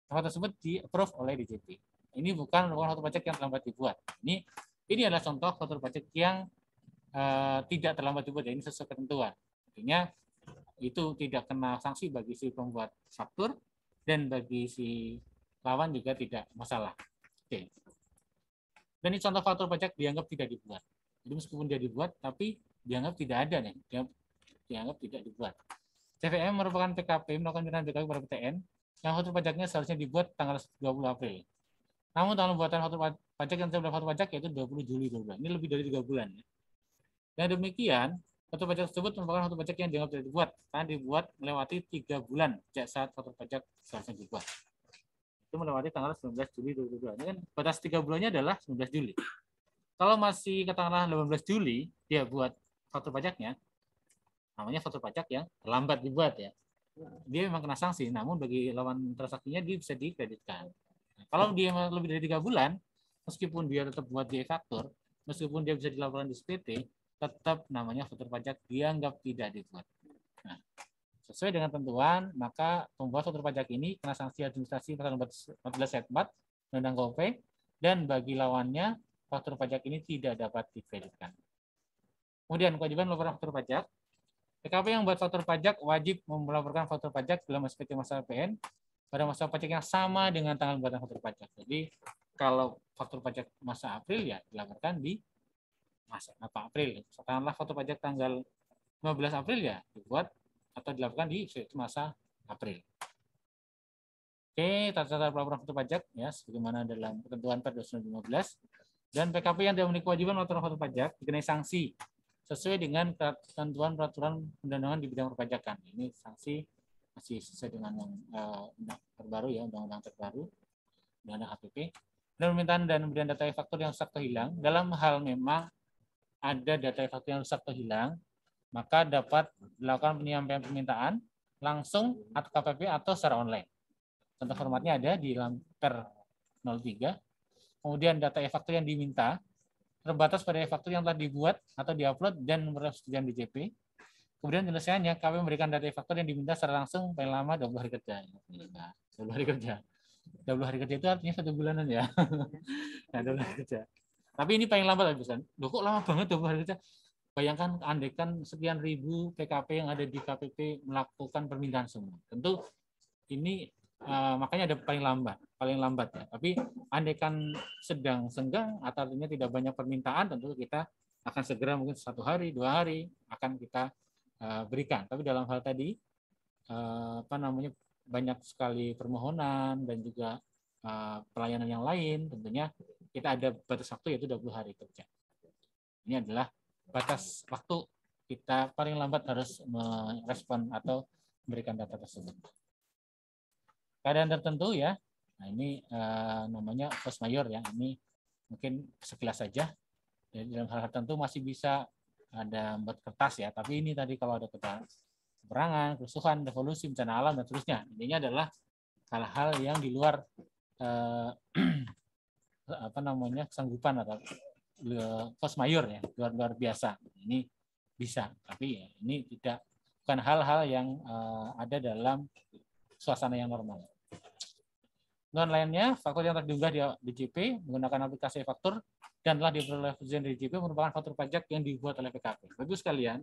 Faktur tersebut di-approve oleh DJP. Ini bukan merupakan faktur pajak yang terlambat dibuat. Ini adalah contoh faktur pajak yang tidak terlambat dibuat, ini sesuai ketentuan. Artinya itu tidak kena sanksi bagi si pembuat faktur dan bagi si lawan juga tidak masalah. Oke. Dan ini contoh faktur pajak dianggap tidak dibuat. Jadi meskipun dia dibuat, tapi dianggap tidak ada nih, dianggap tidak dibuat. CVM merupakan PKP melakukan penyerahan BKP pada PTN yang faktur pajaknya seharusnya dibuat tanggal 20 April. Namun tanggal pembuatan faktur pajak yang terhadap faktur pajak yaitu 20 Juli 2020. Ini lebih dari 3 bulan. Dan demikian, faktur pajak tersebut merupakan faktur pajak yang dianggap tidak dibuat karena dibuat melewati 3 bulan sejak saat faktur pajak seharusnya dibuat. Itu melewati tanggal 19 Juli 2022. Ini kan batas 3 bulannya adalah 19 Juli. Kalau masih katakanlah 18 Juli dia buat faktur pajaknya, namanya faktur pajak yang terlambat dibuat ya. Dia memang kena sanksi, namun bagi lawan transaksinya dia bisa dikreditkan. Kalau dia lebih dari 3 bulan, meskipun dia tetap buat di e-faktur, meskipun dia bisa dilaporkan di SPT, tetap namanya faktur pajak dianggap tidak dibuat. Nah, Sesuai dengan tentuan, maka pembuat faktur pajak ini kena sanksi administrasi pasal 14 ayat 4 Undang-Undang KUHP, dan bagi lawannya faktur pajak ini tidak dapat dikreditkan. Kemudian kewajiban melaporkan faktur pajak. PKP yang buat faktur pajak wajib melaporkan faktur pajak dalam SPT masa PN pada masa pajak yang sama dengan tanggal pembuatan faktur pajak. Jadi kalau faktur pajak masa April ya dilaporkan di masa April. Setelah faktur pajak tanggal 15 April ya dibuat atau dilakukan di masa April. Oke, tata cara pelaporan faktur pajak ya sebagaimana dalam ketentuan Per 2015, dan PKP yang tidak memiliki kewajiban melaporkan faktur pajak dikenai sanksi sesuai dengan ketentuan peraturan undangan di bidang perpajakan. Ini sanksi masih sesuai dengan yang terbaru ya, undang-undang terbaru, undang-undang HPP. Dan permintaan dan pemberian data e-faktur yang rusak atau hilang. Dalam hal memang ada data e-faktur yang rusak atau hilang, maka dapat dilakukan penyampaian permintaan langsung atau KPP atau secara online. Contoh formatnya ada di dalam Per 03. Kemudian data e-faktur yang diminta terbatas pada e-faktur yang telah dibuat atau diupload dan persetujuan DJP. Kemudian penyelesaiannya, KPP memberikan data e-faktur yang diminta secara langsung paling lama 20 hari kerja. Nah, 20 hari kerja. 20 hari kerja itu artinya 1 bulanan ya. Nah, 20 hari kerja. Tapi ini paling lambat habis kan. Loh kok lama banget 20 hari kerja? Bayangkan andaikan sekian ribu PKP yang ada di KPP melakukan permintaan semua. Tentu ini makanya ada paling lambat ya. Tapi andaikan sedang senggang atau artinya tidak banyak permintaan, tentu kita akan segera mungkin 1 hari, 2 hari akan kita berikan. Tapi dalam hal tadi banyak sekali permohonan dan juga pelayanan yang lain, tentunya kita ada batas waktu yaitu 20 hari kerja. Ini adalah batas waktu kita paling lambat harus merespon atau memberikan data tersebut. Keadaan tertentu ya, nah ini namanya force majeure ya, ini mungkin sekilas saja. Jadi dalam hal tertentu masih bisa ada membuat kertas ya, tapi ini tadi kalau ada peperangan, kerusuhan, revolusi, bencana alam dan seterusnya, intinya adalah hal-hal yang di luar kesanggupan atau force majeure ya, luar biasa. Ini bisa, tapi ya, ini bukan hal-hal yang ada dalam suasana yang normal. Dan lainnya, faktur yang terdiunggah di DJP menggunakan aplikasi faktur dan telah diperoleh persetujuan dari DJP merupakan faktur pajak yang dibuat oleh PKP. Bagus sekalian,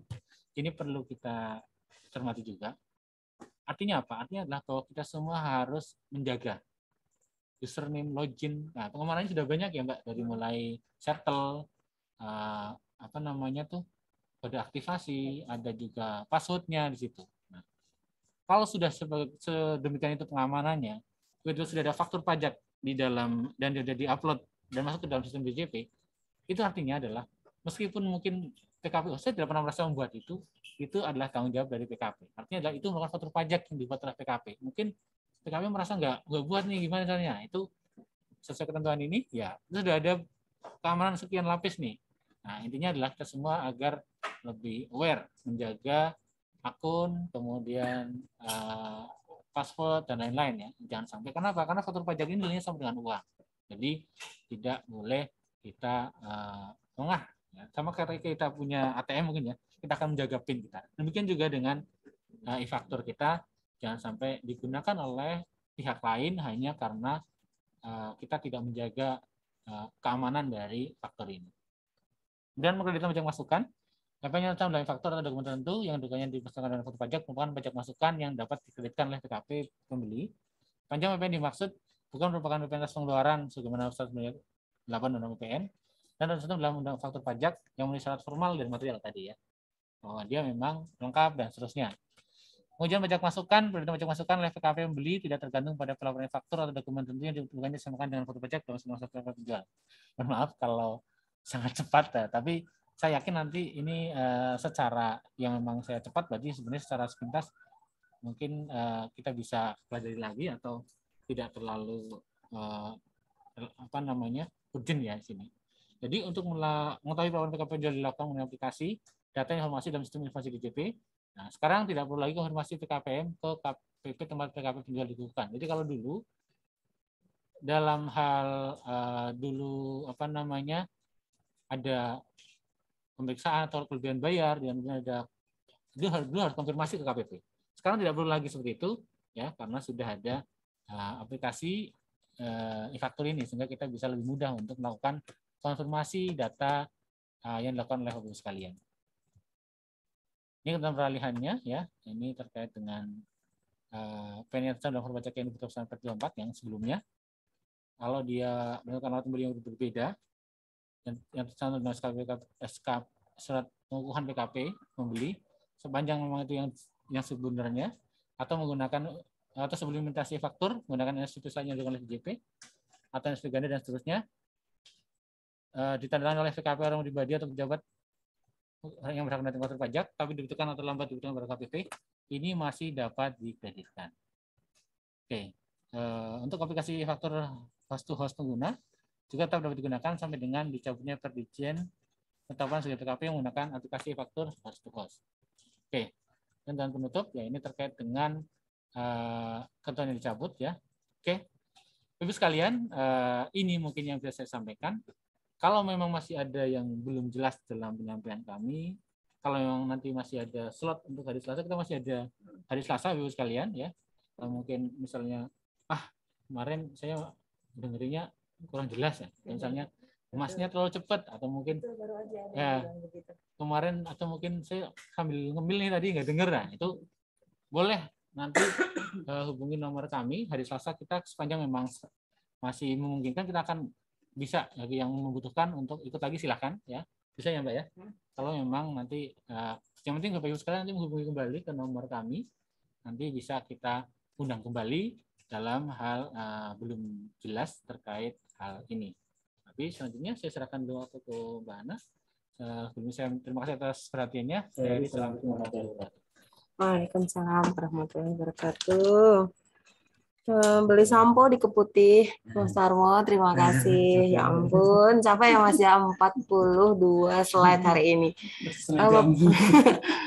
ini perlu kita cermati juga. Artinya apa? Artinya adalah bahwa kita semua harus menjaga username, login. Nah, pengamanannya sudah banyak ya Mbak, dari mulai settle, kode aktivasi, ada juga passwordnya di situ. Nah, kalau sudah sedemikian itu pengamanannya, kemudian sudah ada faktur pajak di dalam dan sudah diupload dan masuk ke dalam sistem DJP, itu artinya adalah meskipun mungkin PKP saya tidak pernah merasa membuat itu adalah tanggung jawab dari PKP. Artinya adalah itu merupakan faktur pajak yang dibuat oleh PKP. Mungkin PKP merasa nggak buat nih, gimana caranya? Itu sesuai ketentuan ini, ya itu sudah ada keamanan sekian lapis nih. Nah, intinya adalah kita semua agar lebih aware, menjaga akun, kemudian password, dan lain-lain ya. Jangan sampai, kenapa? Karena faktur pajak ini nilainya sama dengan uang. Jadi, tidak boleh kita lengah. Ya. Sama kayak kita punya ATM mungkin ya, kita akan menjaga PIN kita. Demikian juga dengan e-faktur kita, jangan sampai digunakan oleh pihak lain hanya karena kita tidak menjaga keamanan dari faktur ini. Dan mengkreditkan pajak masukan, apa yang tercantum dalam faktur atau dokumen tertentu yang dukanya dipersangkakan dengan faktur pajak merupakan pajak masukan yang dapat dikreditkan oleh PKP pembeli. Panjang PPN dimaksud bukan merupakan PPN atas pengeluaran sebagaimana pasal 8 Undang-Undang PPN dan tercantum dalam undang faktur pajak yang memenuhi syarat formal dan material tadi ya, bahwa dia memang lengkap dan seterusnya. Kemudian pajak masukan, perintah pajak masukan oleh PKP pembeli tidak tergantung pada pelaporan faktur atau dokumen tertentu yang ditentukan disamakan dengan faktur pajak dalam semua faktur penjual. Mohon maaf kalau sangat cepat ya, tapi saya yakin nanti ini secara yang memang saya cepat, berarti sebenarnya secara sepintas mungkin kita bisa pelajari lagi atau tidak terlalu urgent ya di sini. Jadi untuk mengetahui pelaporan PKP penjual dilakukan melalui aplikasi data informasi dalam sistem informasi DJP. Nah, sekarang tidak perlu lagi konfirmasi PKPM ke KPP tempat PKP penjual dikukuhkan. Jadi kalau dulu dalam hal ada pemeriksaan atau kelebihan bayar dan ada dulu harus konfirmasi ke KPP. Sekarang tidak perlu lagi seperti itu, ya, karena sudah ada aplikasi e-faktur ini, sehingga kita bisa lebih mudah untuk melakukan konfirmasi data yang dilakukan oleh Bapak Ibu sekalian. Ini tentang peralihannya, ya. Ini terkait dengan penyelesaian dalam pajak yang diputuskan per 24 yang sebelumnya. Kalau dia melakukan alat pembeli yang berbeda, yang tercantum dalam SK surat pengukuhan PKP membeli, sepanjang memang itu yang sebenarnya, atau menggunakan atau sebelum implementasi faktur menggunakan institusi lain yang dilakukan oleh VJP atau institusi ganda dan seterusnya, ditandatangani oleh VKP orang pribadi atau pejabat yang berhak menerima faktur pajak, tapi dibutuhkan atau terlambat dibutuhkan pada KPP, ini masih dapat dikreditkan. Oke, untuk aplikasi faktur host to host pengguna juga tetap dapat digunakan sampai dengan dicabutnya Perdijen penetapan sebagai PKP yang menggunakan aplikasi faktur host to host. Oke, dan penutup ya ini terkait dengan ketentuan yang dicabut ya. Oke, Ibu sekalian, ini mungkin yang bisa saya sampaikan. Kalau memang masih ada yang belum jelas dalam penyampaian kami, kalau memang nanti masih ada slot untuk hari Selasa, kita masih ada hari Selasa, Ibu sekalian ya. Mungkin misalnya, kemarin saya dengerinnya kurang jelas ya, misalnya emasnya terlalu cepat atau mungkin ya kemarin atau mungkin saya sambil ngemil nih tadi nggak dengar, nah itu boleh nanti hubungi nomor kami hari Selasa, kita sepanjang memang masih memungkinkan kita akan bisa bagi yang membutuhkan untuk ikut lagi silahkan ya, bisa ya Mbak ya. Kalau memang nanti yang penting Bapak Ibu sekalian nanti menghubungi kembali ke nomor kami, nanti bisa kita undang kembali dalam hal belum jelas terkait hal ini. Tapi selanjutnya saya serahkan dulu waktu ke Mbak Ana. Saya terima kasih atas perhatiannya. Assalamualaikum warahmatullahi wabarakatuh. Waalaikumsalam warahmatullahi wabarakatuh. Beli sampo di Keputih, Mas Tarmo, terima kasih. Ya ampun, capek ya Mas ya, 42 slide hari ini.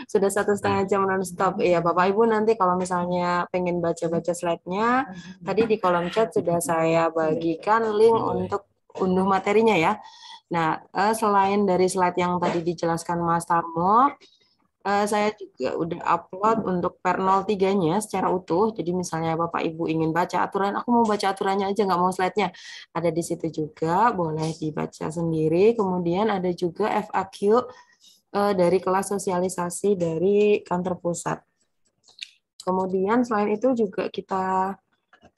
Sudah 1,5 jam non-stop. Iya, Bapak Ibu nanti kalau misalnya pengen baca-baca slide-nya, tadi di kolom chat sudah saya bagikan link untuk unduh materinya ya. Nah, selain dari slide yang tadi dijelaskan Mas Tarmo, saya juga udah upload untuk per 03-nya secara utuh. Jadi misalnya Bapak Ibu ingin baca aturan, aku mau baca aturannya aja, nggak mau slide-nya. Ada di situ juga, boleh dibaca sendiri. Kemudian ada juga FAQ dari kelas sosialisasi dari kantor pusat. Kemudian selain itu juga kita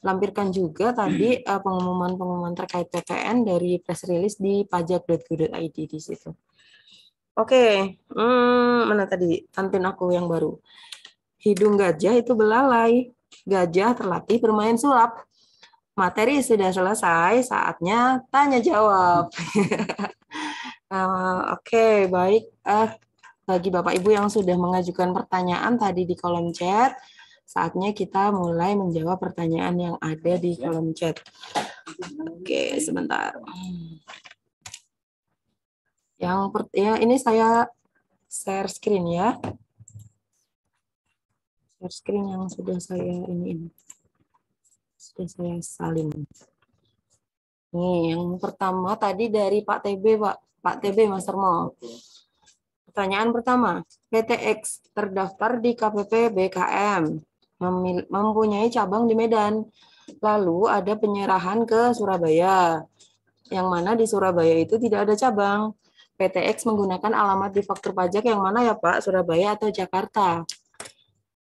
lampirkan juga tadi pengumuman-pengumuman terkait PPN dari press release di pajak.go.id di situ. Oke, mana tadi pantun aku yang baru. Hidung gajah itu belalai, gajah terlatih bermain sulap. Materi sudah selesai, saatnya tanya jawab. Oke, baik. Bagi Bapak Ibu yang sudah mengajukan pertanyaan tadi di kolom chat, saatnya kita mulai menjawab pertanyaan yang ada di kolom chat. Oke, sebentar. Ya, ini saya share screen ya. Share screen yang sudah saya ini. Sudah saya salin. Nih, yang pertama tadi dari Pak TB, Pak TB Mas Termo. Pertanyaan pertama, PTX terdaftar di KPP BKM, mempunyai cabang di Medan. Lalu ada penyerahan ke Surabaya, yang mana di Surabaya itu tidak ada cabang. PTX menggunakan alamat di faktur pajak yang mana ya Pak, Surabaya atau Jakarta?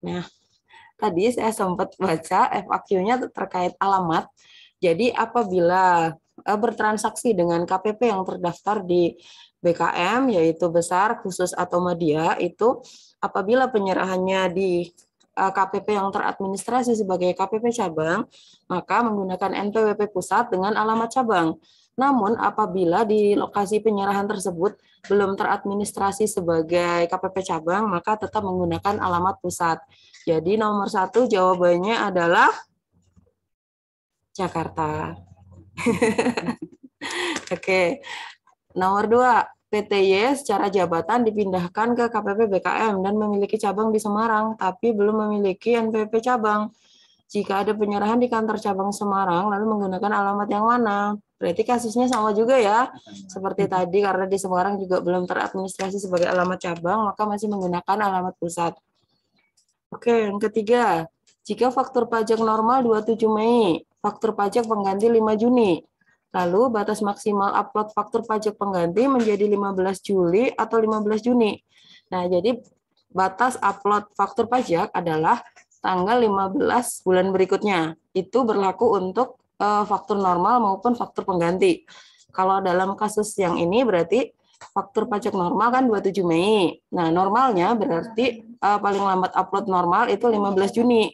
Nah, tadi saya sempat baca FAQ-nya terkait alamat. Jadi apabila bertransaksi dengan KPP yang terdaftar di BKM, yaitu besar, khusus, atau media, itu apabila penyerahannya di KPP yang teradministrasi sebagai KPP cabang, maka menggunakan NPWP pusat dengan alamat cabang. Namun apabila di lokasi penyerahan tersebut belum teradministrasi sebagai KPP cabang, maka tetap menggunakan alamat pusat. Jadi nomor 1 jawabannya adalah Jakarta. Oke. Nomor 2, PTY secara jabatan dipindahkan ke KPP BKM dan memiliki cabang di Semarang, tapi belum memiliki NPWP cabang. Jika ada penyerahan di kantor cabang Semarang, lalu menggunakan alamat yang mana? Berarti kasusnya sama juga ya. Seperti tadi, karena di Semarang juga belum teradministrasi sebagai alamat cabang, maka masih menggunakan alamat pusat. Oke, yang ketiga, jika faktur pajak normal 27 Mei, faktur pajak pengganti 5 Juni. Lalu batas maksimal upload faktur pajak pengganti menjadi 15 Juli atau 15 Juni. Nah, jadi batas upload faktur pajak adalah tanggal 15 bulan berikutnya. Itu berlaku untuk faktur normal maupun faktur pengganti. Kalau dalam kasus yang ini berarti faktur pajak normal kan 27 Mei. Nah, normalnya berarti paling lambat upload normal itu 15 Juni.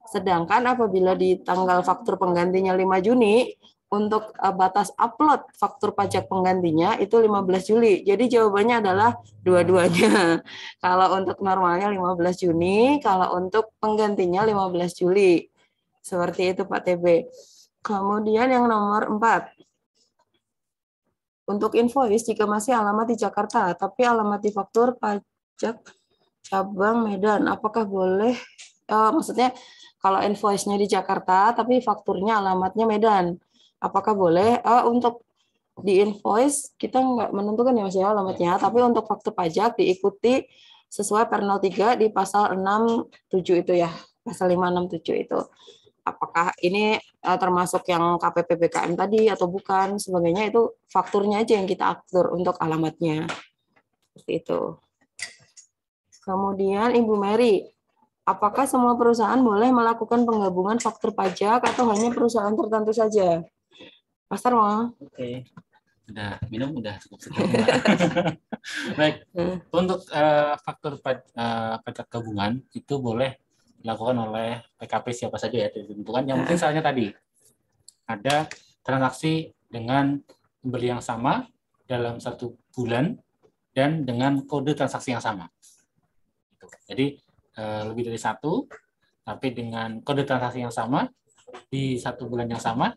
Sedangkan apabila di tanggal faktur penggantinya 5 Juni, untuk batas upload faktur pajak penggantinya itu 15 Juli. Jadi jawabannya adalah dua-duanya. Kalau untuk normalnya 15 Juni, kalau untuk penggantinya 15 Juli. Seperti itu Pak TB. Kemudian yang nomor 4. Untuk invoice jika masih alamat di Jakarta, tapi alamat di faktur pajak cabang Medan, apakah boleh? Maksudnya kalau invoice-nya di Jakarta, tapi fakturnya alamatnya Medan, apakah boleh? Untuk di invoice kita nggak menentukan ya Mas ya alamatnya, tapi untuk faktur pajak diikuti sesuai Perno 3 di pasal 67 itu ya, pasal 567 itu. Apakah ini termasuk yang KPP BKM tadi atau bukan, sebagainya itu fakturnya aja yang kita atur untuk alamatnya. Seperti itu. Kemudian Ibu Mary, apakah semua perusahaan boleh melakukan penggabungan faktur pajak atau hanya perusahaan tertentu saja? Mas Tarmo. Oke. Udah minum udah cukup sekian. Baik. Untuk faktur pajak gabungan itu boleh dilakukan oleh PKP siapa saja ya, ditentukan. Yang penting soalnya tadi ada transaksi dengan pembeli yang sama dalam 1 bulan dan dengan kode transaksi yang sama. Jadi lebih dari 1, tapi dengan kode transaksi yang sama di 1 bulan yang sama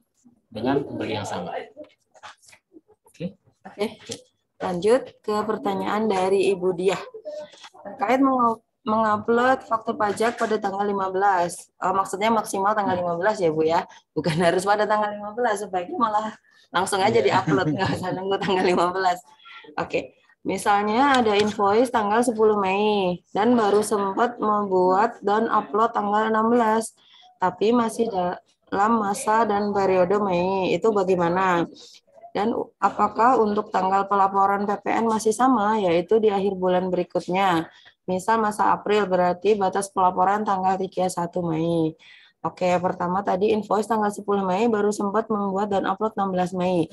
dengan pembeli yang sama. Oke. Lanjut ke pertanyaan dari Ibu Diah. Terkait mengupload faktur pajak pada tanggal 15. Maksudnya maksimal tanggal 15 ya Bu ya. Bukan harus pada tanggal 15, sebaiknya malah langsung aja diupload, nggak usah nunggu tanggal 15. Oke. Misalnya ada invoice tanggal 10 Mei dan baru sempat membuat dan upload tanggal 16, tapi masih dalam masa dan periode Mei. Itu bagaimana? Dan apakah untuk tanggal pelaporan PPN masih sama, yaitu di akhir bulan berikutnya? Misal masa April, berarti batas pelaporan tanggal 31 Mei. Oke, pertama tadi invoice tanggal 10 Mei, baru sempat membuat dan upload 16 Mei.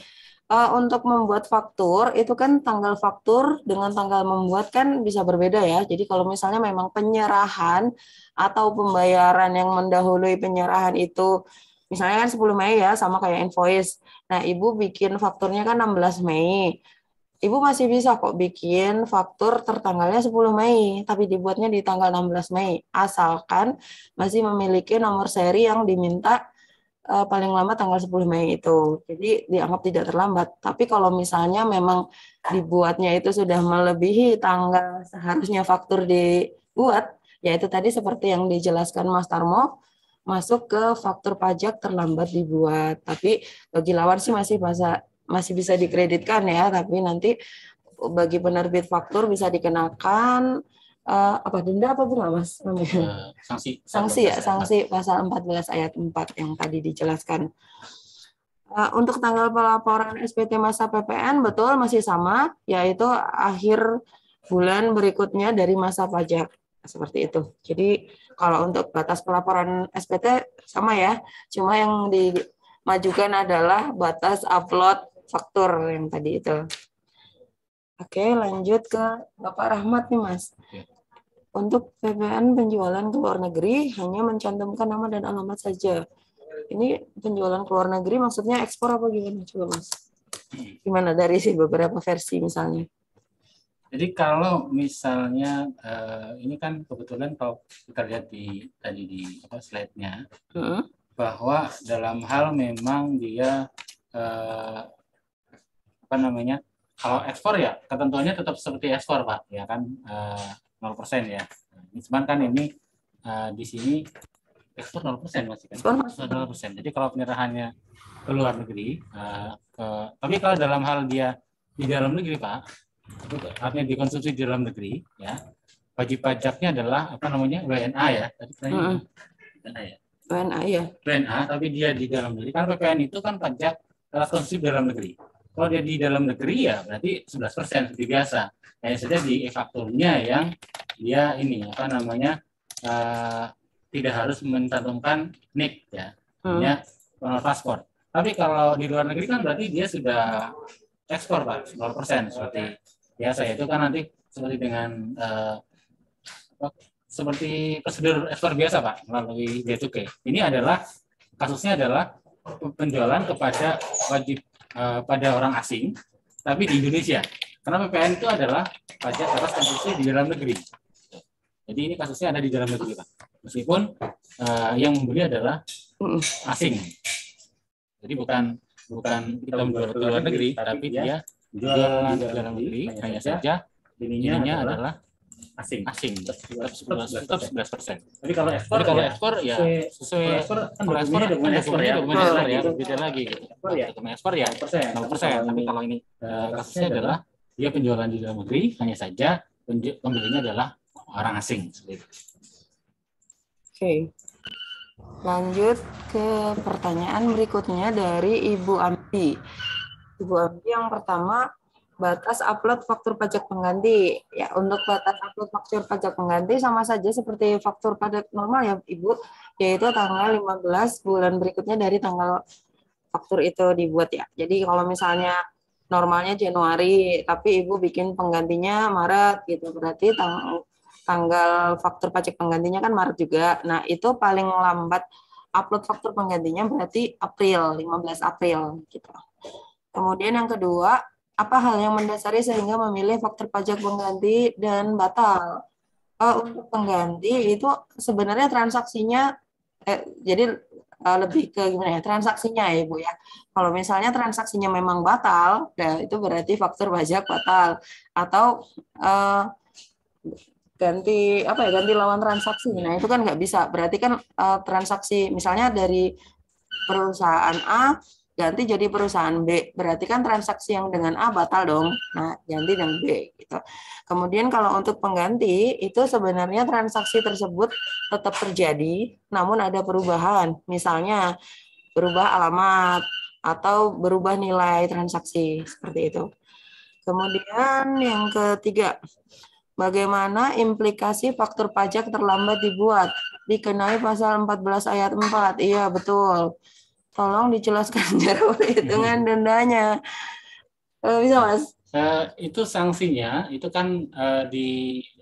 Untuk membuat faktur, itu kan tanggal faktur dengan tanggal membuat kan bisa berbeda ya. Jadi kalau misalnya memang penyerahan atau pembayaran yang mendahului penyerahan itu, misalnya kan 10 Mei ya, sama kayak invoice. Nah, Ibu bikin fakturnya kan 16 Mei. Ibu masih bisa kok bikin faktur tertanggalnya 10 Mei, tapi dibuatnya di tanggal 16 Mei. Asalkan masih memiliki nomor seri yang diminta paling lama tanggal 10 Mei itu. Jadi dianggap tidak terlambat. Tapi kalau misalnya memang dibuatnya itu sudah melebihi tanggal seharusnya faktur dibuat, yaitu tadi seperti yang dijelaskan Mas Tarmo, masuk ke faktur pajak terlambat dibuat. Tapi bagi lawan sih masih bisa dikreditkan ya, tapi nanti bagi penerbit faktur bisa dikenakan apa denda apa bunga Mas namanya? Sanksi ya, sanksi pasal 14 ayat 4 yang tadi dijelaskan. Untuk tanggal pelaporan SPT masa PPN betul masih sama, yaitu akhir bulan berikutnya dari masa pajak. Seperti itu. Jadi kalau untuk batas pelaporan SPT sama ya, cuma yang dimajukan adalah batas upload faktur yang tadi itu. Oke, lanjut ke Bapak Rahmat nih Mas. Untuk PPN penjualan ke luar negeri hanya mencantumkan nama dan alamat saja. Ini penjualan ke luar negeri maksudnya ekspor apa gimana coba Mas? Gimana dari beberapa versi misalnya? Jadi kalau misalnya ini kan kebetulan kalau kita lihat tadi di slide-nya bahwa dalam hal memang dia kalau ekspor ya ketentuannya tetap seperti ekspor Pak ya kan 0% ya. Cuman kan ini di sini ekspor 0% masih kan. 0%. Jadi kalau penyerahannya ke luar negeri tapi kalau dalam hal dia di dalam negeri Pak, artinya dikonsumsi di dalam negeri ya, wajib pajaknya adalah apa namanya WNA ya. Tadi WNA ya. WNA ya. WNA, tapi dia di dalam negeri. Kan PPN itu kan pajak konsumsi dalam negeri. Kalau dia di dalam negeri ya berarti 11% seperti biasa. Hanya saja di e-fakturnya yang dia ini apa namanya tidak harus mencantumkan NIK ya, hanya paspor. Tapi kalau di luar negeri kan berarti dia sudah ekspor Pak, 0% seperti biasa. Itu kan nanti seperti dengan seperti prosedur ekspor biasa Pak melalui Bea Cukai. Ini adalah kasusnya adalah penjualan kepada wajib pada orang asing, tapi di Indonesia. Karena PPN itu adalah pajak atas konsumsi di dalam negeri. Jadi ini kasusnya ada di dalam negeri Pak. Meskipun yang membeli adalah asing. Jadi bukan kita menjual ke luar negeri, tapi dia jualan di dalam negeri, hanya saja ininya adalah asing. Tetap 11%. Tapi kalau ekspor ya sesuai kalau ekspor dokumen ekspor ya, beda lagi gitu. Dokumen ekspor ya 0%. Tapi kalau ini kasusnya adalah dia penjualan di dalam negeri, hanya saja pembelinya adalah orang asing. Oke. Lanjut ke pertanyaan berikutnya dari Ibu Ambi. Ibu Ambi yang pertama, batas upload faktur pajak pengganti. Ya, untuk batas upload faktur pajak pengganti sama saja seperti faktur pajak normal ya, Ibu, yaitu tanggal 15 bulan berikutnya dari tanggal faktur itu dibuat ya. Jadi kalau misalnya normalnya Januari, tapi Ibu bikin penggantinya Maret gitu, berarti tanggal faktur pajak penggantinya kan Maret juga. Nah, itu paling lambat upload faktur penggantinya berarti April, 15 April gitu. Kemudian yang kedua, apa hal yang mendasari sehingga memilih faktur pajak pengganti dan batal? Untuk pengganti itu sebenarnya transaksinya jadi lebih ke gimana ya, transaksinya ya Ibu ya. Kalau misalnya transaksinya memang batal, ya itu berarti faktur pajak batal. Atau ganti lawan transaksi. Nah itu kan nggak bisa. Berarti kan transaksi misalnya dari perusahaan A ganti jadi perusahaan B, berarti kan transaksi yang dengan A batal dong. Nah ganti dengan B gitu. Kemudian kalau untuk pengganti itu sebenarnya transaksi tersebut tetap terjadi, namun ada perubahan. Misalnya berubah alamat atau berubah nilai transaksi seperti itu. Kemudian yang ketiga, bagaimana implikasi faktur pajak terlambat dibuat? Dikenai pasal 14 ayat 4. Iya, betul. Tolong dijelaskan cara perhitungan dendanya. Bisa, Mas? Itu sanksinya, itu kan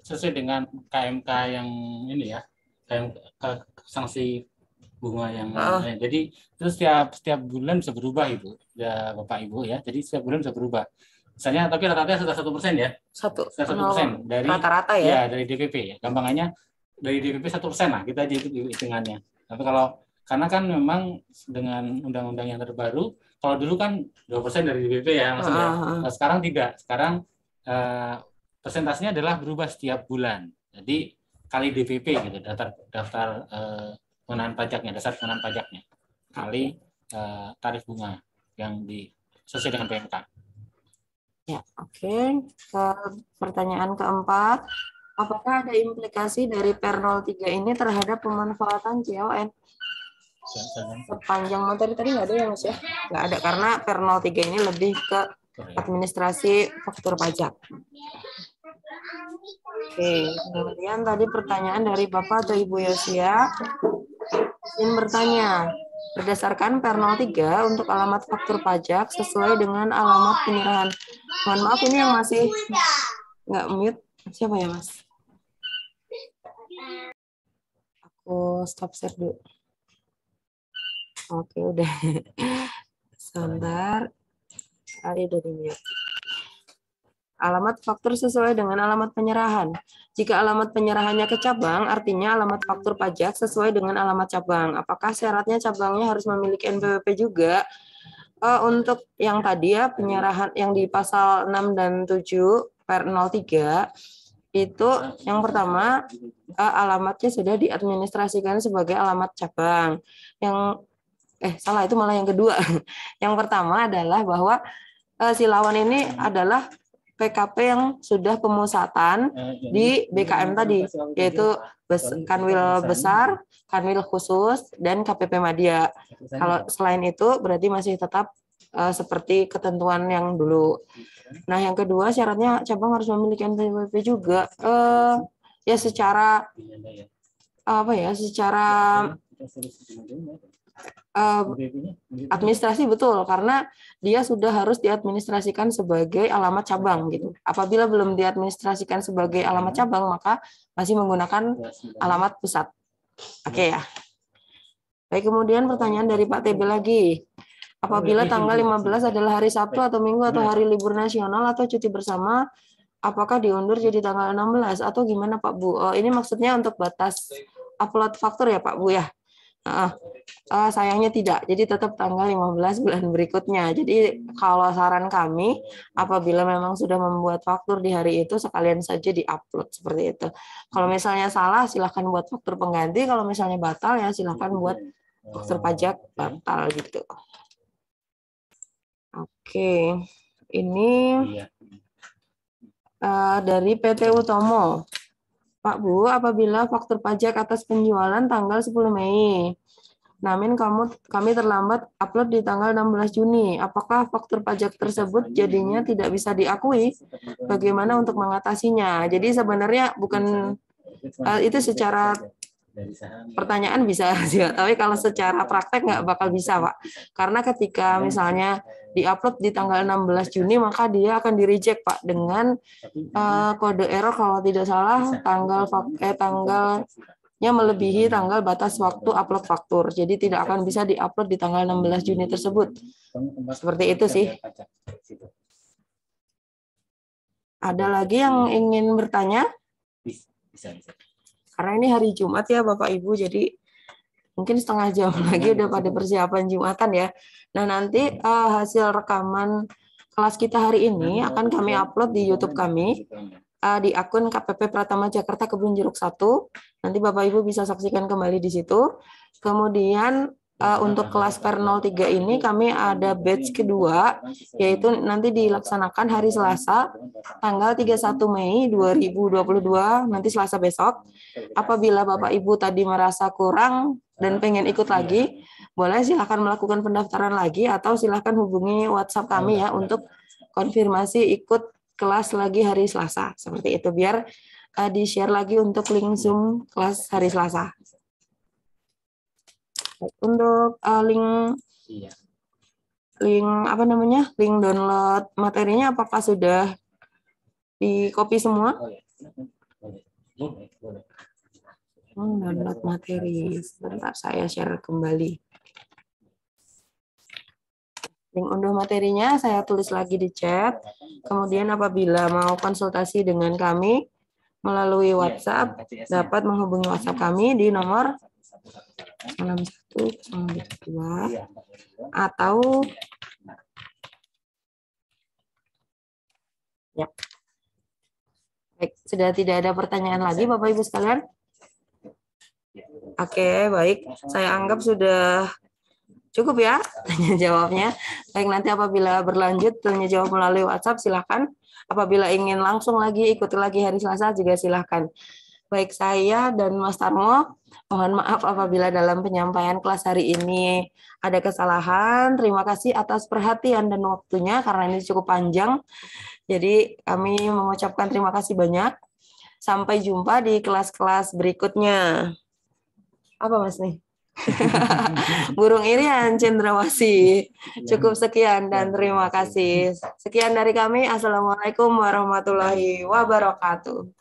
sesuai dengan KMK yang ini ya, sanksi bunga yang jadi itu setiap bulan bisa berubah Ibu, ya Bapak Ibu ya. Jadi setiap bulan bisa berubah. Misalnya, tapi rata-rata sudah 1% ya. 1% dari rata-rata ya. Ya dari DPP ya. Gampangnya dari DPP 1% lah kita aja itu hitungannya. Tapi karena kan memang dengan undang-undang yang terbaru, kalau dulu kan 2% dari DPP ya maksudnya. Nah, sekarang tidak. Sekarang persentasenya adalah berubah setiap bulan. Jadi kali DPP gitu, daftar pengenaan pajaknya, dasar pengenaan pajaknya, kali tarif bunga yang sesuai dengan PMK. Ya, oke. Pertanyaan keempat, apakah ada implikasi dari Per 03 ini terhadap pemanfaatan CON? Sepanjang materi tadi nggak ada ya Mas ya? Nggak ada, karena Per 03 ini lebih ke administrasi faktur pajak. Oke, kemudian tadi pertanyaan dari Bapak atau Ibu Yosia. Izin bertanya, berdasarkan Per 03 untuk alamat faktur pajak sesuai dengan alamat penyerahan. Mohon maaf ini yang masih nggak mute. Siapa ya Mas? Aku stop share dulu. Oke, udah. Sebentar. Udah di mute. Alamat faktur sesuai dengan alamat penyerahan. Jika alamat penyerahannya ke cabang, artinya alamat faktur pajak sesuai dengan alamat cabang. Apakah syaratnya cabangnya harus memiliki NPWP juga? Untuk yang tadi ya, penyerahan yang di pasal 6 dan 7 Per 03, itu yang pertama, alamatnya sudah diadministrasikan sebagai alamat cabang. Salah, itu malah yang kedua. Yang pertama adalah bahwa si lawan ini adalah PKP yang sudah pemusatan di BKM tadi, yaitu Kanwil besar, Kanwil khusus, dan KPP Madya. Kalau selain itu berarti masih tetap seperti ketentuan yang dulu. Nah, yang kedua syaratnya cabang harus memiliki NPWP juga. Ya secara apa ya? Secara administrasi betul, karena dia sudah harus diadministrasikan sebagai alamat cabang gitu. Apabila belum diadministrasikan sebagai alamat cabang, maka masih menggunakan alamat pusat. Oke ya. Baik, kemudian pertanyaan dari Pak TB lagi. Apabila tanggal 15 adalah hari Sabtu atau Minggu atau hari libur nasional atau cuti bersama, apakah diundur jadi tanggal 16 atau gimana Pak Bu? Ini maksudnya untuk batas upload faktur ya Pak Bu ya? Sayangnya tidak, jadi tetap tanggal 15 bulan berikutnya. Jadi kalau saran kami, apabila memang sudah membuat faktur di hari itu, sekalian saja diupload seperti itu. Kalau misalnya salah, silahkan buat faktur pengganti. Kalau misalnya batal, ya silahkan buat faktur pajak batal gitu. Oke, ini dari PT Utomo. Pak Bu, apabila faktur pajak atas penjualan tanggal 10 Mei, namun kami terlambat upload di tanggal 16 Juni, apakah faktur pajak tersebut jadinya tidak bisa diakui? Bagaimana untuk mengatasinya? Jadi sebenarnya bukan itu secara pertanyaan bisa juga, tapi kalau secara praktek nggak bakal bisa, Pak. Karena ketika misalnya diupload di tanggal 16 Juni, maka dia akan di-reject, Pak, dengan kode error kalau tidak salah tanggalnya melebihi tanggal batas waktu upload faktur. Jadi tidak akan bisa diupload di tanggal 16 Juni tersebut. Seperti itu sih. Ada lagi yang ingin bertanya? Bisa. Karena ini hari Jumat ya Bapak Ibu, jadi mungkin setengah jam lagi udah pada persiapan Jumatan ya. Nah nanti hasil rekaman kelas kita hari ini akan kami upload di YouTube kami, di akun KPP Pratama Jakarta Kebun Jeruk 1. Nanti Bapak Ibu bisa saksikan kembali di situ. Kemudian untuk kelas per 03 ini kami ada batch kedua, yaitu nanti dilaksanakan hari Selasa, tanggal 31 Mei 2022, nanti Selasa besok. Apabila Bapak Ibu tadi merasa kurang dan pengen ikut lagi, boleh silahkan melakukan pendaftaran lagi, atau silahkan hubungi WhatsApp kami ya untuk konfirmasi ikut kelas lagi hari Selasa. Seperti itu, biar di-share lagi untuk link Zoom kelas hari Selasa. Untuk link apa namanya, link download materinya apakah sudah di copy semua? Download materi, sebentar saya share kembali. Link unduh materinya saya tulis lagi di chat. Kemudian apabila mau konsultasi dengan kami melalui WhatsApp, dapat menghubungi WhatsApp kami di nomor 6102 atau ya. Baik, sudah tidak ada pertanyaan lagi Bapak Ibu sekalian? Oke, baik. Saya anggap sudah cukup ya tanya jawabnya. Baik, nanti apabila berlanjut tanya jawab melalui WhatsApp silahkan. Apabila ingin langsung lagi ikut lagi hari Selasa juga silahkan. Baik, saya dan Mas Tarmo, mohon maaf apabila dalam penyampaian kelas hari ini ada kesalahan. Terima kasih atas perhatian dan waktunya karena ini cukup panjang. Jadi kami mengucapkan terima kasih banyak. Sampai jumpa di kelas-kelas berikutnya. Apa Mas nih? Burung Irian Cendrawasih. Cukup sekian dan terima kasih. Sekian dari kami. Assalamualaikum warahmatullahi wabarakatuh.